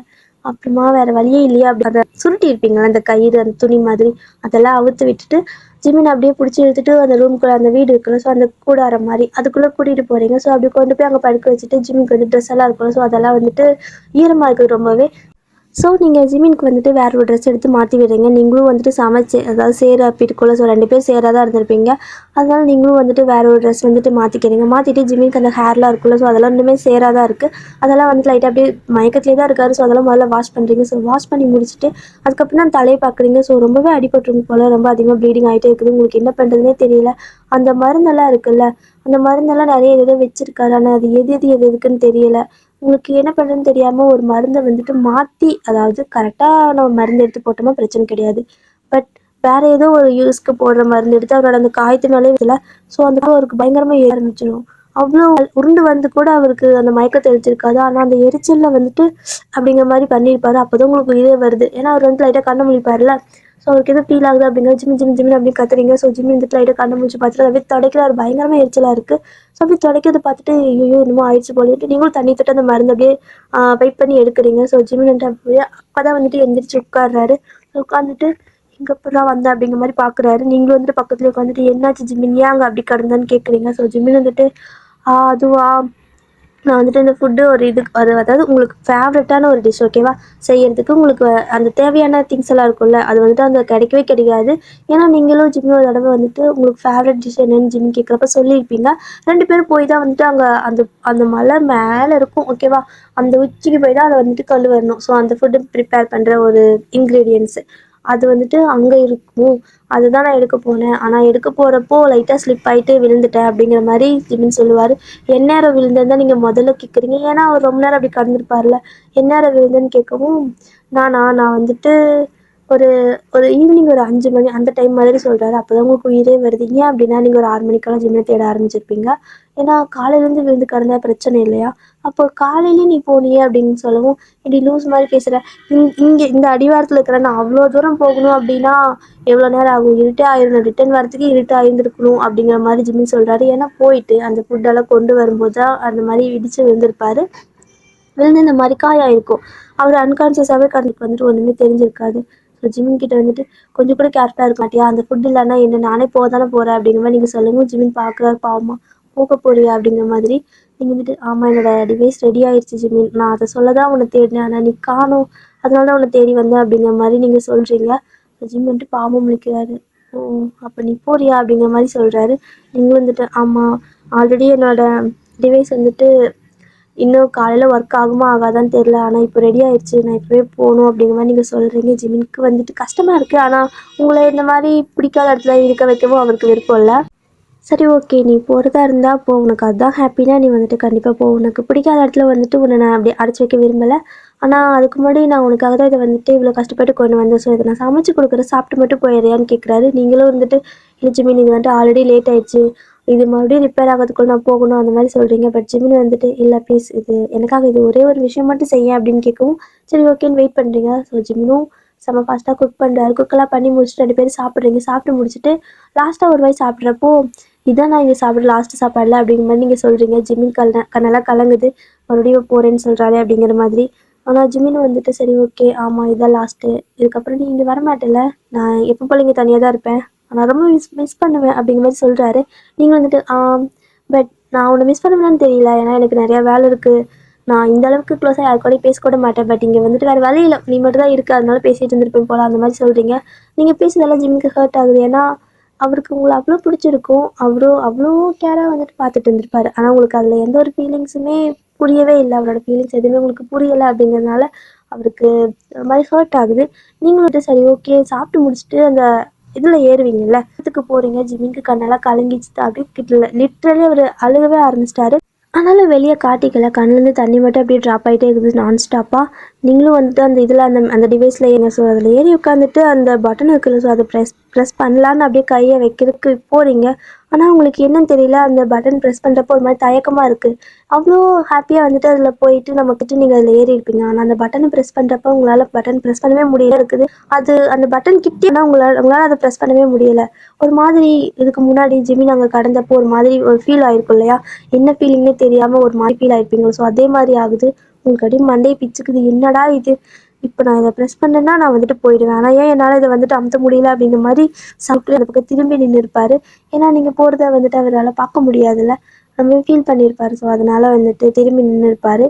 அப்புறமா வேறு வழியே இல்லையா அப்படி அதை சுருட்டி இருப்பீங்களா அந்த கயிறு அந்த துணி மாதிரி, அதெல்லாம் அவுத்து விட்டுட்டு ஜிமின் அப்படியே பிடிச்சி இழுத்துட்டு அந்த ரூம்குள்ளே அந்த வீடு இருக்குல்ல, ஸோ அந்த கூடாரம் மாதிரி அதுக்குள்ளே கூட்டிகிட்டு போகிறீங்க. ஸோ அப்படி கொண்டு போய் அங்கே படுக்க வச்சுட்டு ஜிம்மிக்கு வந்து ட்ரெஸ் எல்லாம் இருக்குல்ல, ஸோ அதெல்லாம் வந்துட்டு ஈரமாக இருக்குது ரொம்பவே. ஸோ நீங்கள் ஜிமினுக்கு வந்துட்டு வேறு ஒரு ட்ரெஸ் எடுத்து மாற்றி விடுறீங்க. நீங்களும் வந்துட்டு சமைச்சு அதாவது சேர அப்படி இருக்குள்ள, ஸோ 2 பேர் சேராக தான் இருந்திருப்பீங்க. அதனால நீங்களும் வந்துட்டு வேறு ஒரு ட்ரெஸ் வந்துட்டு மாற்றிக்கிறீங்க. மாற்றிட்டு ஜிமினுக்கு அந்த ஹேர்லாம் இருக்குல்ல, ஸோ அதெல்லாம் இன்னுமே சேராக தான் இருக்குது. அதெல்லாம் வந்துட்டு லைட்டாக அப்படியே மயக்கத்துலேயே தான் இருக்காரு. ஸோ அதெல்லாம் முதல்ல வாஷ் பண்ணுறீங்க. ஸோ வாஷ் பண்ணி முடிச்சுட்டு அதுக்கப்புறம் தான் தலையை பார்க்குறீங்க. ஸோ ரொம்பவே அடிபட்டுருங்க போல், ரொம்ப அதிகமாக ப்ளீடிங் ஆகிட்டே இருக்குது. உங்களுக்கு என்ன பண்ணுறதுனே தெரியல. அந்த மருந்தெல்லாம் இருக்குல்ல, அந்த மருந்தெல்லாம் நிறைய எதோ வச்சுருக்காரு. ஆனால் அது எது எதுக்குன்னு தெரியலை. உங்களுக்கு என்ன பண்ணுறதுன்னு தெரியாமல் ஒரு மருந்தை வந்துட்டு மாற்றி, அதாவது கரெக்டாக நம்ம மருந்து எடுத்து போட்டோமா பிரச்சனை கிடையாது. பட் வேறு ஏதோ ஒரு யூஸ்க்கு போடுற மருந்து எடுத்து அவரோட அந்த காயத்து மேலே இல்லை. ஸோ அந்த அவருக்கு பயங்கரமாக ஏற ஆரம்பிச்சிடும். அவ்வளோ உருண்டு வந்து கூட அவருக்கு அந்த மயக்கத்தை தெளிச்சிருக்காது. ஆனால் அந்த எரிச்சலில் வந்துட்டு அப்படிங்கிற மாதிரி பண்ணியிருப்பாரு. அப்போ தான் உங்களுக்கு இதே வருது. ஏன்னா அவர் வந்து லைட்டாக கண்ணை முழிப்பார்ல. ஸோ அவருக்கு எதுவும் ஃபீல் ஆகுது அப்படின்னா ஜிம்மி அப்படின்னு கத்துறீங்க. ஸோ ஜிம்மி வந்துட்டு லைட்டாக கண்ணை முடிச்சு பார்த்துட்டு அப்படியே துடைக்கிறாரு. பயங்கரமாக எரிச்சலாக இருக்குது. ஸோ அப்படி துடைக்கிறத பார்த்துட்டு ஐயோ என்னமோ ஆயிடுச்சு போலிட்டு நீங்களும் தண்ணி தொட்டு அந்த மருந்து அப்படியே வெயிட் பண்ணி எடுக்கிறீங்க. ஸோ ஜிம்மி வந்துட்டு அப்படியே அப்போ தான் வந்துட்டு எந்திரிச்சு உட்காடுறாரு. உட்காந்துட்டு இங்கே இப்போதான் வந்தேன் அப்படிங்கிற மாதிரி பார்க்குறாரு. நீங்களும் வந்துட்டு பக்கத்தில் உட்காந்துட்டு என்னாச்சு ஜிம்மின் ஏன் அங்கே அப்படி கிடந்தான்னு கேட்குறீங்க. ஸோ ஜிம்மின் வந்துட்டு அதுவா நான் வந்துட்டு இந்த ஃபுட்டு ஒரு அதாவது உங்களுக்கு ஃபேவரட்டான ஒரு டிஷ் ஓகேவா, செய்யறதுக்கு உங்களுக்கு அந்த தேவையான திங்ஸ் எல்லாம் இருக்கும்ல, அது வந்துட்டு அங்கே கிடைக்கவே கிடைக்காது. ஏன்னா நீங்களும் ஜிம்மி ஒரு தடவை வந்துட்டு உங்களுக்கு ஃபேவரட் டிஷ் என்னன்னு ஜிம்மி கேட்குறப்ப சொல்லியிருப்பீங்க. 2 பேரும் போய் தான் வந்துட்டு அங்கே அந்த அந்த மலை மேலே இருக்கும் ஓகேவா, அந்த உச்சிக்கு போய் தான் அதை வந்துட்டு கொண்டு வரணும். ஸோ அந்த ஃபுட்டு ப்ரிப்பேர் பண்ணுற ஒரு இன்க்ரீடியன்ஸு அது வந்துட்டு அங்கே இருக்கும். அதுதான் நான் எடுக்க போனேன். ஆனால் எடுக்க போகிறப்போ லைட்டாக ஸ்லிப் ஆகிட்டு விழுந்துட்டேன் அப்படிங்கிற மாதிரி ஜிமின் சொல்லுவார். எந்நேரம் விழுந்தேன்னு நீங்கள் முதல்ல கேட்குறீங்க. ஏன்னா அவர் ரொம்ப நேரம் அப்படி கடந்திருப்பார்ல. எந்நேரம் விழுந்தேன்னு கேட்கவும் நான் வந்துட்டு ஒரு ஒரு ஈவினிங் ஒரு 5 மணி அந்த டைம் மாதிரி சொல்கிறாரு. அப்போ தான் உங்களுக்கு உயிரே வருது. ஏன் அப்படின்னா நீங்கள் ஒரு 6 மணிக்கெல்லாம் ஜிம்மை தேட ஆரம்பிச்சிருப்பீங்க. ஏன்னா காலையிலேருந்து விழுந்து கிடந்தா பிரச்சனை இல்லையா, அப்போ காலையிலேயே நீ போனியே அப்படின்னு சொல்லவும் இப்படி லூஸ் மாதிரி பேசுகிற. இங்கே இந்த அடிவாரத்தில் இருக்கிற நான் அவ்வளோ தூரம் போகணும் அப்படின்னா எவ்வளோ நேரம் ஆகும், இருட்டே ஆயிரும், ரிட்டன் வரத்துக்கு இருட்டு ஆயிருந்துருக்கணும் அப்படிங்கிற மாதிரி ஜிம்மின் சொல்கிறாரு. ஏன்னா போயிட்டு அந்த ஃபுட்டெல்லாம் கொண்டு வரும்போது தான் அந்த மாதிரி இடித்து விழுந்திருப்பாரு. விழுந்து இந்த மாதிரி காயாயிருக்கும். அவர் அன்கான்சியஸாகவே கண்ணுக்கு வந்துட்டு ஒன்றுமே தெரிஞ்சிருக்காது. ஸோ ஜிமின் கிட்ட வந்துட்டு கொஞ்சம் கூட கேர்ஃபுல்லாக இருக்க மாட்டியா, அந்த ஃபுட் இல்லைன்னா என்ன நானே போக தானே போகிறேன் அப்படிங்கிற மாதிரி நீங்கள் சொல்லுங்கள். ஜிமின் பார்க்குறாரு பாவமா, போக போறியா அப்படிங்கிற மாதிரி. நீங்கள் வந்துட்டு ஆமாம் என்னோட டிவைஸ் ரெடி ஆயிடுச்சு ஜிமின், நான் அதை சொல்ல தான் உன்னை தேடினேன், ஆனால் நீ காணும், அதனால தான் உன்னை தேடி வந்தேன் அப்படிங்கிற மாதிரி நீங்கள் சொல்கிறீங்க. ஜிம் வந்துட்டு பாவம் முழிக்கிறாரு. ஓ! அப்ப நீ போறியா? அப்படிங்கிற மாரி சொல்றாரு. நீங்களும் வந்துட்டு, ஆமா. ஆல்ரெடி என்னோட டிவைஸ் வந்துட்டு இன்னும் காலையில ஒர்க் ஆகுமா? ஆகாதான்னு தெரியல. ஆனா இப்போ ரெடி ஆயிடுச்சு. நான் இப்பவே போணும் அப்படிங்கிற மாரி நீங்க சொல்றீங்க. ஜிமினுக்கு வந்துட்டு கஷ்டமா இருக்கு. ஆனா உங்கள இந்த மாரி பிடிக்காத இடத்துல இருக்க வைக்கவும் அவருக்கு விருப்பம் இல்ல. சரி ஓகே. நீ போறதா இருந்தா போ. உனக்கு அதான் ஹாப்பினா நீ வந்துட்டு கண்டிப்பா போ. உனக்கு பிடிக்காத இடத்துல வந்துட்டு உன்ன நான் அப்படி அடைச்சு வைக்க விரும்பல. ஆனா அதுக்கு முன்னாடி நான் உனக்காக தான் இத வந்துட்டு இவ்வளோ கஷ்டப்பட்டு கொண்டு வந்தேன். ஸோ இத நான் சமைச்சு குடுக்குறேன். சாப்பிட்டு மட்டும் போயிர்றியான்னு கேட்குறாரு. நீங்களும் வந்துட்டு இல்ல ஜிமின் இது வந்துட்டு ஆல்ரெடி லேட் ஆயிடுச்சு. இது மறுபடியும் ரிப்பேர் ஆகறதுக்குள்ள நான் போகணும் அந்த மாரி சொல்றீங்க. பட் ஜிமின் வந்துட்டு இல்ல ப்ளீஸ் இது எனக்காக இது ஒரே ஒரு விஷயம் மட்டும் செய்யேன் அப்படின்னு கேட்கவும், சரி ஓகேன்னு வெயிட் பண்றீங்க. ஸோ ஜிமினும் செம்ம ஃபாஸ்ட்டா குக் பண்றாரு. குக்கெல்லாம் பண்ணி முடிச்சுட்டு 2 பேரும் சாப்பிடுறீங்க. சாப்பிட்டு முடிச்சுட்டு லாஸ்ட்டா ஒரு வாய் சாப்பிட்றப்போ இதான் நான் இங்கே சாப்பிட்ற லாஸ்ட் சாப்பாடுல அப்படிங்கிற மாதிரி நீங்கள் சொல்கிறீங்க. ஜிமின் கண்ணெல்லாம் கலங்குது. மறுபடியும் போகிறேன்னு சொல்கிறாரு அப்படிங்கிற மாதிரி. ஆனால் ஜிமின் வந்துட்டு சரி ஓகே ஆமாம் இதான் லாஸ்ட்டு. இதுக்கப்புறம் நீ இங்கே வரமாட்டேல. நான் எப்போ போல இங்கே தனியாக தான் இருப்பேன். நான் ரொம்ப மிஸ் பண்ணுவேன் அப்படிங்கிற மாதிரி சொல்கிறாரு. நீங்கள் வந்துட்டு பட் நான் உன்னை மிஸ் பண்ணுவேன்னு தெரியல. ஏன்னா எனக்கு நிறையா வேலை இருக்குது. நான் இந்த அளவுக்கு க்ளோஸாக யாரு கூடயும் பேசக்கூட மாட்டேன். பட் இங்கே வந்துட்டு வேறு வழி இல்லை. நீ மட்டும் தான் இருக்க. அதனால பேசிகிட்டு இருந்திருப்பேன் போல அந்த மாதிரி சொல்கிறீங்க. நீங்கள் பேசுனதெல்லாம் ஜிம்முக்கு ஹர்ட் ஆகுது. ஏன்னா அவருக்கு உங்கள அவ்வளோ பிடிச்சிருக்கும். அவ்வளோ கேரா வந்துட்டு பார்த்துட்டு இருந்திருப்பாரு. ஆனா உங்களுக்கு அதில எந்த ஒரு ஃபீலிங்ஸுமே புரியவே இல்ல. அவரோட ஃபீலிங்ஸ் எதுவுமே உங்களுக்கு புரியல அப்படிங்கிறதுனால, அவருக்கு ஒரு மாரி ஹர்ட் ஆகுது. நீங்களும் வந்துட்டு சரி ஓகே சாப்பிட்டு முடிச்சுட்டு அந்த இதில ஏறுவீங்கல்ல, இடத்துக்கு போறீங்க. ஜிம்மிக்கு கண்ணெல்லாம் கலங்கிச்சு. அப்படியே லிட்ரலி அவரு அழுகவே ஆரம்பிச்சிட்டாரு. ஆனாலும் வெளிய காட்டிக்கல. கண்லேருந்து தண்ணி மட்டும் அப்படியே ட்ராப் ஆயிட்டே இருக்குது நான் ஸ்டாப்பா. நீங்களும் வந்துட்டு அந்த இதில அந்த டிவைஸில் ஏறுங்க. ஸோ அதில் ஏறி உட்காந்துட்டு அந்த பட்டன் இருக்குல்ல, ஸோ அதை ப்ரெஸ் பண்ணலான்னு அப்படியே கையை வைக்கிறதுக்கு போறீங்க. ஆனா உங்களுக்கு என்னன்னு தெரியல, அந்த பட்டன் ப்ரெஸ் பண்ணுறப்போ ஒரு மாரி தயக்கமா இருக்கு. அவ்வளோ ஹாப்பியா வந்துட்டு அதில் போயிட்டு நமக்கிட்ட நீங்க அதில் ஏறியிருப்பீங்க. ஆனா அந்த பட்டன ப்ரெஸ் பண்ணுறப்போ உங்களால பட்டன் ப்ரெஸ் பண்ணவே முடியல இருக்குது. அது அந்த பட்டன் கிட்டே ஆனா உங்களால அத ப்ரெஸ் பண்ணவே முடியல. ஒரு மாதிரி இதுக்கு முன்னாடி ஜிமின் அங்க கடந்தப்போ ஒரு மாதிரி ஒரு ஃபீல் ஆயிருக்கும் இல்லையா? என்ன ஃபீலிங்னே தெரியாம ஒரு மாதிரி ஃபீல் ஆயிருப்பீங்க. ஸோ அதே மாதிரி ஆகுது. உங்களுக்கு அப்படியே மண்டையை பிச்சுக்குது. என்னடா இது! இப்போ நான் இதை ப்ரெஸ் பண்ணேன்னா நான் வந்துட்டு போயிடுவேன். ஆனால் ஏன் என்னால் இதை வந்துட்டு அமுத்த முடியல அப்படிங்கிற மாதிரி சாப்பிட்டு அந்த பக்கம் திரும்பி நின்று இருப்பாரு. ஏன்னா நீங்கள் போகிறத வந்துட்டு அவரால் பார்க்க முடியாதுல்ல. ரொம்ப ஃபீல் பண்ணியிருப்பாரு. ஸோ அதனால வந்துட்டு திரும்பி நின்று இருப்பாரு.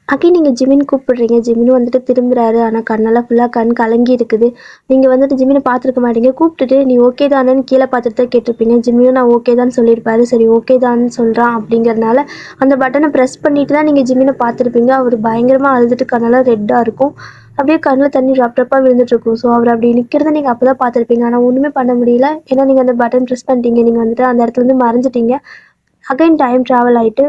அகைன் நீங்கள் ஜிமின் கூப்பிடுறீங்க. ஜிமினும் வந்துட்டு திரும்புறாரு. ஆனால் கண்ணெல்லாம் ஃபுல்லாக கண் கலங்கி இருக்குது. நீங்கள் வந்துட்டு ஜிமினை பார்த்துருக்க மாட்டீங்க. கூப்பிட்டுட்டு நீ ஓகே தானேன்னு கீழே பார்த்துட்டு தான் கேட்டிருப்பீங்க. ஜிமினும் நான் ஓகே தான் சொல்லியிருப்பாரு. சரி ஓகே தான் சொல்கிறான் அப்படிங்கிறதுனால அந்த பட்டனை ப்ரெஸ் பண்ணிட்டு தான் நீங்கள் ஜிமினை பார்த்துருப்பீங்க. அவர் பயங்கரமாக அழுதுட்டு கண்ணெல்லாம் ரெட்டாக இருக்கும். அப்படியே கண்ணில் தண்ணி ட்ராப் ட்ராப்பாக விழுந்துட்டுருக்கும். ஸோ அவர் அப்படி நிற்கிறத நீங்கள் அப்போ தான் பார்த்துருப்பீங்க. ஆனால் ஒன்றுமே பண்ண முடியல. ஏன்னா நீங்கள் அந்த பட்டன் ப்ரெஸ் பண்ணிட்டீங்க. நீங்கள் வந்துட்டு அந்த இடத்துலேருந்து மறைஞ்சிட்டீங்க. அகைன் டைம் ட்ராவல் ஆகிட்டு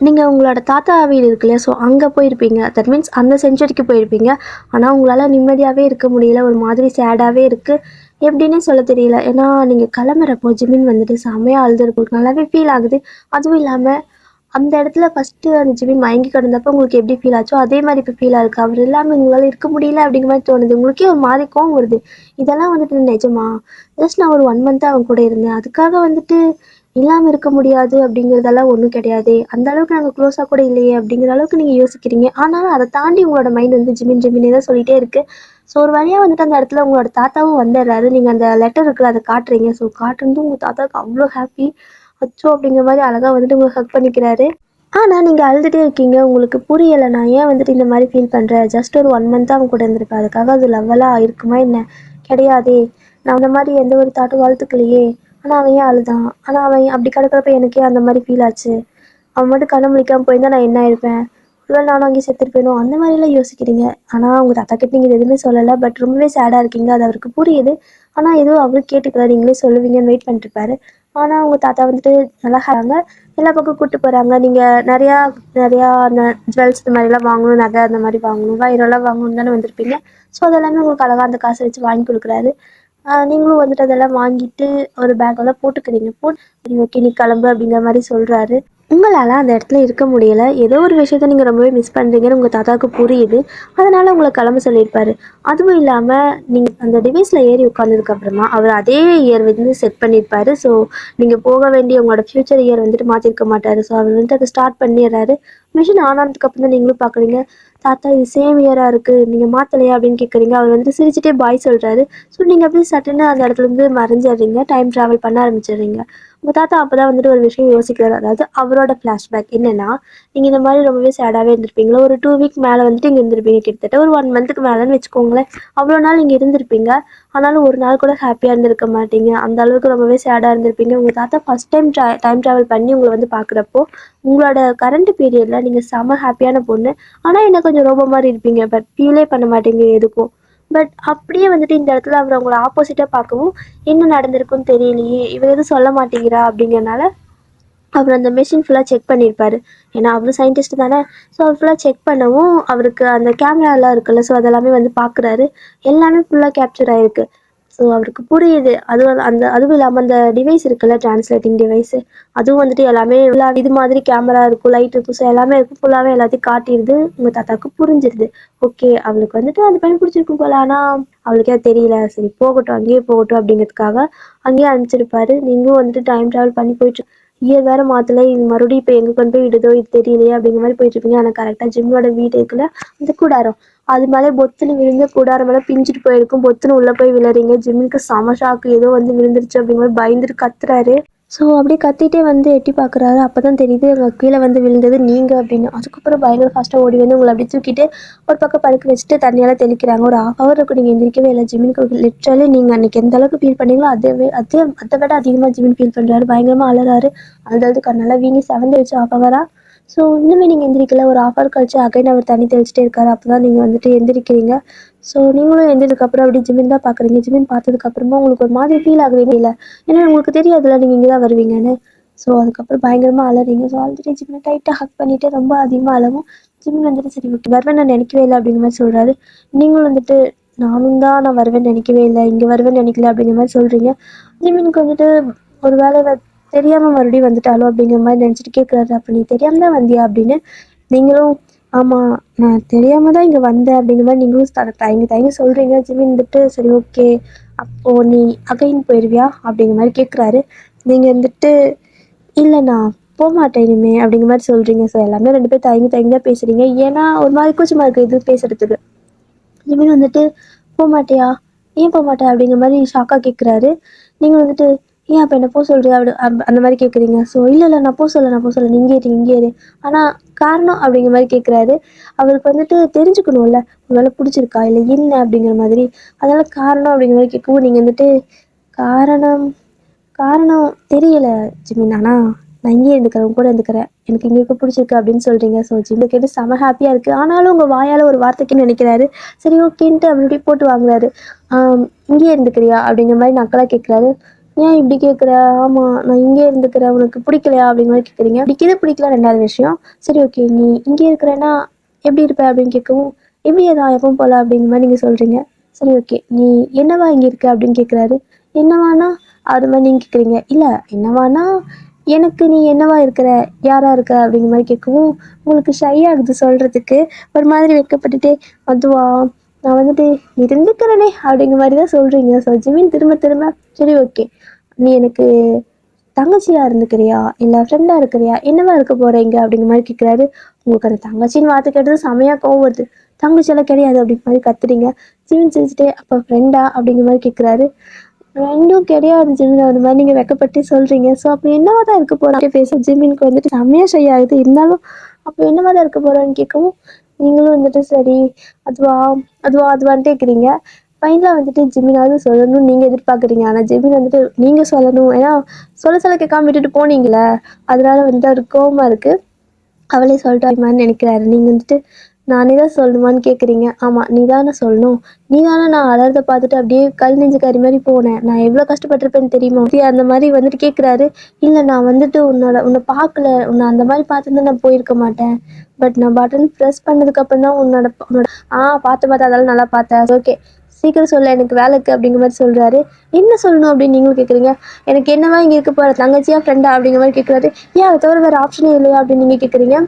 நீங்க உங்களோட தாத்தா வீடு இருக்கு இல்லையா? ஸோ அங்க போயிருப்பீங்க. தட் மீன்ஸ் அந்த செஞ்சுரிக்கு போயிருப்பீங்க. ஆனா உங்களால நிம்மதியாவே இருக்க முடியல. ஒரு மாதிரி சேடாவே இருக்கு. எப்படின்னே சொல்ல தெரியல. ஏன்னா நீங்க கிளம்புறப்போ ஜிமின் வந்துட்டு செம்மையா அழுதுருக்கும். நல்லாவே ஃபீல் ஆகுது. அதுவும் இல்லாம அந்த இடத்துல ஃபர்ஸ்ட்டு அந்த ஜிமின் மயங்கி கிடந்தப்போ உங்களுக்கு எப்படி ஃபீல் ஆச்சோ, அதே மாரி இப்போ ஃபீலா இருக்கு. அவர் இல்லாம உங்களால இருக்க முடியல அப்படிங்கிற மாரி தோணுது. உங்களுக்கே ஒரு மாரி கோவம் வருது. இதெல்லாம் வந்துட்டு நிஜமா? ஜஸ்ட் நான் ஒரு 1 மந்த் அவன் கூட இருந்தேன். அதுக்காக வந்துட்டு இல்லாம இருக்க முடியாது அப்படிங்கிறதெல்லாம் ஒண்ணும் கிடையாதே. அந்த அளவுக்கு நாங்க க்ளோஸா கூட இல்லையே அப்படிங்கிற அளவுக்கு நீங்க யோசிக்கிறீங்க. ஆனாலும் அத தாண்டி உங்களோட மைண்ட் வந்து ஜிமின் ஜிமின்னே தான் சொல்லிட்டே இருக்கு. ஸோ ஒரு வழியா வந்துட்டு அந்த இடத்துல உங்களோட தாத்தாவும் வந்துடுறாரு. நீங்க அந்த லெட்டர் இருக்குல்ல அத காட்டுறீங்க. ஸோ காட்டுனதும் உங்க தாத்தாவுக்கு அவ்ளோ ஹாப்பி. அச்சோ! அப்படிங்கிற மாரி அழகா வந்துட்டு உங்கள ஹக் பண்ணிக்கிறாரு. ஆனா நீங்க அழுதுட்டே இருக்கீங்க. உங்களுக்கு புரியல. நான் ஏன் வந்துட்டு இந்த மாரி ஃபீல் பண்றேன். ஜஸ்ட் ஒரு 1 மந்த் அவன் கூட இருந்திருப்பேன். அதுக்காக அது லவ்வெல்லாம் இருக்குமா என்ன? கிடையாதே. நான் அந்த மாரி எந்த ஒரு தாட்டும் வளர்த்துக்கலையே. ஆனா அவன் ஏன் அழுதான்? ஆனா அவன் அப்படி கிடக்கிறப்ப எனக்கு ஏன் அந்த மாரி ஃபீல் ஆச்சு? அவன் மட்டும் கண்ண முழிக்காம போயிருந்தா நான் என்ன ஆயிருப்பேன்? ஒருவேளை நானும் அங்கேயே செத்துருப்பேனோ? அந்த மாதிரிலாம் யோசிக்கிறீங்க. ஆனா உங்க தாத்தா கிட்ட நீங்க இது எதுவுமே சொல்லல. பட் ரொம்பவே சேடா இருக்கீங்க. அது அவருக்கு புரியுது. ஆனா எதுவும் அவரு கேட்டுக்கல. நீங்களே சொல்லுவீங்கன்னு வெயிட் பண்ணிட்டு இருப்பாரு. ஆனா உங்க தாத்தா வந்துட்டு நல்லா எல்லா பக்கம் கூட்டு போறாங்க. நீங்க நெறையா நெறையா அந்த ஜுவல்ஸ் இந்த மாதிரிலாம் வாங்கணும். நகை அந்த மாதிரி வாங்கணும். வைரம்லாம் வாங்கணும்னு தானே வந்திருப்பீங்க. ஸோ அதெல்லாமே உங்களுக்கு அழகா அந்த காசை வச்சு வாங்கி கொடுக்குறாரு. நீங்களும் வந்துட்டு அதெல்லாம் வாங்கிட்டு ஒரு பேக்கெல்லாம் போட்டுக்கிறீங்க. சரி ஓகே நீ கிளம்பு அப்படிங்கிற மாதிரி சொல்கிறாரு. உங்களால் அந்த இடத்துல இருக்க முடியல. ஏதோ ஒரு விஷயத்த நீங்கள் ரொம்பவே மிஸ் பண்ணுறீங்கன்னு உங்கள் தாத்தாவுக்கு புரியுது. அதனால் உங்களை கிளம்ப சொல்லியிருப்பாரு. அதுவும் இல்லாமல் நீங்கள் அந்த டிவைஸில் ஏறி உட்காந்ததுக்கப்புறமா அவர் அதே இயர் வந்து செட் பண்ணியிருப்பாரு. ஸோ நீங்கள் போக வேண்டிய உங்களோட ஃப்யூச்சர் இயர் வந்துட்டு மாற்றிருக்க மாட்டார். ஸோ அவர் வந்துட்டு அதை ஸ்டார்ட் பண்ணிடுறாரு. மிஷின் ஆன் ஆனதுக்கப்புறம் தான் நீங்களும் பார்க்குறீங்க. தாத்தா இது சேம் இயராக இருக்குது. நீங்கள் மாற்றலையா அப்படின்னு கேட்குறீங்க. அவர் வந்துட்டு சிரிச்சிட்டே பாய் சொல்கிறாரு. ஸோ நீங்கள் அப்படியே சட்டுன்னு அந்த இடத்துலேருந்து மறைஞ்சிடுறீங்க. டைம் ட்ராவல் பண்ண ஆரம்பிச்சிடுறீங்க. உங்கள் தாத்தா அப்போ தான் வந்துட்டு ஒரு விஷயம் யோசிக்கிறாரு. அதாவது அவரோட ஃப்ளாஷ்பேக் என்னென்னா, நீங்கள் இந்த மாதிரி ரொம்பவே சேடாகவே இருந்திருப்பீங்களா, ஒரு 2 வீக் மேலே வந்துட்டு இங்கே இருந்திருப்பீங்க, கிட்டத்தட்ட ஒரு 1 மந்த்துக்கு மேலேன்னு வச்சுக்கோங்களேன். அவ்வளோ நாள் இங்கே இருந்திருப்பீங்க, ஆனாலும் ஒரு நாள் கூட ஹாப்பியாக இருந்திருக்க மாட்டீங்க. அந்த அளவுக்கு ரொம்பவே சேடாக இருந்திருப்பீங்க. உங்கள் தாத்தா ஃபஸ்ட் டைம் டைம் ட்ராவல் பண்ணி உங்களை வந்து பார்க்குறப்போ, உங்களோட கரண்ட் பீரியடில் நீங்கள் செம ஹாப்பியான பொண்ணு, ஆனால் என்ன கொஞ்சம் ரோபோ மாதிரி இருப்பீங்க, பட் ஃபீலே பண்ண மாட்டீங்க எதுக்கும். பட் அப்படியே வந்துட்டு இந்த இடத்துல அவர் அவங்கள ஆப்போசிட்டாக பார்க்கவும், என்ன நடந்திருக்குன்னு தெரியலையே, இவர் எதுவும் சொல்ல மாட்டேங்கிறா அப்படிங்கிறனால அவர் அந்த மெஷின் ஃபுல்லாக செக் பண்ணியிருப்பார். ஏன்னா அவரும் சயின்டிஸ்ட் தானே. ஸோ அவர் ஃபுல்லாக செக் பண்ணவும் அவருக்கு அந்த கேமராலாம் இருக்குல்ல, ஸோ அதெல்லாமே வந்து பார்க்குறாரு. எல்லாமே ஃபுல்லாக கேப்சர் ஆகிருக்கு. ஸோ அவருக்கு புரியுது. அதுவும் இல்லாமல் அந்த டிவைஸ் இருக்குல்ல, டிரான்ஸ்லேட்டிங் டிவைஸு, அதுவும் வந்துட்டு எல்லாமே ஃபுல்லாக இது மாதிரி கேமரா இருக்கும், லைட் இருக்கும், ஸோ எல்லாமே இருக்கும், ஃபுல்லாகவே எல்லாத்தையும் காட்டிடுது. உங்கள் தாத்தாவுக்கு புரிஞ்சிருது. ஓகே, அவளுக்கு வந்துட்டு அந்த பையன் பிடிச்சிருக்கும் போல, ஆனால் அவளுக்கே அது தெரியல. சரி போகட்டும், அங்கேயே போகட்டும் அப்படிங்கிறதுக்காக அங்கேயே அனுப்பிச்சிருப்பாரு. நீங்களும் வந்துட்டு டைம் ட்ராவல் பண்ணி போயிட்டு இயர் வேறு மாற்றல, இது மறுபடியும் இப்போ எங்கே கொண்டு போய் விடுதோ இது தெரியலையே அப்படிங்கிற மாதிரி போயிட்டுருப்பீங்க. ஆனால் கரெக்டாக ஜிம்மோட வீடு இருக்குல்ல, அந்த கூடாரம், அது மேலே பொத்துன்னு விழுந்து கூடாரம் மேலே பிஞ்சிட்டு போயிருக்கும். பொத்துன்னு உள்ளே போய் விழுறீங்க. ஜிம்முக்கு செம ஷாக்கு, ஏதோ வந்து விழுந்துருச்சு அப்படிங்கிற மாதிரி பயந்துட்டு கத்துறாரு. ஸோ அப்படியே கத்திட்டே வந்து எட்டி பார்க்குறாரு. அப்போ தான் தெரியுது அங்கே கீழே வந்து விழுந்தது நீங்கள் அப்படின்னு. அதுக்கப்புறம் பயங்கர ஃபாஸ்ட்டாக ஓடி வந்து உங்களை அப்படி தூக்கிட்டு ஒரு பக்கம் படுக்க வச்சுட்டு தண்ணியால் தெளிக்கிறாங்க. ஒரு ½ ஹவர் இருக்கும் நீங்கள் எந்திரிக்கவே இல்லை. ஜிம்மினுக்கு லிட்ரலி நீங்கள் அன்றைக்கி எந்த அளவுக்கு ஃபீல் பண்ணீங்களோ அதை விட அதிகமாக ஜிம்மின் ஃபீல் பண்ணுறாரு. பயங்கரமாக அழறாரு. அழுது கண்ணெல்லாம் வீங்கி செவந்துருச்சு ½ ஹவராக. ஸோ இன்னுமே நீங்கள் எந்திரிக்கல. ஒரு ½ ஹவர் கழிச்சு அகைன் அவர் தண்ணி தெளிச்சிட்டே இருக்காரு. அப்போ தான் நீங்கள் வந்துட்டு எந்திரிக்கிறீங்க. ஸோ நீங்களும் எந்திரிச்சதுக்கப்புறம் அப்படி ஜிம்மின் தான் பார்க்குறீங்க. ஜிம்மின் பார்த்ததுக்கப்புறமா உங்களுக்கு ஒரு மாதிரி ஃபீல் ஆகுது இல்லை, ஏன்னா உங்களுக்கு தெரியாதுல்ல நீங்கள் இங்கே தான் வருவீங்கன்னு. ஸோ அதுக்கப்புறம் பயங்கரமாக அழறீங்க. ஸோ ஆல்ரெடி ஜிம்மினை டைட்டாக ஹக் பண்ணிவிட்டு ரொம்ப அதிகமாக அழவும் ஜிம்மின் வந்துட்டு சரி ஓகே வருவேன் நான் நினைக்கவே இல்லை அப்படிங்கிற மாதிரி சொல்கிறாரு. நீங்களும் வந்துட்டு நான் வருவேன்னு நினைக்கவே இல்லை, இங்கே வருவேன்னு நினைக்கல அப்படிங்கிற மாதிரி சொல்கிறீங்க. ஜிம்மினுக்கு வந்துட்டு ஒரு வேலை தெரியாமல் மறுபடியும் வந்துட்டாலோ அப்படிங்கிற மாதிரி நினச்சிட்டு கேட்குறாரு. அப்போ நீ தெரியாமல் தான் வந்தியா அப்படின்னு. நீங்களும் ஆமாம் நான் தெரியாமல் தான் இங்கே வந்தேன் அப்படிங்கிற மாதிரி நீங்களும் தயங்கி சொல்கிறீங்க. ஜிம்மின் வந்துட்டு சரி ஓகே அப்போது நீ அகைன் போயிடுவியா அப்படிங்கிற மாதிரி கேட்குறாரு. நீங்கள் வந்துட்டு இல்லை நான் போகமாட்டேன் இனிமே அப்படிங்கிற மாதிரி சொல்கிறீங்க. ஸோ எல்லாமே 2 பேர் தயங்கி தான் பேசுகிறீங்க. ஏன்னா ஒரு மாதிரி கூச்சமாக இருக்குது இது பேசுகிறதுக்கு. ஜிம்மின் வந்துட்டு போகமாட்டியா, ஏன் போகமாட்டேன் அப்படிங்கிற மாதிரி ஷாக்காக கேட்குறாரு. நீங்கள் வந்துட்டு ஏன் அப்போ என்ன போக சொல்கிறியா அந்த மாதிரி கேட்குறீங்க. ஸோ இல்லை நான் போக சொல்ல நீ இங்கே இரு. ஆனால் காரணம் அப்படிங்கிற மாதிரி கேட்குறாரு. அவருக்கு வந்துட்டு தெரிஞ்சுக்கணும்ல உங்களால் பிடிச்சிருக்கா இல்லை என்ன அப்படிங்கிற மாதிரி. அதனால் காரணம் அப்படிங்கிற மாதிரி கேட்கவும் நீங்கள் வந்துட்டு காரணம் தெரியலை ஜிம்மின், ஆனால் நான் இங்கேயே இருந்துக்கிறேன், கூட இருந்துக்கிறேன், எனக்கு இங்கே இருக்க பிடிச்சிருக்கு அப்படின்னு சொல்கிறீங்க. ஸோ ஜிம்மை கேட்டு செம ஹாப்பியாக இருக்குது. ஆனாலும் உங்கள் வாயால் ஒரு வார்த்தைக்குன்னு நினைக்கிறாரு. சரி ஓகேன்ட்டு அப்படி போட்டு வாங்குறாரு. இங்கேயே இருந்துக்கிறியா அப்படிங்கிற மாதிரி நக்கலாக கேட்குறாரு. ஏன் இப்படி கேட்குற, ஆமாம் நான் இங்கே இருந்துக்கிறேன், உனக்கு பிடிக்கலையா அப்படிங்கிற மாதிரி கேட்குறீங்க. பிடிக்கல 2வது விஷயம். சரி ஓகே நீ இங்கே இருக்கிறேன்னா எப்படி இருப்ப அப்படின்னு கேட்கவும் எப்படி தான் எப்பவும் போல அப்படிங்கிற மாதிரி நீங்கள் சொல்கிறீங்க. சரி ஓகே நீ என்னவா இங்கே இருக்க அப்படின்னு கேட்குறாரு. என்னவானா அது மாதிரி நீங்கள் கேட்குறீங்க. இல்லை என்னவானா எனக்கு நீ என்னவா இருக்கிற, யாராக இருக்க அப்படிங்கிற மாதிரி கேட்கவும் உங்களுக்கு ஷை ஆகுது சொல்கிறதுக்கு. ஒரு மாதிரி வைக்கப்பட்டுட்டே அதுவா நான் வந்துட்டு இருந்துக்கிறேனே அப்படிங்கிற மாதிரி தான் சொல்கிறீங்க. ஸோ ஜிம்மின் திரும்ப சரி ஓகே நீ எனக்கு தங்கச்சியாக இருந்துக்கிறியா இல்லை ஃப்ரெண்டாக இருக்கிறியா, என்னவா இருக்க போகிறீங்க அப்படிங்கிற மாதிரி கேட்குறாரு. உங்களுக்கு அந்த தங்கச்சின்னு வார்த்தை கேட்டது செமையாக கோவம் வருது. தங்கச்சியெல்லாம் கிடையாது அப்படிங்கிற மாதிரி கத்துறீங்க. ஜிம்மின் சிரிச்சுட்டே அப்போ ஃப்ரெண்டா அப்படிங்கிற மாதிரி கேட்குறாரு. 2ம் கிடையாது ஜிம்மின் அந்த மாதிரி நீங்கள் வெக்கப்பட்டு சொல்கிறீங்க. ஸோ அப்போ என்னவா தான் இருக்க போகிறா பேச ஜிம்மினுக்கு வந்துட்டு செம்மையாக ஷை ஆகுது. இருந்தாலும் அப்போ என்னவா தான் இருக்க போகிறான்னு கேட்கவும் நீங்களும் வந்துட்டு சரி அதுவான்ட்டு கேட்குறீங்க. ஃபைனலாக வந்துட்டு ஜிம்மினாவது சொல்லணும்னு நீங்கள் எதிர்பார்க்குறீங்க. ஆனால் ஜிம்மின் வந்துட்டு நீங்கள் சொல்லணும், ஏன்னா சொல்ல கேட்காம விட்டுட்டு போனீங்களே, அதனால வந்துட்டு அவருக்கு கோவமாக இருக்குது. அவளே சொல்லிட்டாருமான்னு நினைக்கிறாரு. நீங்கள் வந்துட்டு நானே தான் சொல்லணுமான்னு கேட்குறீங்க. ஆமாம் நீ தானே சொல்லணும், நீ தானே நான் அலறதை பார்த்துட்டு அப்படியே கல் நெஞ்சு கறி மாதிரி போனேன், நான் எவ்வளோ கஷ்டப்பட்டிருப்பேன்னு தெரியுமா அந்த மாதிரி வந்துட்டு கேட்குறாரு. இல்லை நான் வந்துட்டு உன்னை பார்க்கல, உன்னை அந்த மாதிரி பார்த்துருந்தா நான் போயிருக்க மாட்டேன். பட் நான் பட்டன் ப்ரெஸ் பண்ணதுக்கப்புறம் தான் உன்னோட பார்த்து அதெல்லாம் நல்லா பார்த்தேன். ஓகே சீக்கிரம் சொல்ல எனக்கு வேலை இருக்குது அப்படிங்கிற மாதிரி சொல்கிறாரு. என்ன சொல்லணும் அப்படின்னு நீங்களும் கேட்குறீங்க. எனக்கு என்னவா இங்கே இருக்க போகிற தங்கச்சியா ஃப்ரெண்டா அப்படிங்கிற மாதிரி கேட்குறாரு. ஏன் அதை தவிர வேறு ஆப்ஷனே இல்லையா அப்படின்னு நீங்கள் கேட்குறீங்க.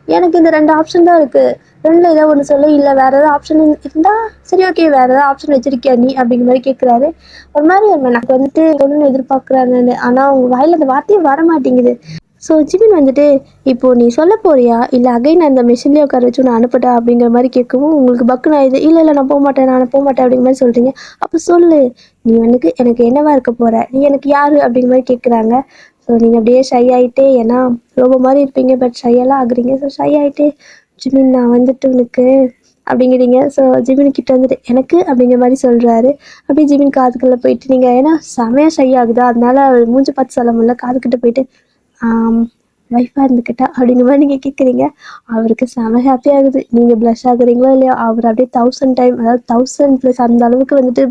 எனக்கு இந்த 2 ஆப்ஷன் தான் இருக்குது, 2ல் ஏதாவது ஒன்று சொல்ல, இல்லை வேறு ஏதாவது ஆப்ஷன் இருந்தால் சரி ஓகே வேறு ஏதாவது ஆப்ஷன் வச்சிருக்கியா நீ அப்படிங்கிற மாதிரி கேட்குறாரு. ஒரு மாதிரி எனக்கு வந்துட்டு சொல்லணும்னு எதிர்பார்க்குறாங்கன்னு, ஆனால் அவங்க வாயில் அந்த வார்த்தையே வர மாட்டேங்குது. ஸோ ஜிமின் வந்துட்டு இப்போது நீ சொல்ல போறியா இல்லை அகைன் அந்த மிஷின்லேயே உட்கார வச்சு நான் அனுப்பட்டா அப்படிங்கிற மாதிரி கேட்கவும் உங்களுக்கு பக்குன்னு ஆயிடுது. இல்லை நான் போக மாட்டேன் அப்படிங்கிற மாதிரி சொல்கிறீங்க. அப்போ சொல்லு, நீ எனக்கு என்னவா இருக்க போகிற, நீ எனக்கு யார் அப்படிங்கிற மாதிரி கேட்குறாங்க. ஸோ நீங்கள் அப்படியே ஷை ஆகிட்டே, ஏன்னா ரோபோ மாதிரி இருப்பீங்க பட் ஷையெல்லாம் ஆகுறீங்க. ஸோ ஷை ஆகிட்டே, ஜிமின் நான் வந்துட்டு உனக்கு அப்படிங்கிறீங்க. ஸோ ஜிமின் கிட்ட வந்துட்டு எனக்கு அப்படிங்கிற மாதிரி சொல்கிறாரு. அப்படியே ஜிமின் காதுக்குள்ளே போயிட்டு நீங்கள் ஏன்னா செமையாக ஷை ஆகுதா, அதனால மூஞ்சி பார்த்து சொல்ல முடியல, காதுக்கிட்ட போயிட்டு ஒய்ஃபாக இருந்துக்கிட்டா அப்படிங்கிற மாதிரி நீங்கள் கேட்குறீங்க. அவருக்கு செம ஹாப்பி ஆகுது. நீங்கள் ப்ளஷ் ஆகுறீங்களோ இல்லையோ, அவர் அப்படியே 1000 டைம், அதாவது 1000+ அந்த அளவுக்கு வந்துட்டு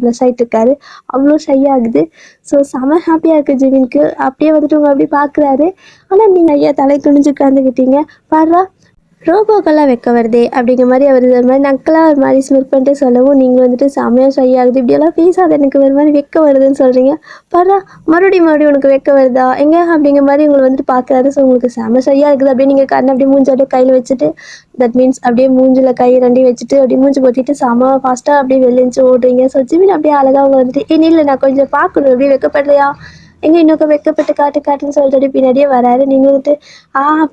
ப்ளஷ் ஆகிட்டு இருக்காரு. அவ்வளோ ஷை ஆகுது. ஸோ செம ஹாப்பியாக இருக்குது ஜிமினுக்கு. அப்படியே வந்துட்டு உங்களை அப்படியே பார்க்குறாரு. ஆனால் நீங்கள் ஐயா தலை குனிஞ்சு உட்காந்துக்கிட்டீங்க. பாருடா ரோபோக்கெல்லாம் வெக்க வருதே அப்படிங்கிற மாதிரி அவர் ஒரு மாதிரி நக்கலாக ஒரு மாதிரி ஸ்மித் பண்ணிட்டு சொல்லவும், நீங்கள் வந்துட்டு செமையாக ஷை ஆகுது, இப்படியெல்லாம் பேசாத, எனக்கு ஒரு மாதிரி வெக்க வருதுன்னு சொல்கிறீங்க. பாரா மறுபடியும் உனக்கு வெக்க வருதா எங்க அப்படிங்கிற மாதிரி உங்களை வந்துட்டு பார்க்குறாரு. ஸோ உங்களுக்கு செம ஷையாக இருக்குது. அப்படியே நீங்கள் கண்ணை அப்படியே மூஞ்சி அப்படியே கையில் வச்சுட்டு, தட் மீன்ஸ் அப்படியே மூஞ்சில் கை ரெண்டையும் வச்சுட்டு அப்படியே மூஞ்சி பொத்திட்டு செம ஃபாஸ்ட்டாக அப்படியே வெளிச்சு ஓடுறீங்க. ஸோ ஜிமின் அப்படியே அழகாக அவங்க வந்துட்டு இல்லை நான் கொஞ்சம் பார்க்கணும், அப்படியே வெக்கப்படுறியா எங்கே இன்னொரு வெக்கப்பட்டு காட்டுன்னு சொல்லிட்டு பின்னாடியே வராரு. நீங்கள் வந்துட்டு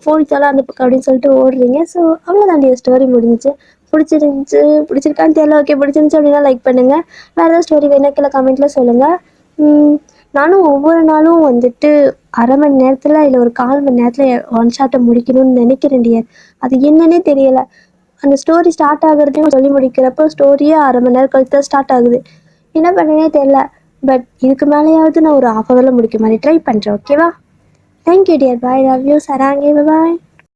ஃபோன் தோலாம் அந்த பக்கம் அப்படின்னு சொல்லிட்டு ஓடுறீங்க. ஸோ அவ்வளோதான் ஸ்டோரி முடிஞ்சிச்சு. பிடிச்சிருக்கான்னு தெரியல. ஓகே பிடிச்சிருந்துச்சு அப்படின்னா லைக் பண்ணுங்கள். வேறு ஏதாவது ஸ்டோரி வேணா கீழே கமெண்ட்டில் சொல்லுங்கள். நானும் ஒவ்வொரு நாளும் வந்துட்டு அரை மணி நேரத்தில் இல்லை ஒரு 1/4 மணி நேரத்தில் ஒன் ஷாட்டை முடிக்கணும்னு நினைக்கிறேன் டியர். அது என்னன்னே தெரியலை. அந்த ஸ்டோரி ஸ்டார்ட் ஆகுறதையும் சொல்லி முடிக்கிறப்போ ஸ்டோரியே அரை மணி நேரம் கழித்து தான் ஸ்டார்ட் ஆகுது. என்ன பண்ணனே தெரியல. பட் இதுக்கு மேலேயாவது நான் ஒரு 1/2 ஹவரில் முடிக்க மாதிரி ட்ரை பண்ணுறேன். ஓகேவா? Thank you dear. Bye. Love you. சராங்கே. பாய்.